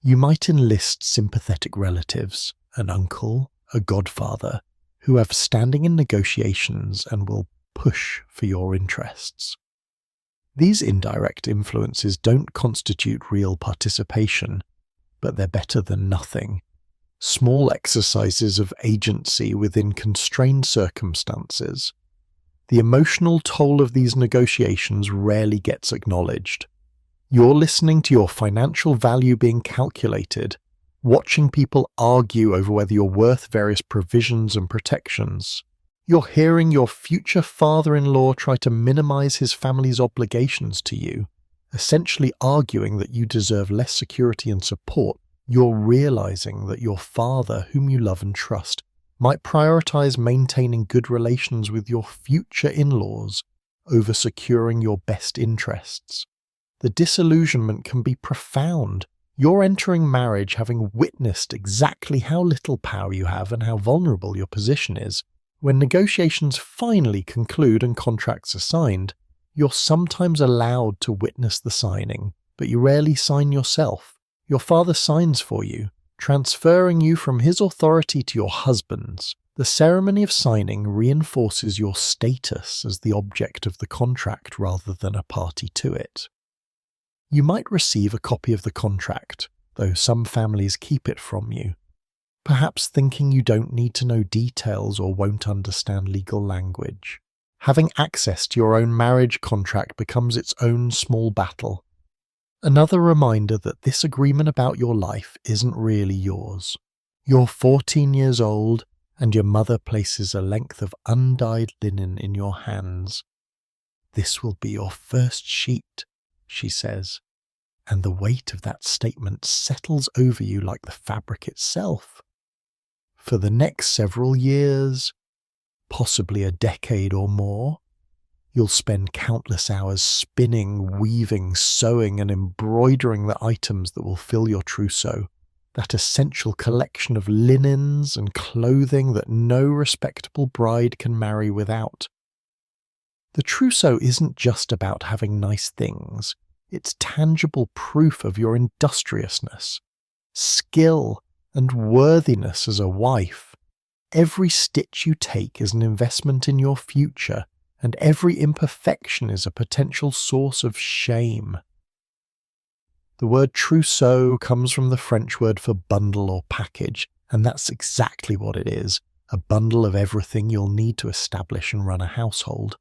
You might enlist sympathetic relatives, an uncle, a godfather, who have standing in negotiations and will push for your interests. These indirect influences don't constitute real participation, but they're better than nothing. Small exercises of agency within constrained circumstances. The emotional toll of these negotiations rarely gets acknowledged. You're listening to your financial value being calculated, watching people argue over whether you're worth various provisions and protections. You're hearing your future father-in-law try to minimize his family's obligations to you, essentially arguing that you deserve less security and support. You're realizing that your father, whom you love and trust, might prioritize maintaining good relations with your future in-laws over securing your best interests. The disillusionment can be profound. You're entering marriage having witnessed exactly how little power you have and how vulnerable your position is. When negotiations finally conclude and contracts are signed, you're sometimes allowed to witness the signing, but you rarely sign yourself. Your father signs for you, transferring you from his authority to your husband's. The ceremony of signing reinforces your status as the object of the contract rather than a party to it. You might receive a copy of the contract, though some families keep it from you, perhaps thinking you don't need to know details or won't understand legal language. Having access to your own marriage contract becomes its own small battle. Another reminder that this agreement about your life isn't really yours. You're 14 years old, and your mother places a length of undyed linen in your hands. "This will be your first sheet," she says, and the weight of that statement settles over you like the fabric itself. For the next several years, possibly a decade or more, you'll spend countless hours spinning, weaving, sewing, and embroidering the items that will fill your trousseau, that essential collection of linens and clothing that no respectable bride can marry without. The trousseau isn't just about having nice things. It's tangible proof of your industriousness, skill, and worthiness as a wife. Every stitch you take is an investment in your future, and every imperfection is a potential source of shame. The word trousseau comes from the French word for bundle or package, and that's exactly what it is, a bundle of everything you'll need to establish and run a household.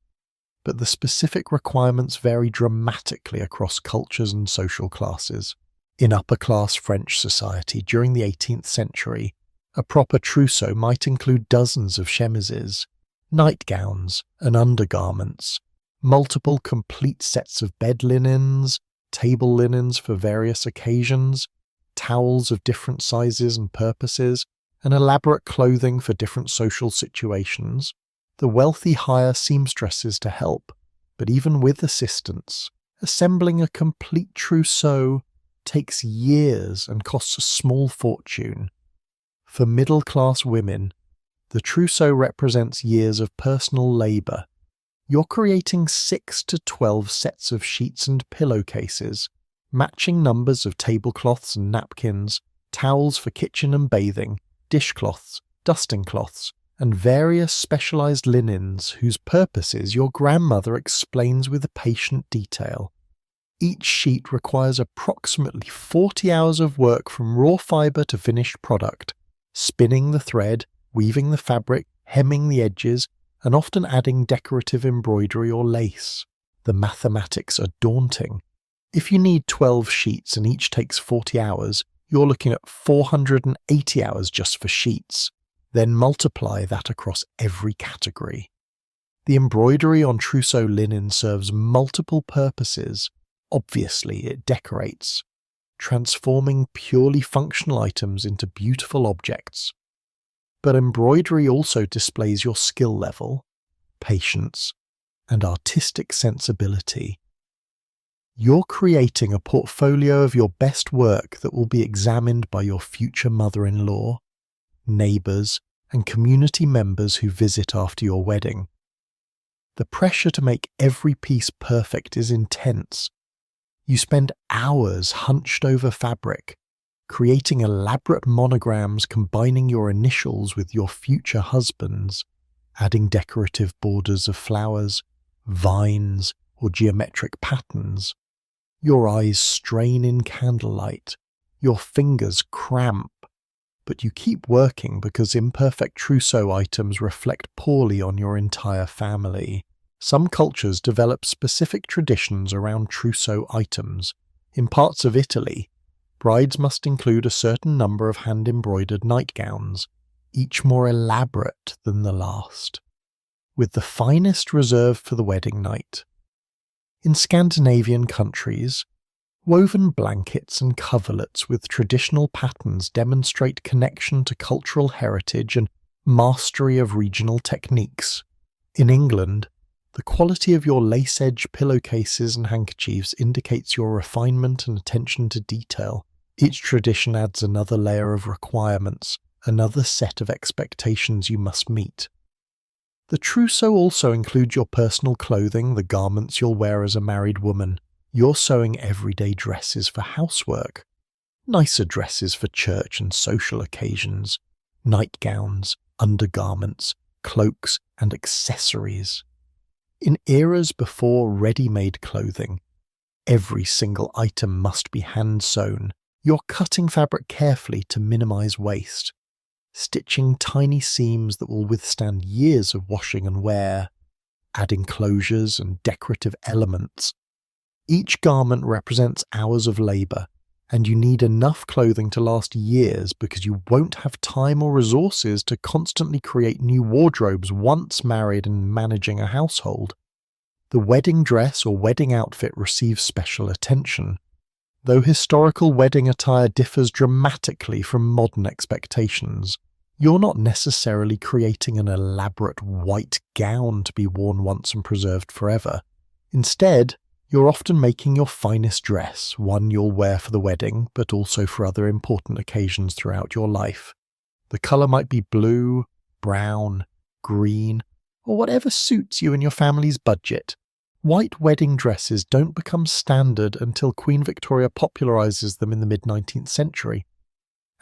But the specific requirements vary dramatically across cultures and social classes. In upper-class French society during the 18th century, a proper trousseau might include dozens of chemises, nightgowns and undergarments, multiple complete sets of bed linens, table linens for various occasions, towels of different sizes and purposes, and elaborate clothing for different social situations. The wealthy hire seamstresses to help, but even with assistance, assembling a complete trousseau takes years and costs a small fortune. For middle-class women, the trousseau represents years of personal labour. You're creating 6 to 12 sets of sheets and pillowcases, matching numbers of tablecloths and napkins, towels for kitchen and bathing, dishcloths, dusting cloths, and various specialised linens whose purposes your grandmother explains with patient detail. Each sheet requires approximately 40 hours of work from raw fibre to finished product, spinning the thread, weaving the fabric, hemming the edges, and often adding decorative embroidery or lace. The mathematics are daunting. If you need 12 sheets and each takes 40 hours, you're looking at 480 hours just for sheets. Then multiply that across every category. The embroidery on trousseau linen serves multiple purposes. Obviously, it decorates, transforming purely functional items into beautiful objects. But embroidery also displays your skill level, patience, and artistic sensibility. You're creating a portfolio of your best work that will be examined by your future mother-in-law, neighbours, and community members who visit after your wedding. The pressure to make every piece perfect is intense. You spend hours hunched over fabric, creating elaborate monograms combining your initials with your future husband's, adding decorative borders of flowers, vines, or geometric patterns. Your eyes strain in candlelight, your fingers cramp, but you keep working because imperfect trousseau items reflect poorly on your entire family. Some cultures develop specific traditions around trousseau items. In parts of Italy, brides must include a certain number of hand-embroidered nightgowns, each more elaborate than the last, with the finest reserved for the wedding night. In Scandinavian countries, woven blankets and coverlets with traditional patterns demonstrate connection to cultural heritage and mastery of regional techniques. In England, the quality of your lace-edge pillowcases and handkerchiefs indicates your refinement and attention to detail. Each tradition adds another layer of requirements, another set of expectations you must meet. The trousseau also includes your personal clothing, the garments you'll wear as a married woman. You're sewing everyday dresses for housework, nicer dresses for church and social occasions, nightgowns, undergarments, cloaks, and accessories. In eras before ready-made clothing, every single item must be hand-sewn. You're cutting fabric carefully to minimize waste, stitching tiny seams that will withstand years of washing and wear, adding closures and decorative elements. Each garment represents hours of labor, and you need enough clothing to last years because you won't have time or resources to constantly create new wardrobes once married and managing a household. The wedding dress or wedding outfit receives special attention. Though historical wedding attire differs dramatically from modern expectations, you're not necessarily creating an elaborate white gown to be worn once and preserved forever. Instead, you're often making your finest dress, one you'll wear for the wedding, but also for other important occasions throughout your life. The colour might be blue, brown, green, or whatever suits you and your family's budget. White wedding dresses don't become standard until Queen Victoria popularises them in the mid-19th century,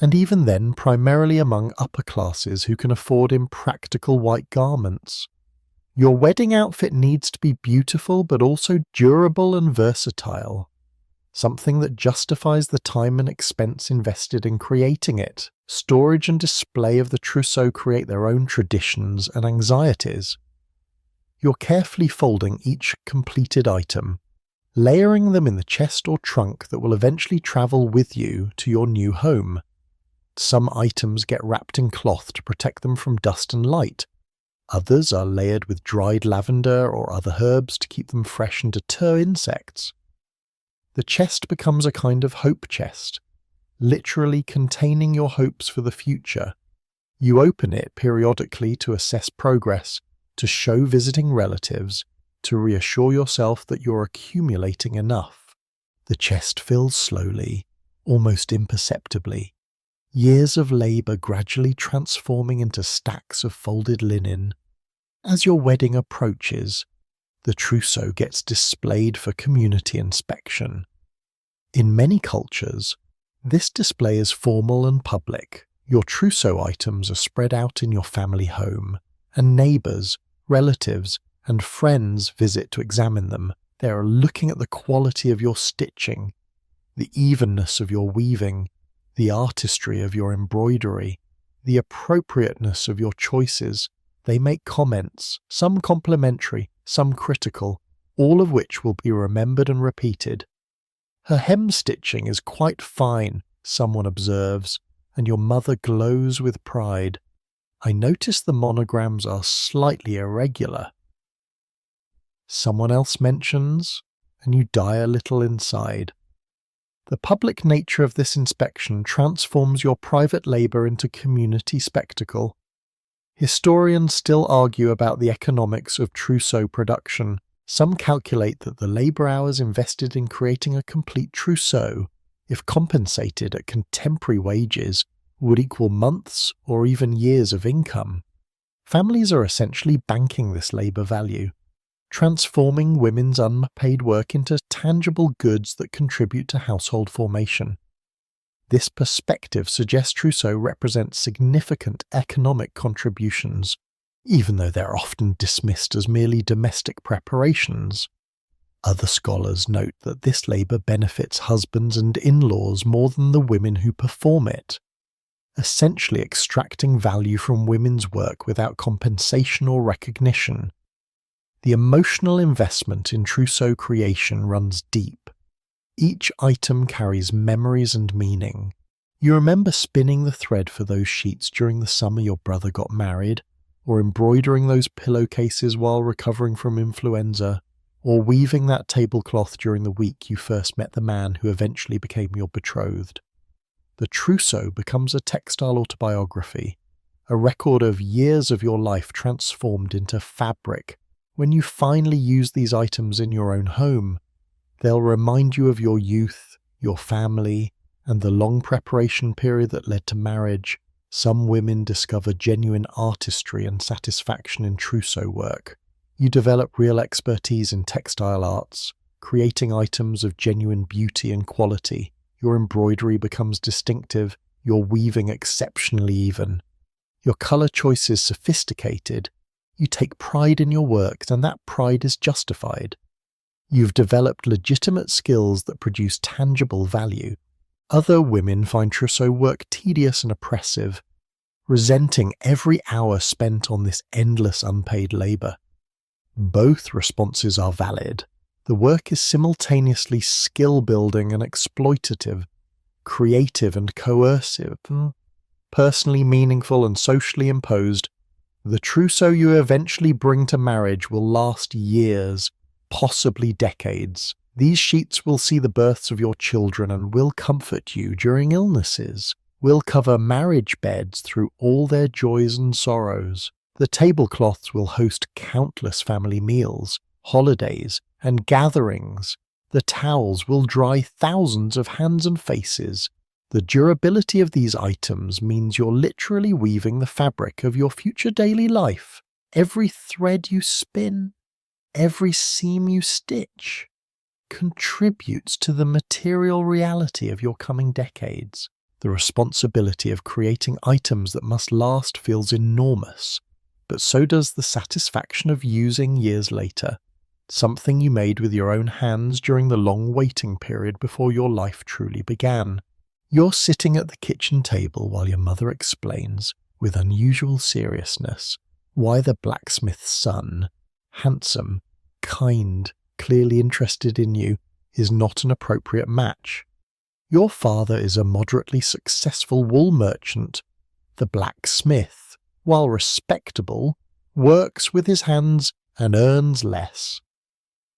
and even then primarily among upper classes who can afford impractical white garments. Your wedding outfit needs to be beautiful but also durable and versatile, something that justifies the time and expense invested in creating it. Storage and display of the trousseau create their own traditions and anxieties. You're carefully folding each completed item, layering them in the chest or trunk that will eventually travel with you to your new home. Some items get wrapped in cloth to protect them from dust and light. Others are layered with dried lavender or other herbs to keep them fresh and deter insects. The chest becomes a kind of hope chest, literally containing your hopes for the future. You open it periodically to assess progress, to show visiting relatives, to reassure yourself that you're accumulating enough. The chest fills slowly, almost imperceptibly. Years of labour gradually transforming into stacks of folded linen. As your wedding approaches, the trousseau gets displayed for community inspection. In many cultures, this display is formal and public. Your trousseau items are spread out in your family home, and neighbours, relatives, and friends visit to examine them. They are looking at the quality of your stitching, the evenness of your weaving, the artistry of your embroidery, the appropriateness of your choices. They make comments, some complimentary, some critical, all of which will be remembered and repeated. Her hem stitching is quite fine, someone observes, and your mother glows with pride. I notice the monograms are slightly irregular. Someone else mentions, and you die a little inside. The public nature of this inspection transforms your private labour into community spectacle. Historians still argue about the economics of trousseau production. Some calculate that the labour hours invested in creating a complete trousseau, if compensated at contemporary wages, would equal months or even years of income. Families are essentially banking this labour value, transforming women's unpaid work into tangible goods that contribute to household formation. This perspective suggests trousseau represents significant economic contributions, even though they're often dismissed as merely domestic preparations. Other scholars note that this labour benefits husbands and in-laws more than the women who perform it, essentially extracting value from women's work without compensation or recognition. The emotional investment in trousseau creation runs deep. Each item carries memories and meaning. You remember spinning the thread for those sheets during the summer your brother got married, or embroidering those pillowcases while recovering from influenza, or weaving that tablecloth during the week you first met the man who eventually became your betrothed. The trousseau becomes a textile autobiography, a record of years of your life transformed into fabric. When you finally use these items in your own home, they'll remind you of your youth, your family, and the long preparation period that led to marriage. Some women discover genuine artistry and satisfaction in trousseau work. You develop real expertise in textile arts, creating items of genuine beauty and quality. Your embroidery becomes distinctive, your weaving exceptionally even. Your colour choice is sophisticated. You take pride in your work, and that pride is justified. You've developed legitimate skills that produce tangible value. Other women find trousseau work tedious and oppressive, resenting every hour spent on this endless unpaid labour. Both responses are valid. The work is simultaneously skill-building and exploitative, creative and coercive, personally meaningful and socially imposed. The trousseau you eventually bring to marriage will last years, possibly decades. These sheets will see the births of your children and will comfort you during illnesses, will cover marriage beds through all their joys and sorrows. The tablecloths will host countless family meals, holidays, and gatherings. The towels will dry thousands of hands and faces. The durability of these items means you're literally weaving the fabric of your future daily life. Every thread you spin, every seam you stitch, contributes to the material reality of your coming decades. The responsibility of creating items that must last feels enormous, but so does the satisfaction of using years later, something you made with your own hands during the long waiting period before your life truly began. You're sitting at the kitchen table while your mother explains, with unusual seriousness, why the blacksmith's son, handsome, kind, clearly interested in you, is not an appropriate match. Your father is a moderately successful wool merchant. The blacksmith, while respectable, works with his hands and earns less.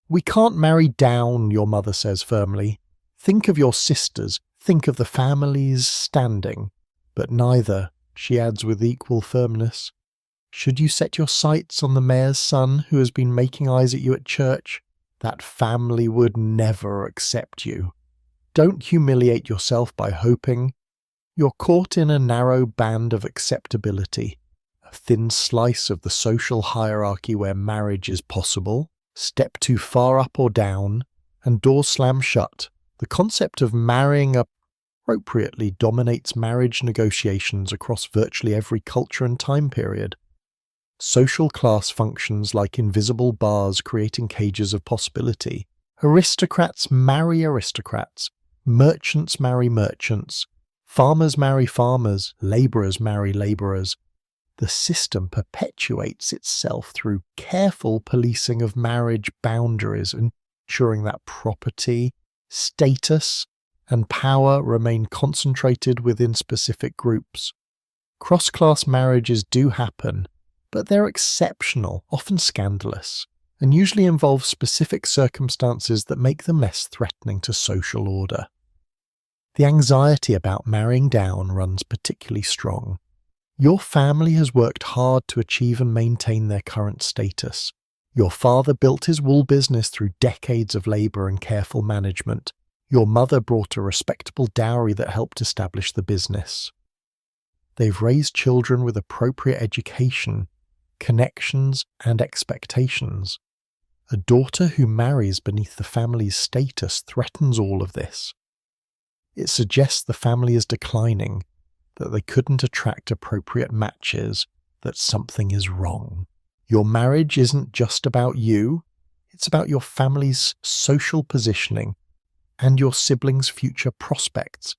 We can't marry down, your mother says firmly. Think of your sisters, think of the family's standing. But neither, she adds with equal firmness. Should you set your sights on the mayor's son who has been making eyes at you at church, that family would never accept you. Don't humiliate yourself by hoping. You're caught in a narrow band of acceptability, a thin slice of the social hierarchy where marriage is possible. Step too far up or down, and doors slam shut. The concept of marrying appropriately dominates marriage negotiations across virtually every culture and time period. Social class functions like invisible bars creating cages of possibility. Aristocrats marry aristocrats, merchants marry merchants, farmers marry farmers, labourers marry labourers. The system perpetuates itself through careful policing of marriage boundaries, ensuring that property, status, and power remain concentrated within specific groups. Cross-class marriages do happen, but they're exceptional, often scandalous, and usually involve specific circumstances that make them less threatening to social order. The anxiety about marrying down runs particularly strong. Your family has worked hard to achieve and maintain their current status. Your father built his wool business through decades of labour and careful management. Your mother brought a respectable dowry that helped establish the business. They've raised children with appropriate education, connections, and expectations. A daughter who marries beneath the family's status threatens all of this. It suggests the family is declining, that they couldn't attract appropriate matches, that something is wrong. Your marriage isn't just about you, it's about your family's social positioning and your siblings' future prospects.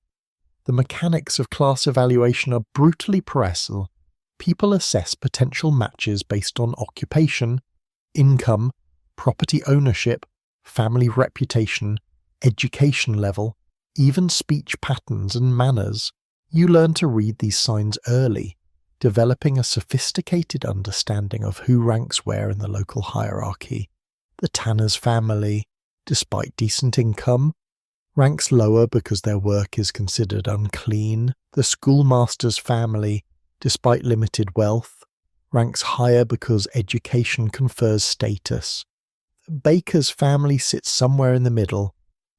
The mechanics of class evaluation are brutally parallel. People assess potential matches based on occupation, income, property ownership, family reputation, education level, even speech patterns and manners. You learn to read these signs early, developing a sophisticated understanding of who ranks where in the local hierarchy. The tanner's family, despite decent income, ranks lower because their work is considered unclean. The schoolmaster's family, despite limited wealth, ranks higher because education confers status. The baker's family sits somewhere in the middle,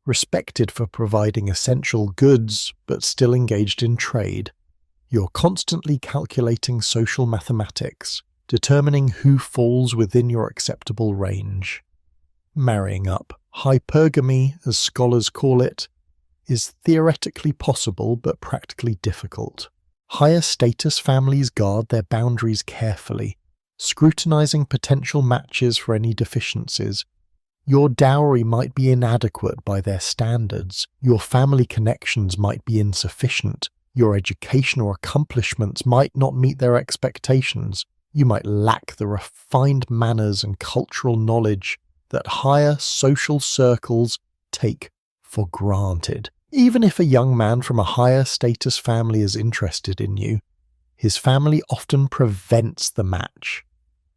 respected for providing essential goods, but still engaged in trade. You're constantly calculating social mathematics, determining who falls within your acceptable range. Marrying up, hypergamy, as scholars call it, is theoretically possible but practically difficult. Higher status families guard their boundaries carefully, scrutinizing potential matches for any deficiencies. Your dowry might be inadequate by their standards, your family connections might be insufficient, your education or accomplishments might not meet their expectations, you might lack the refined manners and cultural knowledge that higher social circles take for granted. Even if a young man from a higher status family is interested in you, his family often prevents the match,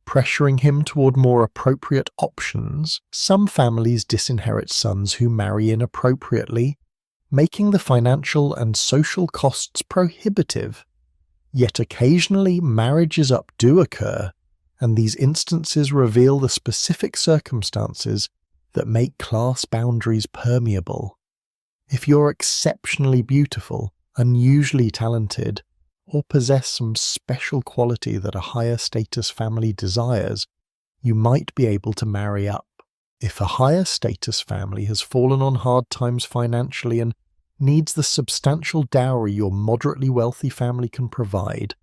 pressuring him toward more appropriate options. Some families disinherit sons who marry inappropriately, making the financial and social costs prohibitive. Yet occasionally marriages up do occur, and these instances reveal the specific circumstances that make class boundaries permeable. If you're exceptionally beautiful, unusually talented, or possess some special quality that a higher status family desires, you might be able to marry up. If a higher status family has fallen on hard times financially and needs the substantial dowry your moderately wealthy family can provide,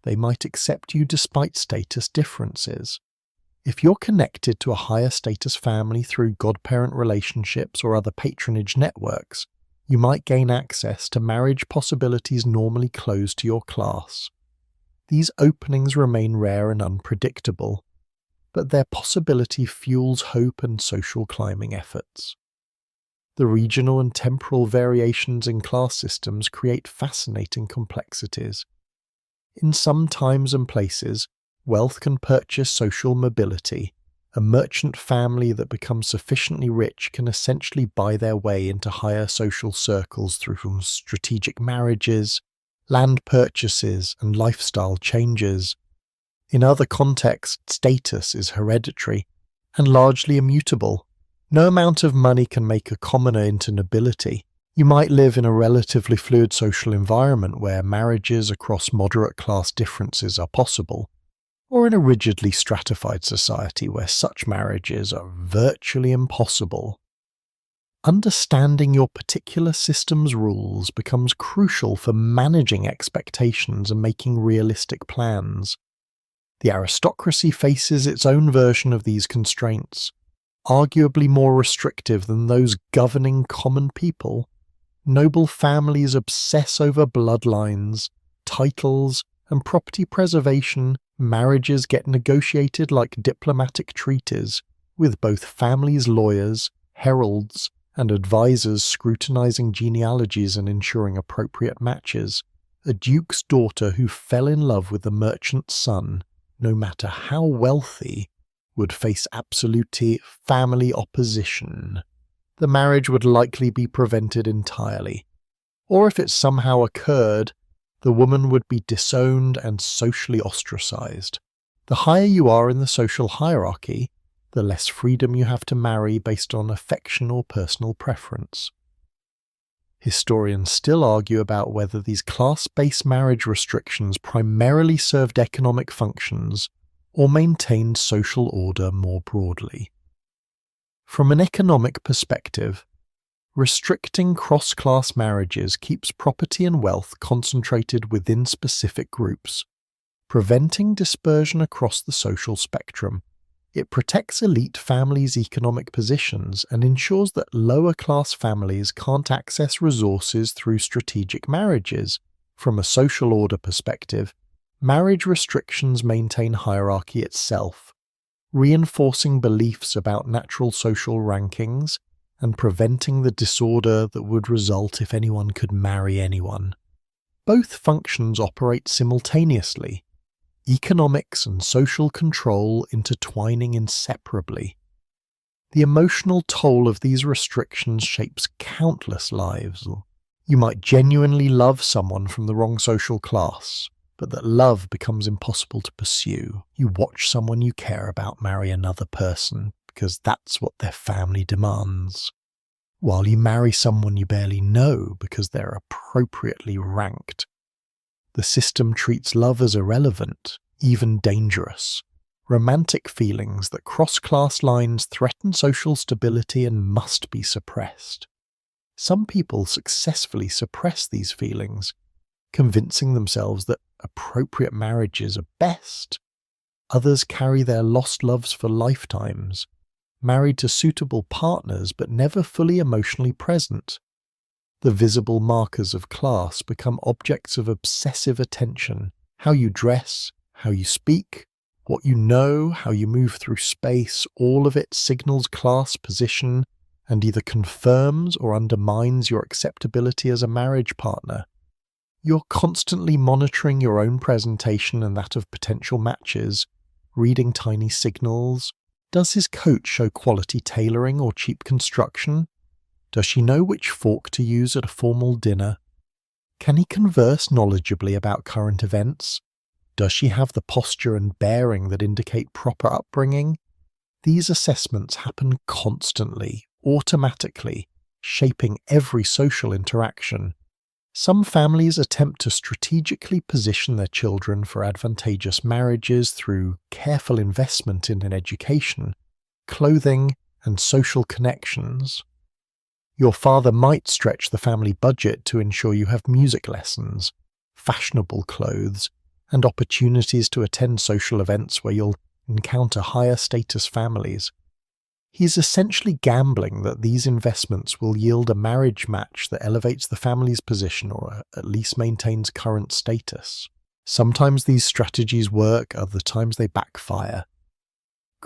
they might accept you despite status differences. If you're connected to a higher status family through godparent relationships or other patronage networks, you might gain access to marriage possibilities normally closed to your class. These openings remain rare and unpredictable, but their possibility fuels hope and social climbing efforts. The regional and temporal variations in class systems create fascinating complexities. In some times and places, wealth can purchase social mobility. A merchant family that becomes sufficiently rich can essentially buy their way into higher social circles through strategic marriages, land purchases, and lifestyle changes. In other contexts, status is hereditary and largely immutable. No amount of money can make a commoner into nobility. You might live in a relatively fluid social environment where marriages across moderate class differences are possible, or in a rigidly stratified society where such marriages are virtually impossible. Understanding your particular system's rules becomes crucial for managing expectations and making realistic plans. The aristocracy faces its own version of these constraints, arguably more restrictive than those governing common people. Noble families obsess over bloodlines, titles, and property preservation. Marriages get negotiated like diplomatic treaties, with both families' lawyers, heralds, and advisors scrutinizing genealogies and ensuring appropriate matches. A duke's daughter who fell in love with the merchant's son, no matter how wealthy, would face absolute family opposition. The marriage would likely be prevented entirely, or if it somehow occurred, the woman would be disowned and socially ostracized. The higher you are in the social hierarchy, the less freedom you have to marry based on affection or personal preference. Historians still argue about whether these class-based marriage restrictions primarily served economic functions or maintained social order more broadly. From an economic perspective, restricting cross-class marriages keeps property and wealth concentrated within specific groups, preventing dispersion across the social spectrum. It protects elite families' economic positions and ensures that lower-class families can't access resources through strategic marriages. From a social order perspective, marriage restrictions maintain hierarchy itself, reinforcing beliefs about natural social rankings and preventing the disorder that would result if anyone could marry anyone. Both functions operate simultaneously, economics and social control intertwining inseparably. The emotional toll of these restrictions shapes countless lives. You might genuinely love someone from the wrong social class, but that love becomes impossible to pursue. You watch someone you care about marry another person because that's what their family demands, while you marry someone you barely know because they're appropriately ranked. The system treats love as irrelevant, even dangerous. Romantic feelings that cross class lines threaten social stability and must be suppressed. Some people successfully suppress these feelings, convincing themselves that appropriate marriages are best. Others carry their lost loves for lifetimes, married to suitable partners but never fully emotionally present. The visible markers of class become objects of obsessive attention. How you dress, how you speak, what you know, how you move through space, all of it signals class position and either confirms or undermines your acceptability as a marriage partner. You're constantly monitoring your own presentation and that of potential matches, reading tiny signals. Does his coat show quality tailoring or cheap construction? Does she know which fork to use at a formal dinner? Can he converse knowledgeably about current events? Does she have the posture and bearing that indicate proper upbringing? These assessments happen constantly, automatically, shaping every social interaction. Some families attempt to strategically position their children for advantageous marriages through careful investment in an education, clothing, and social connections. Your father might stretch the family budget to ensure you have music lessons, fashionable clothes, and opportunities to attend social events where you'll encounter higher status families. He's essentially gambling that these investments will yield a marriage match that elevates the family's position or at least maintains current status. Sometimes these strategies work, other times they backfire.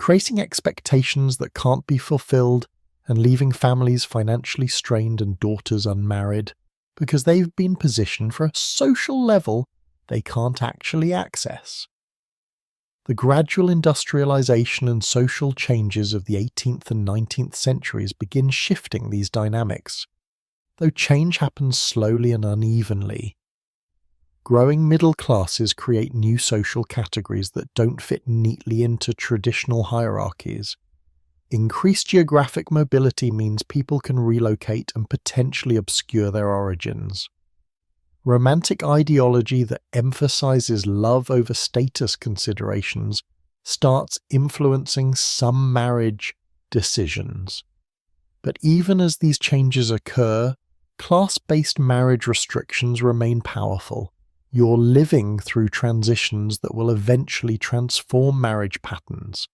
creating expectations that can't be fulfilled and leaving families financially strained and daughters unmarried because they've been positioned for a social level they can't actually access. The gradual industrialization and social changes of the 18th and 19th centuries begin shifting these dynamics, though change happens slowly and unevenly. Growing middle classes create new social categories that don't fit neatly into traditional hierarchies. Increased geographic mobility means people can relocate and potentially obscure their origins. Romantic ideology that emphasizes love over status considerations starts influencing some marriage decisions. But even as these changes occur, class-based marriage restrictions remain powerful. You're living through transitions that will eventually transform marriage patterns.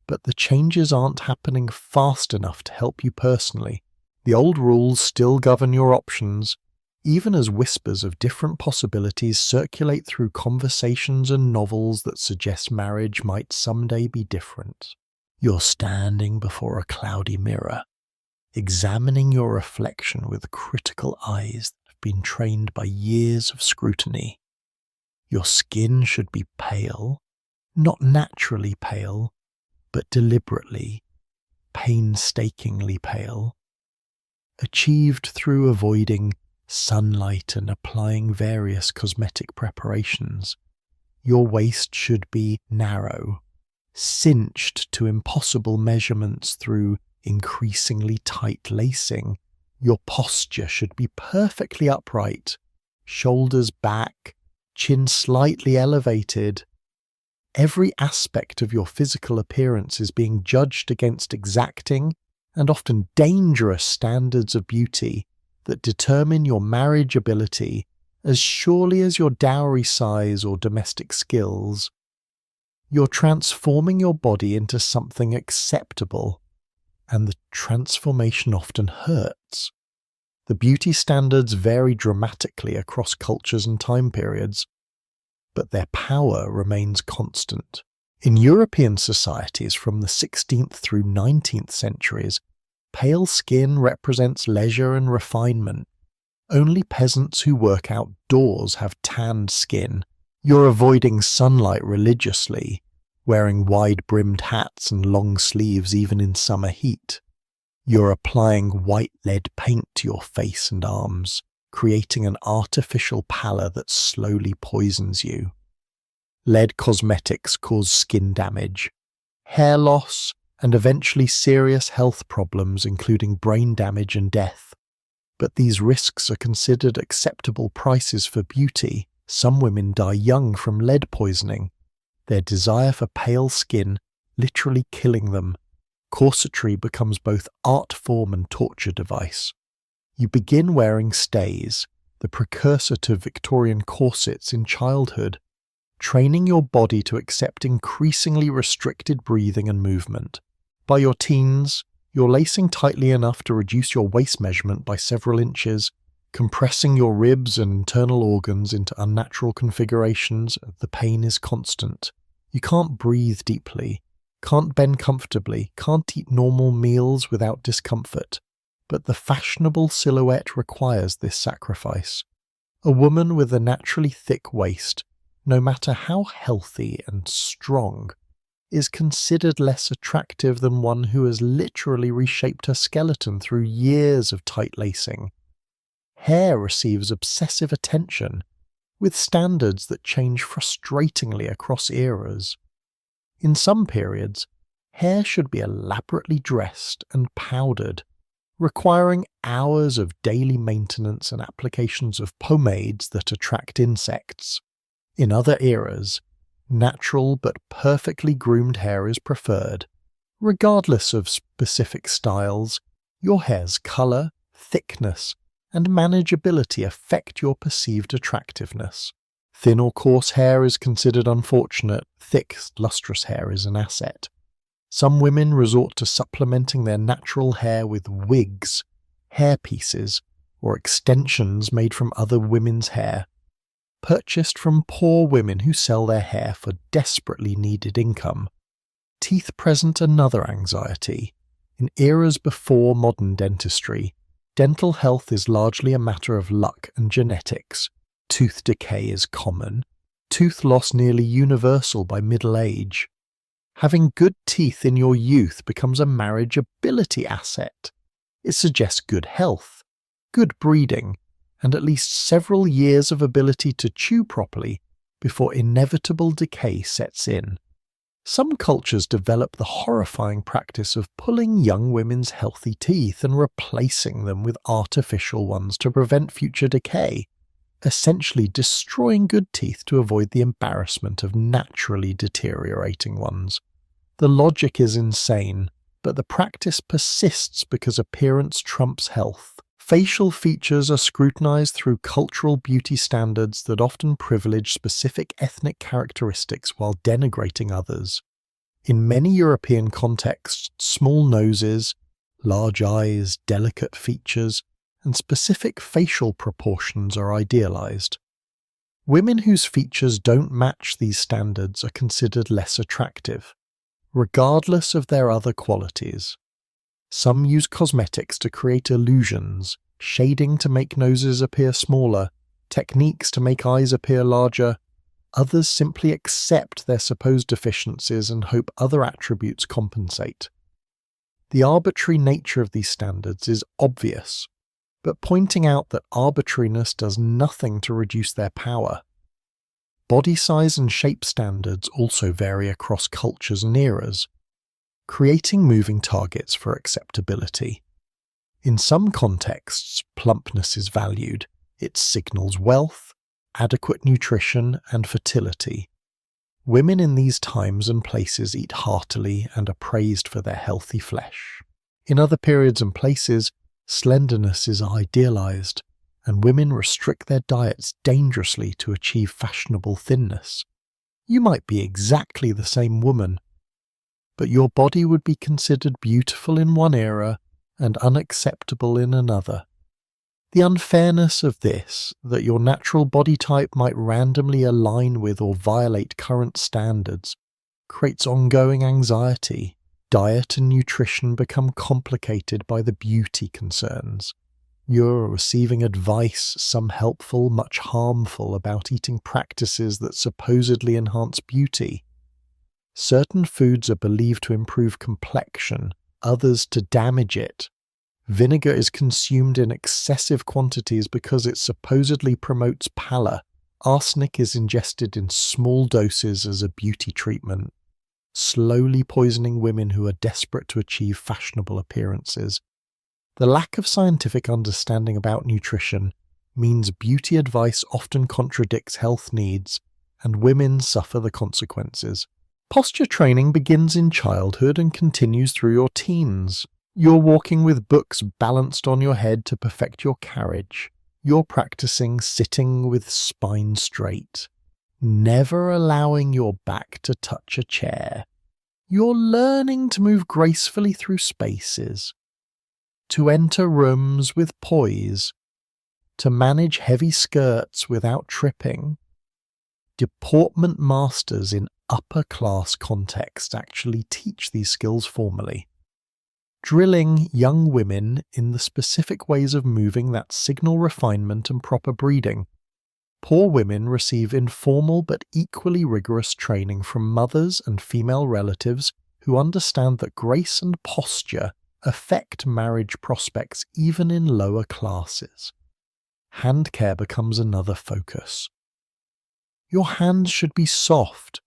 But the changes aren't happening fast enough to help you personally. The old rules still govern your options, even as whispers of different possibilities circulate through conversations and novels that suggest marriage might someday be different. You're standing before a cloudy mirror, examining your reflection with critical eyes that have been trained by years of scrutiny. Your skin should be pale, not naturally pale, but deliberately, painstakingly pale, achieved through avoiding sunlight and applying various cosmetic preparations. Your waist should be narrow, cinched to impossible measurements through increasingly tight lacing. Your posture should be perfectly upright, shoulders back, chin slightly elevated. Every aspect of your physical appearance is being judged against exacting and often dangerous standards of beauty that determine your marriage ability as surely as your dowry size or domestic skills. You're transforming your body into something acceptable, and the transformation often hurts. The beauty standards vary dramatically across cultures and time periods, but their power remains constant. In European societies from the 16th through 19th centuries, pale skin represents leisure and refinement. Only peasants who work outdoors have tanned skin. You're avoiding sunlight religiously, wearing wide-brimmed hats and long sleeves even in summer heat. You're applying white lead paint to your face and arms, creating an artificial pallor that slowly poisons you. Lead cosmetics cause skin damage, hair loss, and eventually serious health problems including brain damage and death. But these risks are considered acceptable prices for beauty. Some women die young from lead poisoning, their desire for pale skin literally killing them. Corsetry becomes both art form and torture device. You begin wearing stays, the precursor to Victorian corsets, in childhood, training your body to accept increasingly restricted breathing and movement. By your teens, you're lacing tightly enough to reduce your waist measurement by several inches, compressing your ribs and internal organs into unnatural configurations. The pain is constant. You can't breathe deeply, can't bend comfortably, can't eat normal meals without discomfort. But the fashionable silhouette requires this sacrifice. A woman with a naturally thick waist, no matter how healthy and strong, is considered less attractive than one who has literally reshaped her skeleton through years of tight lacing. Hair receives obsessive attention, with standards that change frustratingly across eras. In some periods, hair should be elaborately dressed and powdered, requiring hours of daily maintenance and applications of pomades that attract insects. In other eras, natural but perfectly groomed hair is preferred. Regardless of specific styles, your hair's colour, thickness, and manageability affect your perceived attractiveness. Thin or coarse hair is considered unfortunate, thick, lustrous hair is an asset. Some women resort to supplementing their natural hair with wigs, hairpieces, or extensions made from other women's hair, purchased from poor women who sell their hair for desperately needed income. teeth present another anxiety. In eras before modern dentistry, dental health is largely a matter of luck and genetics. Tooth decay is common, tooth loss nearly universal by middle age. Having good teeth in your youth becomes a marriageability asset. It suggests good health, good breeding, and at least several years of ability to chew properly before inevitable decay sets in. Some cultures develop the horrifying practice of pulling young women's healthy teeth and replacing them with artificial ones to prevent future decay, essentially destroying good teeth to avoid the embarrassment of naturally deteriorating ones. The logic is insane, but the practice persists because appearance trumps health. Facial features are scrutinized through cultural beauty standards that often privilege specific ethnic characteristics while denigrating others. In many European contexts, small noses, large eyes, delicate features, and specific facial proportions are idealized. Women whose features don't match these standards are considered less attractive, regardless of their other qualities. Some use cosmetics to create illusions, shading to make noses appear smaller, techniques to make eyes appear larger. Others simply accept their supposed deficiencies and hope other attributes compensate. The arbitrary nature of these standards is obvious, but pointing out that arbitrariness does nothing to reduce their power. Body size and shape standards also vary across cultures and eras, creating moving targets for acceptability. In some contexts, plumpness is valued. It signals wealth, adequate nutrition, and fertility. Women in these times and places eat heartily and are praised for their healthy flesh. In other periods and places, slenderness is idealized, and women restrict their diets dangerously to achieve fashionable thinness. You might be exactly the same woman, but your body would be considered beautiful in one era and unacceptable in another. The unfairness of this, that your natural body type might randomly align with or violate current standards, creates ongoing anxiety. Diet and nutrition become complicated by the beauty concerns. You're receiving advice, some helpful, much harmful, about eating practices that supposedly enhance beauty. Certain foods are believed to improve complexion, others to damage it. Vinegar is consumed in excessive quantities because it supposedly promotes pallor. Arsenic is ingested in small doses as a beauty treatment, slowly poisoning women who are desperate to achieve fashionable appearances. The lack of scientific understanding about nutrition means beauty advice often contradicts health needs, and women suffer the consequences. Posture training begins in childhood and continues through your teens. You're walking with books balanced on your head to perfect your carriage. You're practicing sitting with spine straight, never allowing your back to touch a chair. You're learning to move gracefully through spaces, to enter rooms with poise, to manage heavy skirts without tripping. Deportment masters in upper-class contexts actually teach these skills formally, drilling young women in the specific ways of moving that signal refinement and proper breeding. Poor women receive informal but equally rigorous training from mothers and female relatives who understand that grace and posture affect marriage prospects even in lower classes. Hand care becomes another focus. Your hands should be soft,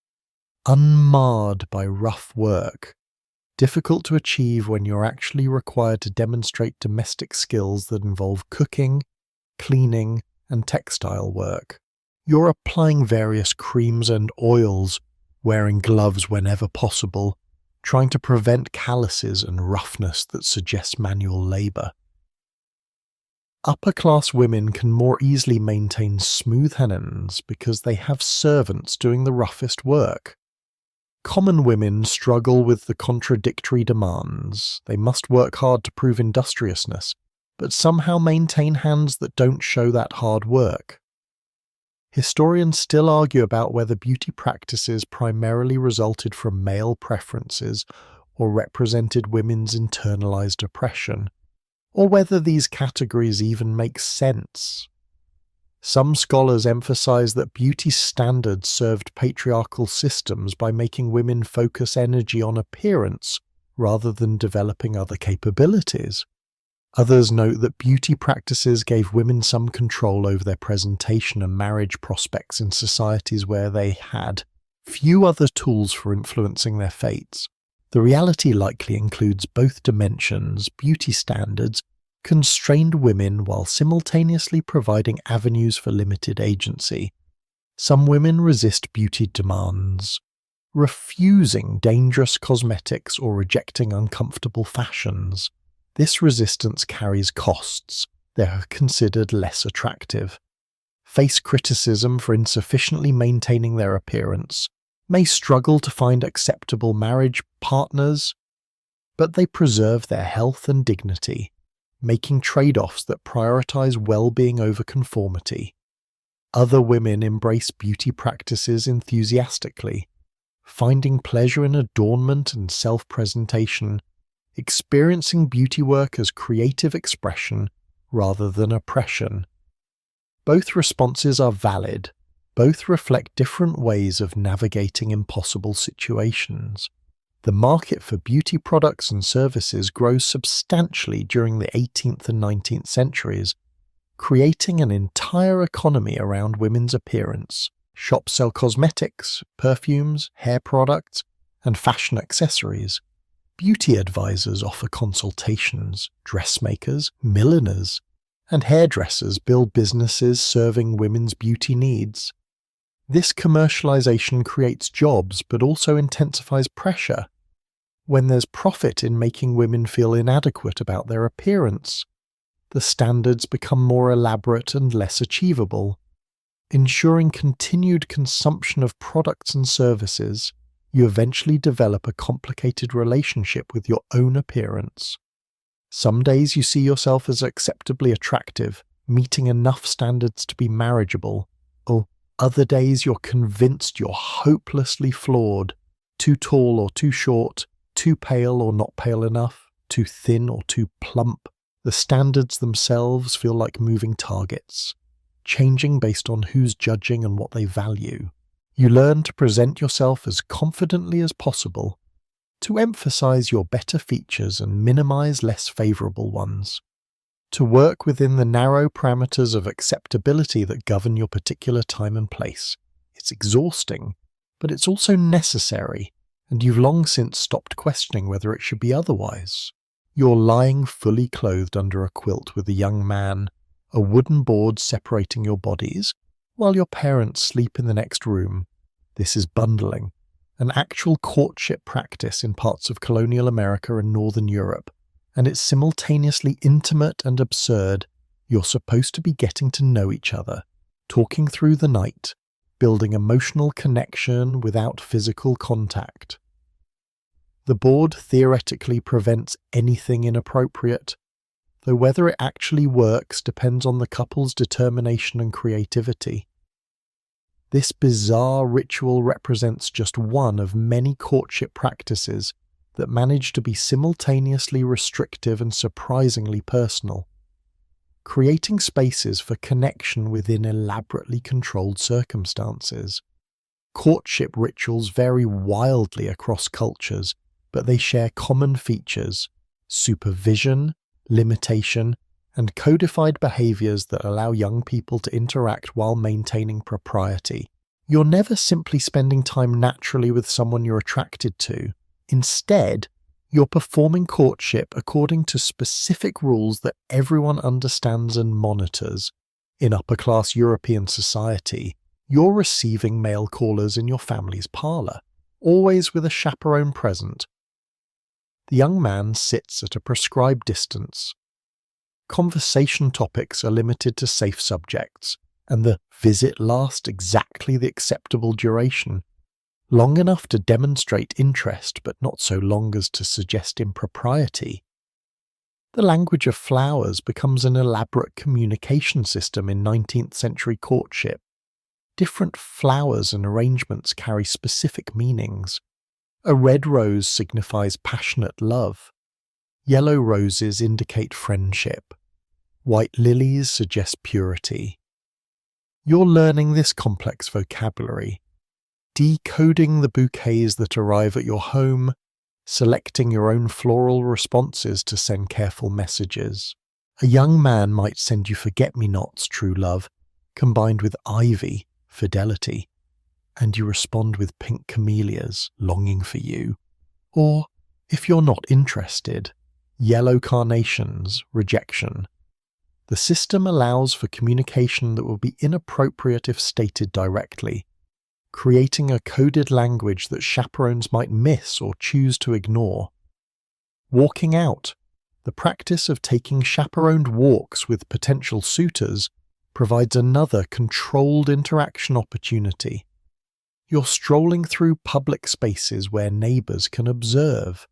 unmarred by rough work, difficult to achieve when you're actually required to demonstrate domestic skills that involve cooking, cleaning, and textile work. You're applying various creams and oils, wearing gloves whenever possible, trying to prevent calluses and roughness that suggest manual labor. Upper-class women can more easily maintain smooth hands because they have servants doing the roughest work. Common women struggle with the contradictory demands. They must work hard to prove industriousness, but somehow maintain hands that don't show that hard work. Historians still argue about whether beauty practices primarily resulted from male preferences or represented women's internalized oppression, or whether these categories even make sense. Some scholars emphasize that beauty standards served patriarchal systems by making women focus energy on appearance rather than developing other capabilities. Others note that beauty practices gave women some control over their presentation and marriage prospects in societies where they had few other tools for influencing their fates. The reality likely includes both dimensions. Beauty standards constrained women while simultaneously providing avenues for limited agency. Some women resist beauty demands, refusing dangerous cosmetics or rejecting uncomfortable fashions. This resistance carries costs. They are considered less attractive, face criticism for insufficiently maintaining their appearance, may struggle to find acceptable marriage partners, but they preserve their health and dignity, making trade-offs that prioritize well-being over conformity. Other women embrace beauty practices enthusiastically, finding pleasure in adornment and self-presentation, experiencing beauty work as creative expression rather than oppression. Both responses are valid. Both reflect different ways of navigating impossible situations. The market for beauty products and services grows substantially during the 18th and 19th centuries, creating an entire economy around women's appearance. Shops sell cosmetics, perfumes, hair products, and fashion accessories. Beauty advisors offer consultations. Dressmakers, milliners, and hairdressers build businesses serving women's beauty needs. This commercialization creates jobs but also intensifies pressure. When there's profit in making women feel inadequate about their appearance, the standards become more elaborate and less achievable. Ensuring continued consumption of products and services, you eventually develop a complicated relationship with your own appearance. Some days you see yourself as acceptably attractive, meeting enough standards to be marriageable, or other days you're convinced you're hopelessly flawed, too tall or too short, too pale or not pale enough, too thin or too plump. The standards themselves feel like moving targets, changing based on who's judging and what they value. You learn to present yourself as confidently as possible, to emphasize your better features and minimize less favorable ones, to work within the narrow parameters of acceptability that govern your particular time and place. It's exhausting, but it's also necessary, and you've long since stopped questioning whether it should be otherwise. You're lying fully clothed under a quilt with a young man, a wooden board separating your bodies, while your parents sleep in the next room. This is bundling, an actual courtship practice in parts of colonial America and Northern Europe, and it's simultaneously intimate and absurd. You're supposed to be getting to know each other, talking through the night, building emotional connection without physical contact. The board theoretically prevents anything inappropriate, though whether it actually works depends on the couple's determination and creativity. This bizarre ritual represents just one of many courtship practices that manage to be simultaneously restrictive and surprisingly personal, creating spaces for connection within elaborately controlled circumstances. Courtship rituals vary wildly across cultures, but they share common features: supervision, limitation, and codified behaviors that allow young people to interact while maintaining propriety. You're never simply spending time naturally with someone you're attracted to. Instead, you're performing courtship according to specific rules that everyone understands and monitors. In upper-class European society, you're receiving male callers in your family's parlour, always with a chaperone present. The young man sits at a prescribed distance. Conversation topics are limited to safe subjects, and the visit lasts exactly the acceptable duration, long enough to demonstrate interest but not so long as to suggest impropriety. The language of flowers becomes an elaborate communication system in 19th century courtship. different flowers and arrangements carry specific meanings. A red rose signifies passionate love. Yellow roses indicate friendship. White lilies suggest purity. You're learning this complex vocabulary, decoding the bouquets that arrive at your home, selecting your own floral responses to send careful messages. A young man might send you forget-me-nots, true love, combined with ivy, fidelity, and you respond with pink camellias, longing for you. Or, if you're not interested, yellow carnations, rejection. The system allows for communication that will be inappropriate if stated directly, creating a coded language that chaperones might miss or choose to ignore. Walking out. The practice of taking chaperoned walks with potential suitors provides another controlled interaction opportunity. You're strolling through public spaces where neighbours can observe,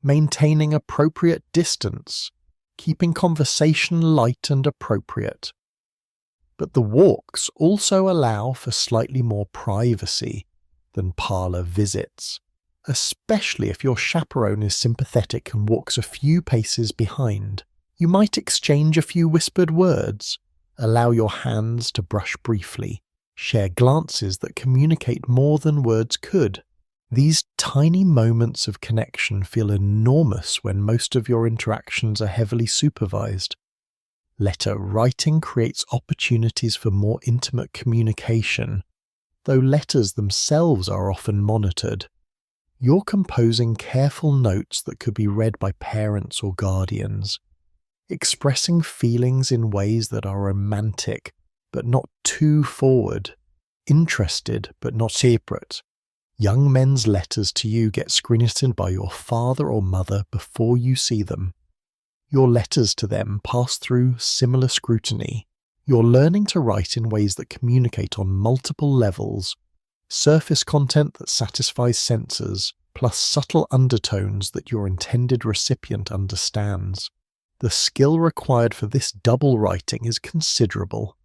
maintaining appropriate distance, keeping conversation light and appropriate. But the walks also allow for slightly more privacy than parlour visits, especially if your chaperone is sympathetic and walks a few paces behind. You might exchange a few whispered words, allow your hands to brush briefly, share glances that communicate more than words could. These tiny moments of connection feel enormous when most of your interactions are heavily supervised. Letter writing creates opportunities for more intimate communication, though letters themselves are often monitored. You're composing careful notes that could be read by parents or guardians, expressing feelings in ways that are romantic but not too forward, interested but not separate. Young men's letters to you get screened by your father or mother before you see them. Your letters to them pass through similar scrutiny. You're learning to write in ways that communicate on multiple levels, surface content that satisfies senses, plus subtle undertones that your intended recipient understands. The skill required for this double writing is considerable.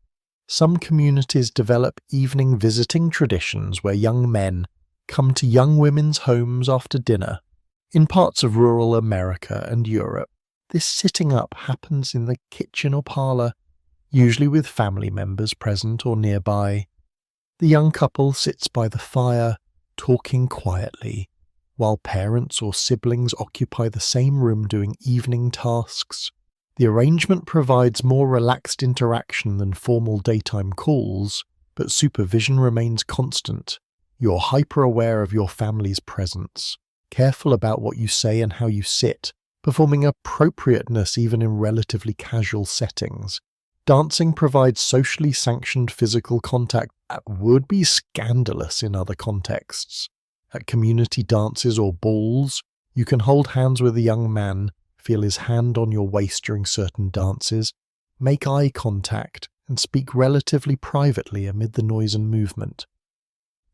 Some communities develop evening visiting traditions where young men come to young women's homes after dinner. In parts of rural America and Europe, this sitting up happens in the kitchen or parlour, usually with family members present or nearby. The young couple sits by the fire, talking quietly, while parents or siblings occupy the same room doing evening tasks. The arrangement provides more relaxed interaction than formal daytime calls, but supervision remains constant. You're hyper-aware of your family's presence, careful about what you say and how you sit, performing appropriateness even in relatively casual settings. Dancing provides socially sanctioned physical contact that would be scandalous in other contexts. At community dances or balls, you can hold hands with a young man, feel his hand on your waist during certain dances, make eye contact, and speak relatively privately amid the noise and movement.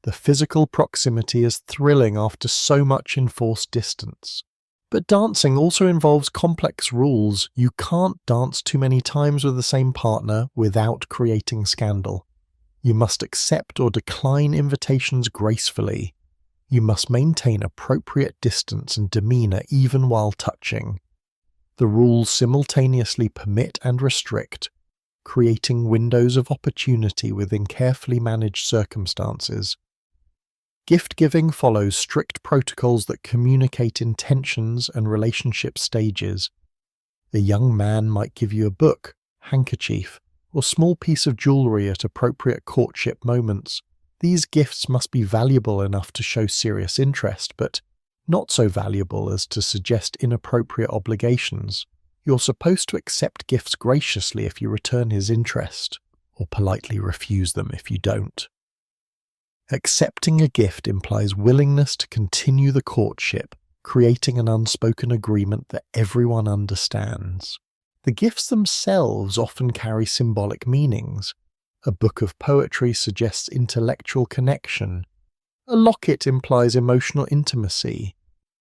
The physical proximity is thrilling after so much enforced distance. But dancing also involves complex rules. You can't dance too many times with the same partner without creating scandal. You must accept or decline invitations gracefully. You must maintain appropriate distance and demeanour even while touching. The rules simultaneously permit and restrict, creating windows of opportunity within carefully managed circumstances. Gift-giving follows strict protocols that communicate intentions and relationship stages. A young man might give you a book, handkerchief, or small piece of jewellery at appropriate courtship moments. These gifts must be valuable enough to show serious interest, but not so valuable as to suggest inappropriate obligations. You're supposed to accept gifts graciously if you return his interest, or politely refuse them if you don't. Accepting a gift implies willingness to continue the courtship, creating an unspoken agreement that everyone understands. The gifts themselves often carry symbolic meanings. A book of poetry suggests intellectual connection. A locket implies emotional intimacy.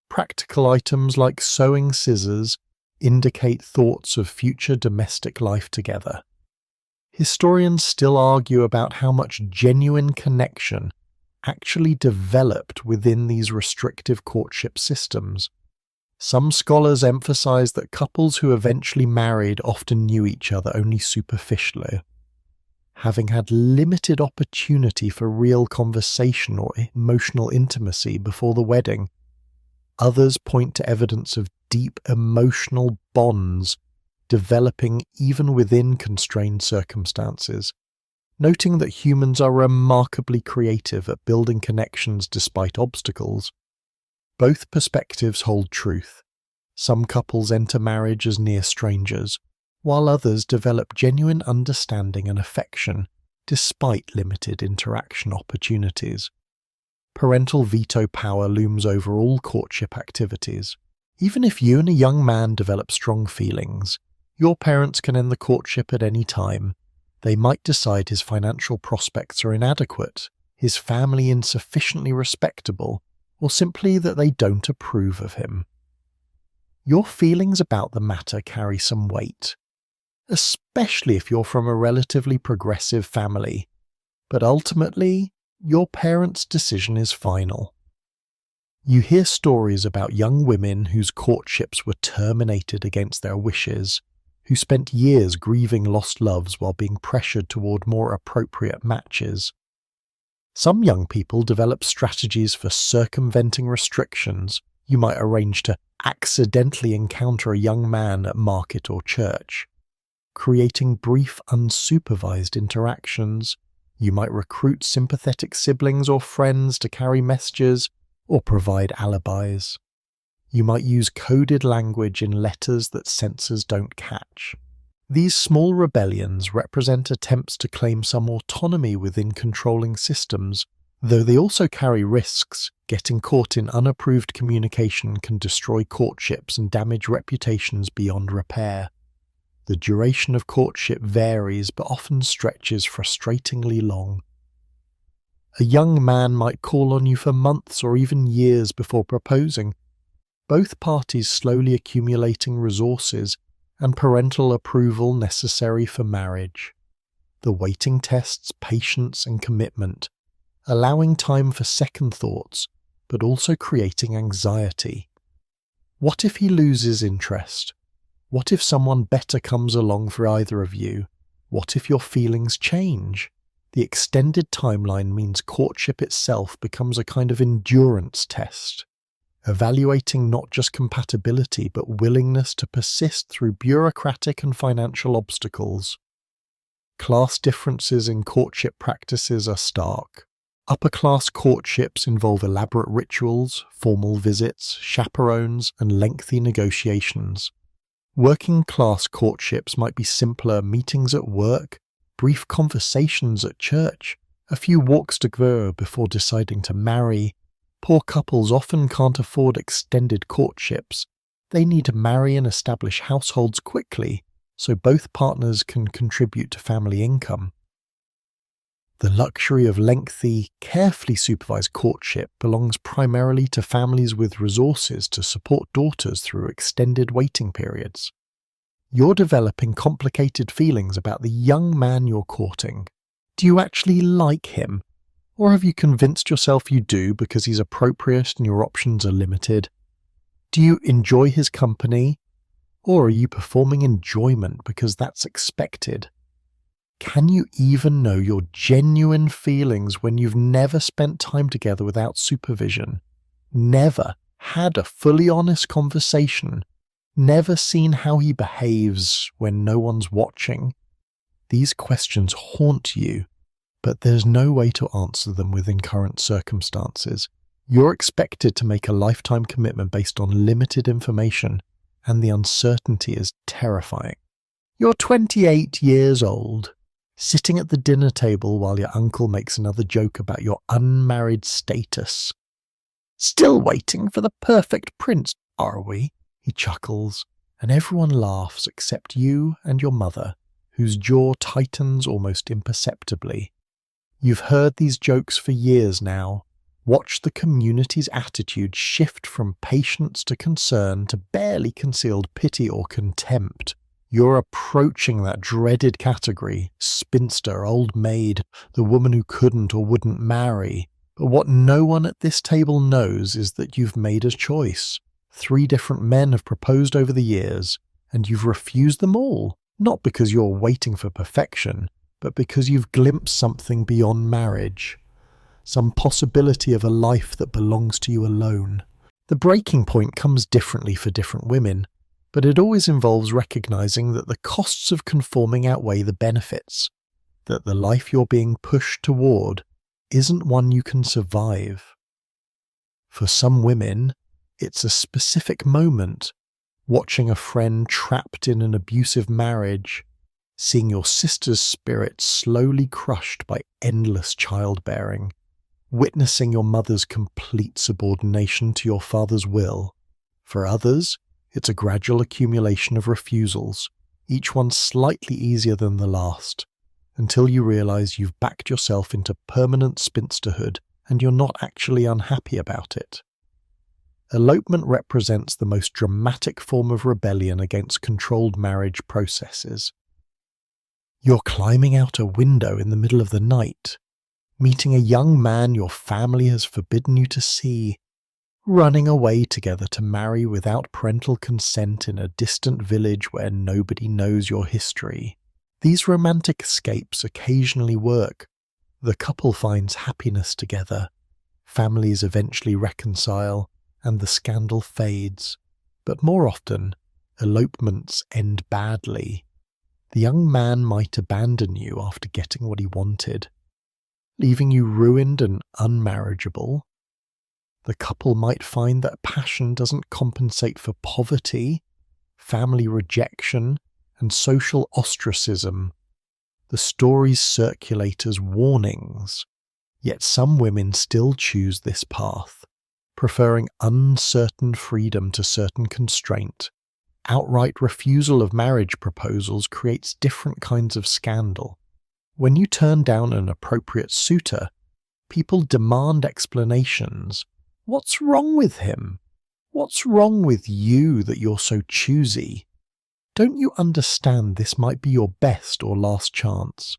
Practical items like sewing scissors indicate thoughts of future domestic life together. Historians still argue about how much genuine connection actually developed within these restrictive courtship systems. Some scholars emphasize that couples who eventually married often knew each other only superficially, having had limited opportunity for real conversation or emotional intimacy before the wedding. Others point to evidence of deep emotional bonds developing even within constrained circumstances, noting that humans are remarkably creative at building connections despite obstacles. Both perspectives hold truth. Some couples enter marriage as near strangers, while others develop genuine understanding and affection despite limited interaction opportunities. Parental veto power looms over all courtship activities. Even if you and a young man develop strong feelings, your parents can end the courtship at any time. They might decide his financial prospects are inadequate, his family insufficiently respectable, or simply that they don't approve of him. Your feelings about the matter carry some weight, especially if you're from a relatively progressive family, but ultimately, your parents' decision is final. You hear stories about young women whose courtships were terminated against their wishes, who spent years grieving lost loves while being pressured toward more appropriate matches. Some young people develop strategies for circumventing restrictions. You might arrange to accidentally encounter a young man at market or church, creating brief unsupervised interactions. You might recruit sympathetic siblings or friends to carry messages or provide alibis. You might use coded language in letters that censors don't catch. These small rebellions represent attempts to claim some autonomy within controlling systems, though they also carry risks. Getting caught in unapproved communication can destroy courtships and damage reputations beyond repair. The duration of courtship varies but often stretches frustratingly long. A young man might call on you for months or even years before proposing, both parties slowly accumulating resources and parental approval necessary for marriage. The waiting tests patience and commitment, allowing time for second thoughts, but also creating anxiety. What if he loses interest? What if someone better comes along for either of you? What if your feelings change? The extended timeline means courtship itself becomes a kind of endurance test, evaluating not just compatibility but willingness to persist through bureaucratic and financial obstacles. Class differences in courtship practices are stark. Upper-class courtships involve elaborate rituals, formal visits, chaperones, and lengthy negotiations. Working-class courtships might be simpler meetings at work, brief conversations at church, a few walks together before deciding to marry. Poor couples often can't afford extended courtships. They need to marry and establish households quickly, so both partners can contribute to family income. The luxury of lengthy, carefully supervised courtship belongs primarily to families with resources to support daughters through extended waiting periods. You're developing complicated feelings about the young man you're courting. Do you actually like him? Or have you convinced yourself you do because he's appropriate and your options are limited? Do you enjoy his company? Or are you performing enjoyment because that's expected? Can you even know your genuine feelings when you've never spent time together without supervision, never had a fully honest conversation, never seen how he behaves when no one's watching? These questions haunt you, but there's no way to answer them within current circumstances. You're expected to make a lifetime commitment based on limited information, and the uncertainty is terrifying. You're 28 years old, sitting at the dinner table while your uncle makes another joke about your unmarried status. "Still waiting for the perfect prince, are we?" he chuckles, and everyone laughs except you and your mother, whose jaw tightens almost imperceptibly. You've heard these jokes for years now. Watch the community's attitude shift from patience to concern to barely concealed pity or contempt. You're approaching that dreaded category, spinster, old maid, the woman who couldn't or wouldn't marry. But what no one at this table knows is that you've made a choice. 3 different men have proposed over the years, and you've refused them all, not because you're waiting for perfection, but because you've glimpsed something beyond marriage, some possibility of a life that belongs to you alone. The breaking point comes differently for different women, but it always involves recognizing that the costs of conforming outweigh the benefits, that the life you're being pushed toward isn't one you can survive. For some women, it's a specific moment, watching a friend trapped in an abusive marriage, seeing your sister's spirit slowly crushed by endless childbearing, witnessing your mother's complete subordination to your father's will. For others, it's a gradual accumulation of refusals, each one slightly easier than the last, until you realize you've backed yourself into permanent spinsterhood and you're not actually unhappy about it. Elopement represents the most dramatic form of rebellion against controlled marriage processes. You're climbing out a window in the middle of the night, meeting a young man your family has forbidden you to see, running away together to marry without parental consent in a distant village where nobody knows your history. These romantic escapes occasionally work. The couple finds happiness together, families eventually reconcile, and the scandal fades. But more often, elopements end badly. The young man might abandon you after getting what he wanted, leaving you ruined and unmarriageable. The couple might find that passion doesn't compensate for poverty, family rejection, and social ostracism. The stories circulate as warnings, yet some women still choose this path, preferring uncertain freedom to certain constraint. Outright refusal of marriage proposals creates different kinds of scandal. When you turn down an appropriate suitor, people demand explanations. What's wrong with him? What's wrong with you that you're so choosy? Don't you understand this might be your best or last chance?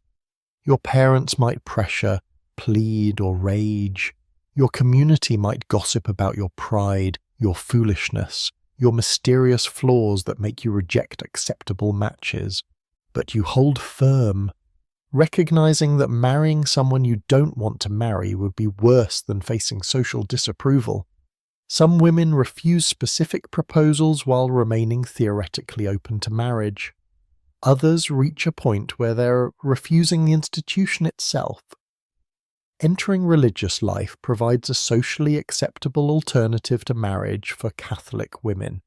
Your parents might pressure, plead, or rage. Your community might gossip about your pride, your foolishness, your mysterious flaws that make you reject acceptable matches. But you hold firm, recognizing that marrying someone you don't want to marry would be worse than facing social disapproval. Some women refuse specific proposals while remaining theoretically open to marriage. Others reach a point where they're refusing the institution itself. Entering religious life provides a socially acceptable alternative to marriage for Catholic women.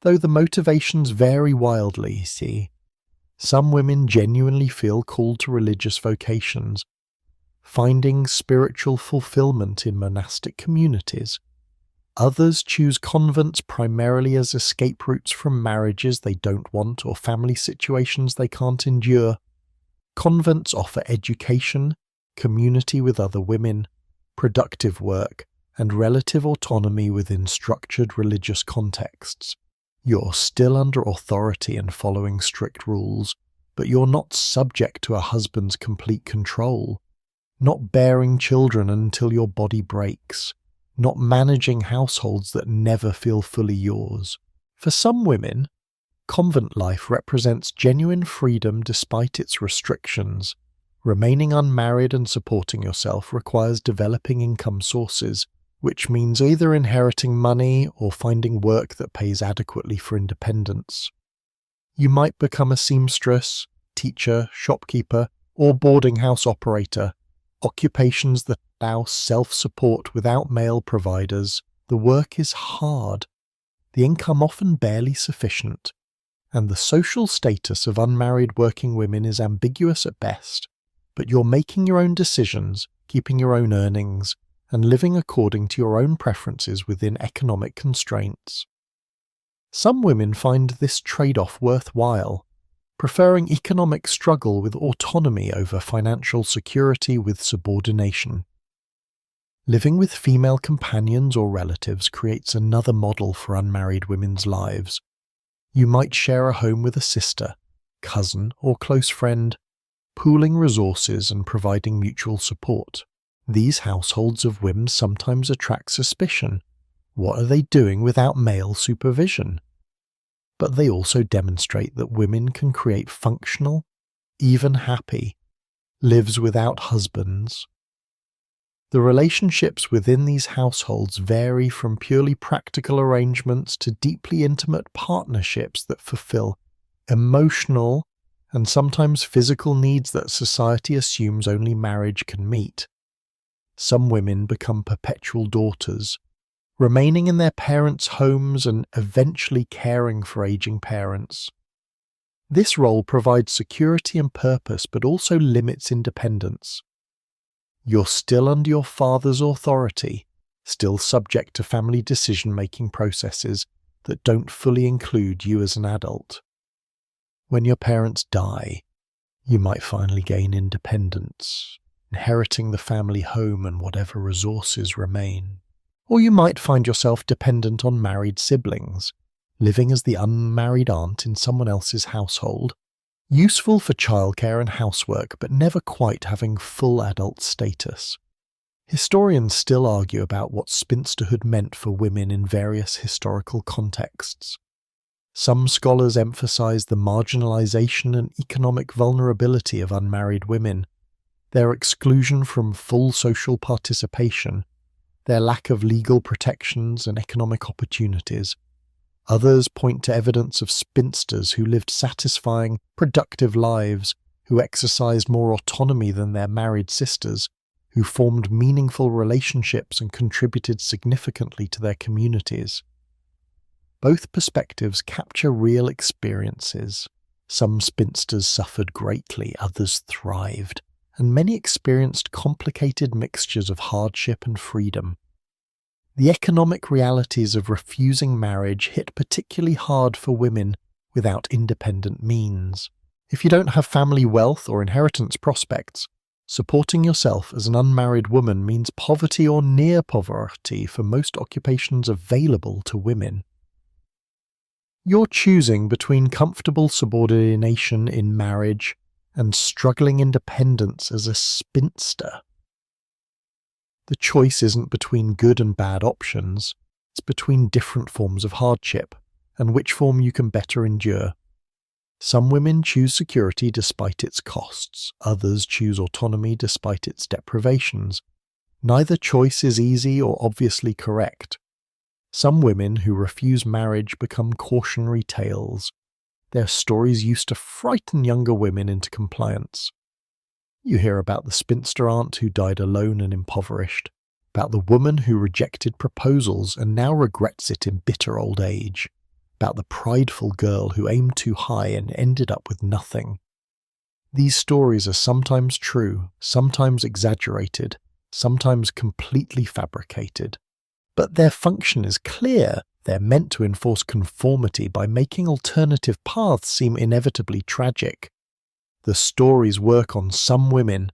Though the motivations vary wildly, see. Some women genuinely feel called to religious vocations, finding spiritual fulfillment in monastic communities. Others choose convents primarily as escape routes from marriages they don't want or family situations they can't endure. Convents offer education, community with other women, productive work, and relative autonomy within structured religious contexts. You're still under authority and following strict rules, but you're not subject to a husband's complete control, not bearing children until your body breaks, not managing households that never feel fully yours. For some women, convent life represents genuine freedom despite its restrictions. Remaining unmarried and supporting yourself requires developing income sources, which means either inheriting money or finding work that pays adequately for independence. You might become a seamstress, teacher, shopkeeper, or boarding house operator, occupations that allow self-support without male providers. The work is hard, the income often barely sufficient, and the social status of unmarried working women is ambiguous at best. But you're making your own decisions, keeping your own earnings, and living according to your own preferences within economic constraints. Some women find this trade-off worthwhile, preferring economic struggle with autonomy over financial security with subordination. Living with female companions or relatives creates another model for unmarried women's lives. You might share a home with a sister, cousin, or close friend, pooling resources and providing mutual support. These households of whims sometimes attract suspicion. What are they doing without male supervision? But they also demonstrate that women can create functional, even happy, lives without husbands. The relationships within these households vary from purely practical arrangements to deeply intimate partnerships that fulfill emotional and sometimes physical needs that society assumes only marriage can meet. Some women become perpetual daughters, remaining in their parents' homes and eventually caring for aging parents. This role provides security and purpose, but also limits independence. You're still under your father's authority, still subject to family decision-making processes that don't fully include you as an adult. When your parents die, you might finally gain independence, inheriting the family home and whatever resources remain. Or you might find yourself dependent on married siblings, living as the unmarried aunt in someone else's household, useful for childcare and housework, but never quite having full adult status. Historians still argue about what spinsterhood meant for women in various historical contexts. Some scholars emphasize the marginalization and economic vulnerability of unmarried women, their exclusion from full social participation, their lack of legal protections and economic opportunities. Others point to evidence of spinsters who lived satisfying, productive lives, who exercised more autonomy than their married sisters, who formed meaningful relationships and contributed significantly to their communities. Both perspectives capture real experiences. Some spinsters suffered greatly, others thrived, and many experienced complicated mixtures of hardship and freedom. The economic realities of refusing marriage hit particularly hard for women without independent means. If you don't have family wealth or inheritance prospects, supporting yourself as an unmarried woman means poverty or near poverty for most occupations available to women. You're choosing between comfortable subordination in marriage and struggling independence as a spinster. The choice isn't between good and bad options, it's between different forms of hardship, and which form you can better endure. Some women choose security despite its costs, others choose autonomy despite its deprivations. Neither choice is easy or obviously correct. Some women who refuse marriage become cautionary tales. Their stories used to frighten younger women into compliance. You hear about the spinster aunt who died alone and impoverished, about the woman who rejected proposals and now regrets it in bitter old age, about the prideful girl who aimed too high and ended up with nothing. These stories are sometimes true, sometimes exaggerated, sometimes completely fabricated. But their function is clear. They're meant to enforce conformity by making alternative paths seem inevitably tragic. The stories work on some women,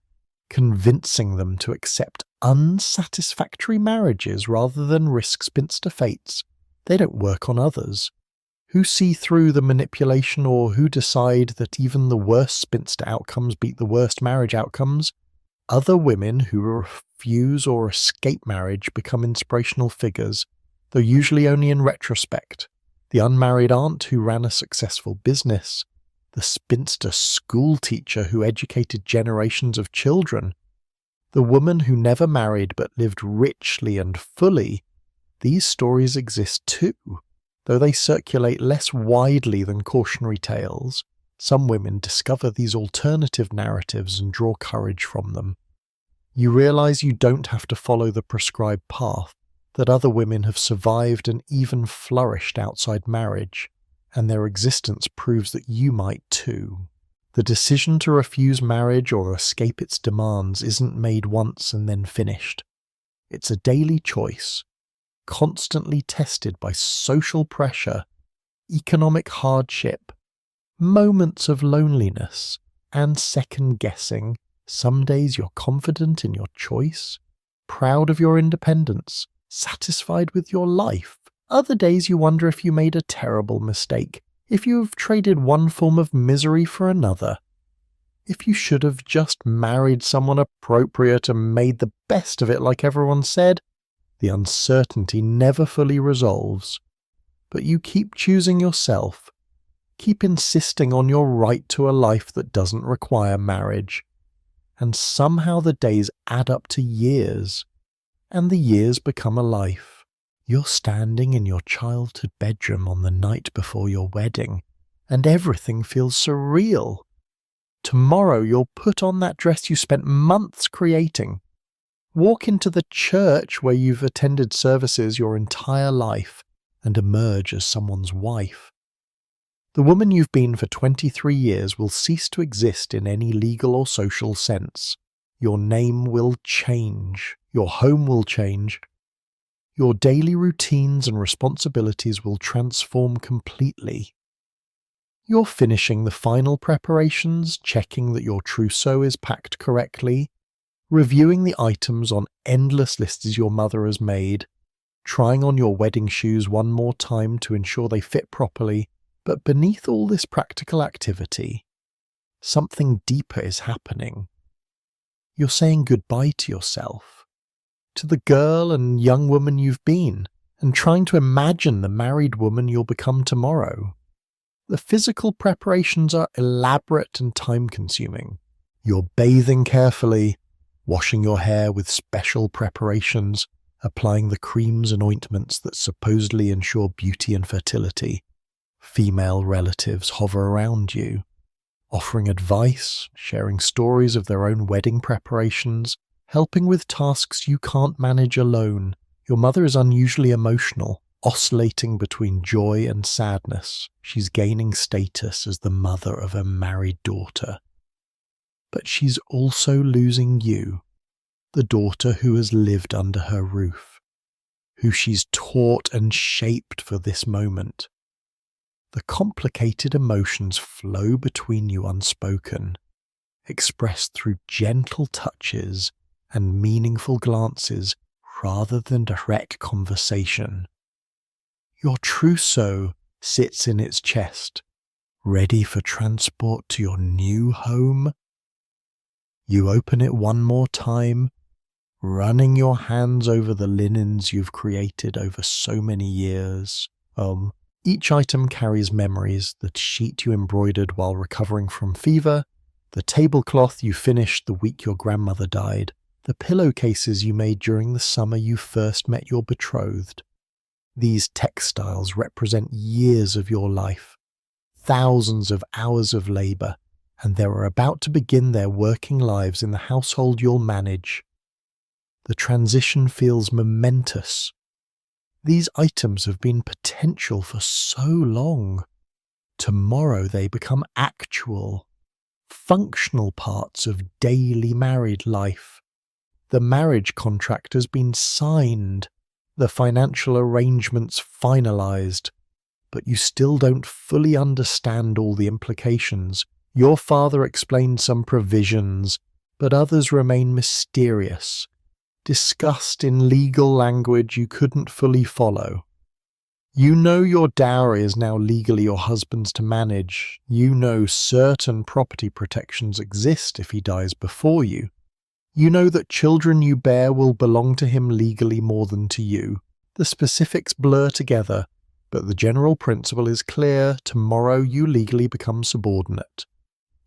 convincing them to accept unsatisfactory marriages rather than risk spinster fates. They don't work on others, who see through the manipulation or who decide that even the worst spinster outcomes beat the worst marriage outcomes. Other women who refuse or escape marriage become inspirational figures, though usually only in retrospect. The unmarried aunt who ran a successful business, the spinster school teacher who educated generations of children, the woman who never married but lived richly and fully. These stories exist too, though they circulate less widely than cautionary tales. Some women discover these alternative narratives and draw courage from them. You realize you don't have to follow the prescribed path, that other women have survived and even flourished outside marriage, and their existence proves that you might too. The decision to refuse marriage or escape its demands isn't made once and then finished. It's a daily choice, constantly tested by social pressure, economic hardship, moments of loneliness, and second-guessing. Some days you're confident in your choice, proud of your independence, satisfied with your life. Other days you wonder if you made a terrible mistake, if you have traded one form of misery for another, if you should have just married someone appropriate and made the best of it like everyone said, the uncertainty never fully resolves. But you keep choosing yourself, keep insisting on your right to a life that doesn't require marriage, and somehow the days add up to years, and the years become a life. You're standing in your childhood bedroom on the night before your wedding, and everything feels surreal. Tomorrow you'll put on that dress you spent months creating, walk into the church where you've attended services your entire life, and emerge as someone's wife. The woman you've been for 23 years will cease to exist in any legal or social sense. Your name will change. Your home will change. Your daily routines and responsibilities will transform completely. You're finishing the final preparations, checking that your trousseau is packed correctly, reviewing the items on endless lists your mother has made, trying on your wedding shoes one more time to ensure they fit properly. But beneath all this practical activity, something deeper is happening. You're saying goodbye to yourself, to the girl and young woman you've been, and trying to imagine the married woman you'll become tomorrow. The physical preparations are elaborate and time-consuming. You're bathing carefully, washing your hair with special preparations, applying the creams and ointments that supposedly ensure beauty and fertility. Female relatives hover around you, offering advice, sharing stories of their own wedding preparations, helping with tasks you can't manage alone. Your mother is unusually emotional, oscillating between joy and sadness. She's gaining status as the mother of a married daughter. But she's also losing you, the daughter who has lived under her roof, who she's taught and shaped for this moment. The complicated emotions flow between you unspoken, expressed through gentle touches and meaningful glances rather than direct conversation. Your trousseau sits in its chest, ready for transport to your new home. You open it one more time, running your hands over the linens you've created over so many years. Each item carries memories: the sheet you embroidered while recovering from fever, the tablecloth you finished the week your grandmother died, the pillowcases you made during the summer you first met your betrothed. These textiles represent years of your life, thousands of hours of labor, and they are about to begin their working lives in the household you'll manage. The transition feels momentous. These items have been potential for so long. Tomorrow they become actual, functional parts of daily married life. The marriage contract has been signed, the financial arrangements finalized, but you still don't fully understand all the implications. Your father explained some provisions, but others remain mysterious, discussed in legal language you couldn't fully follow. You know your dowry is now legally your husband's to manage. You know certain property protections exist if he dies before you. You know that children you bear will belong to him legally more than to you. The specifics blur together, but the general principle is clear. Tomorrow you legally become subordinate.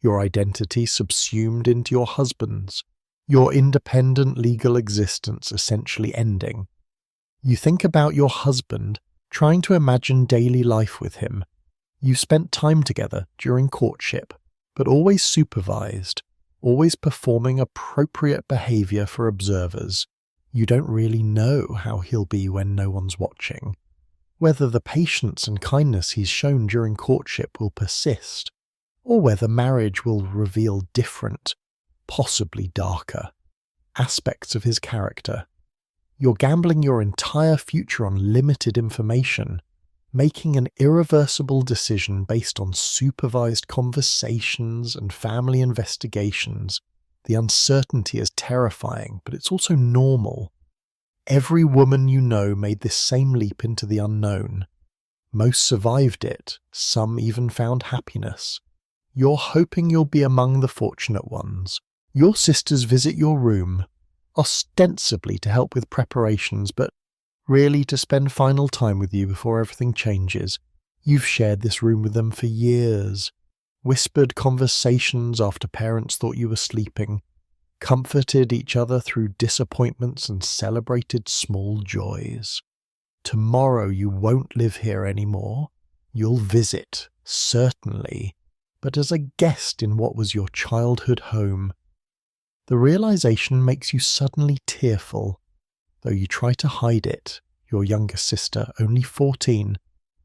Your identity subsumed into your husband's. Your independent legal existence essentially ending. You think about your husband, trying to imagine daily life with him. You spent time together during courtship, but always supervised, always performing appropriate behavior for observers. You don't really know how he'll be when no one's watching, whether the patience and kindness he's shown during courtship will persist, or whether marriage will reveal different, possibly darker, aspects of his character. You're gambling your entire future on limited information, making an irreversible decision based on supervised conversations and family investigations. The uncertainty is terrifying, but it's also normal. Every woman you know made this same leap into the unknown. Most survived it, some even found happiness. You're hoping you'll be among the fortunate ones. Your sisters visit your room, ostensibly to help with preparations, but really to spend final time with you before everything changes. You've shared this room with them for years, whispered conversations after parents thought you were sleeping, comforted each other through disappointments and celebrated small joys. Tomorrow you won't live here anymore. You'll visit, certainly, but as a guest in what was your childhood home. The realization makes you suddenly tearful. Though you try to hide it, your younger sister, only 14,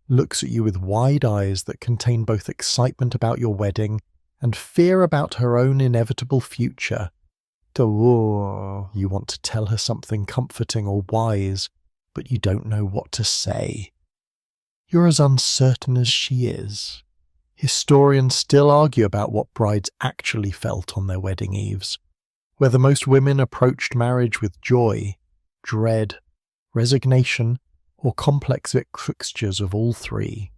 looks at you with wide eyes that contain both excitement about your wedding and fear about her own inevitable future. You want to tell her something comforting or wise, but you don't know what to say. You're as uncertain as she is. Historians still argue about what brides actually felt on their wedding eves, whether most women approached marriage with joy, dread, resignation, or complex mixtures of all three.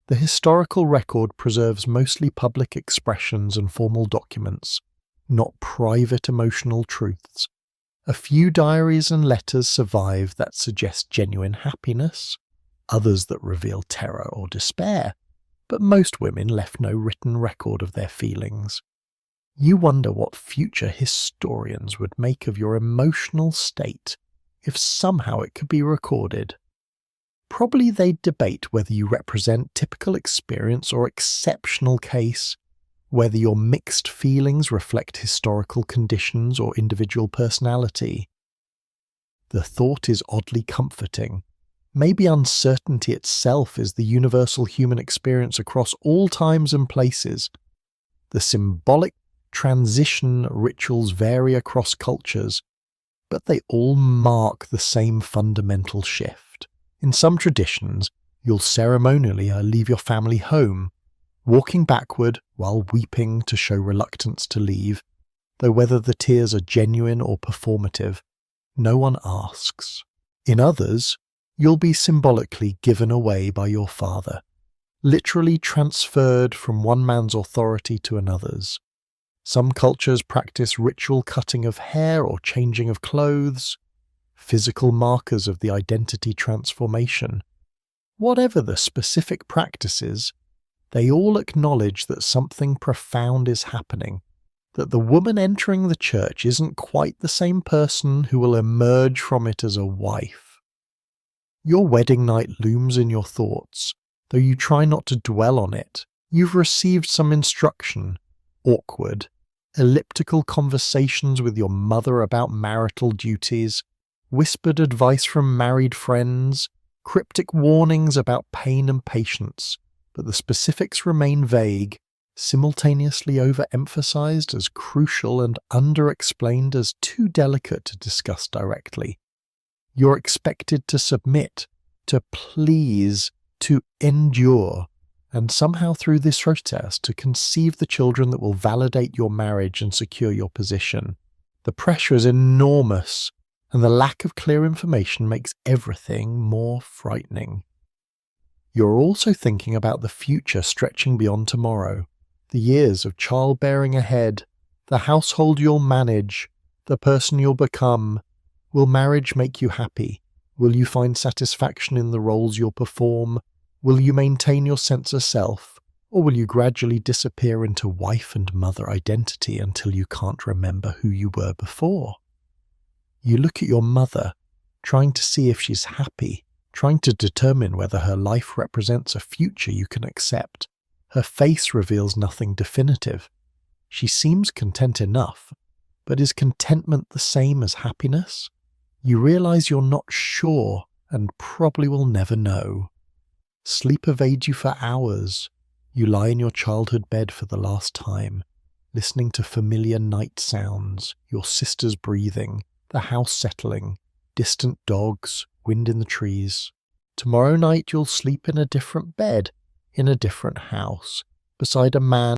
The historical record preserves mostly public expressions and formal documents, not private emotional truths. A few diaries and letters survive that suggest genuine happiness, others that reveal terror or despair, but most women left no written record of their feelings. You wonder what future historians would make of your emotional state if somehow it could be recorded. Probably they'd debate whether you represent typical experience or exceptional case, whether your mixed feelings reflect historical conditions or individual personality. The thought is oddly comforting. Maybe uncertainty itself is the universal human experience across all times and places. The symbolic transition rituals vary across cultures, but they all mark the same fundamental shift. In some traditions, you'll ceremonially leave your family home, walking backward while weeping to show reluctance to leave, though whether the tears are genuine or performative, no one asks. In others, you'll be symbolically given away by your father, literally transferred from one man's authority to another's. Some cultures practice ritual cutting of hair or changing of clothes, physical markers of the identity transformation. Whatever the specific practices, they all acknowledge that something profound is happening, that the woman entering the church isn't quite the same person who will emerge from it as a wife. Your wedding night looms in your thoughts, though you try not to dwell on it. You've received some instruction, awkward, elliptical conversations with your mother about marital duties, whispered advice from married friends, cryptic warnings about pain and patience, but the specifics remain vague, simultaneously overemphasized as crucial and underexplained as too delicate to discuss directly. You're expected to submit, to please, to endure, and somehow through this process to conceive the children that will validate your marriage and secure your position. The pressure is enormous, and the lack of clear information makes everything more frightening. You're also thinking about the future stretching beyond tomorrow, the years of childbearing ahead, the household you'll manage, the person you'll become. Will marriage make you happy? Will you find satisfaction in the roles you'll perform? Will you maintain your sense of self, or will you gradually disappear into wife and mother identity until you can't remember who you were before? You look at your mother, trying to see if she's happy, trying to determine whether her life represents a future you can accept. Her face reveals nothing definitive. She seems content enough, but is contentment the same as happiness? You realize you're not sure and probably will never know. Sleep evades you for hours. You lie in your childhood bed for the last time, listening to familiar night sounds, your sister's breathing, the house settling, distant dogs, wind in the trees. Tomorrow night you'll sleep in a different bed, in a different house, beside a man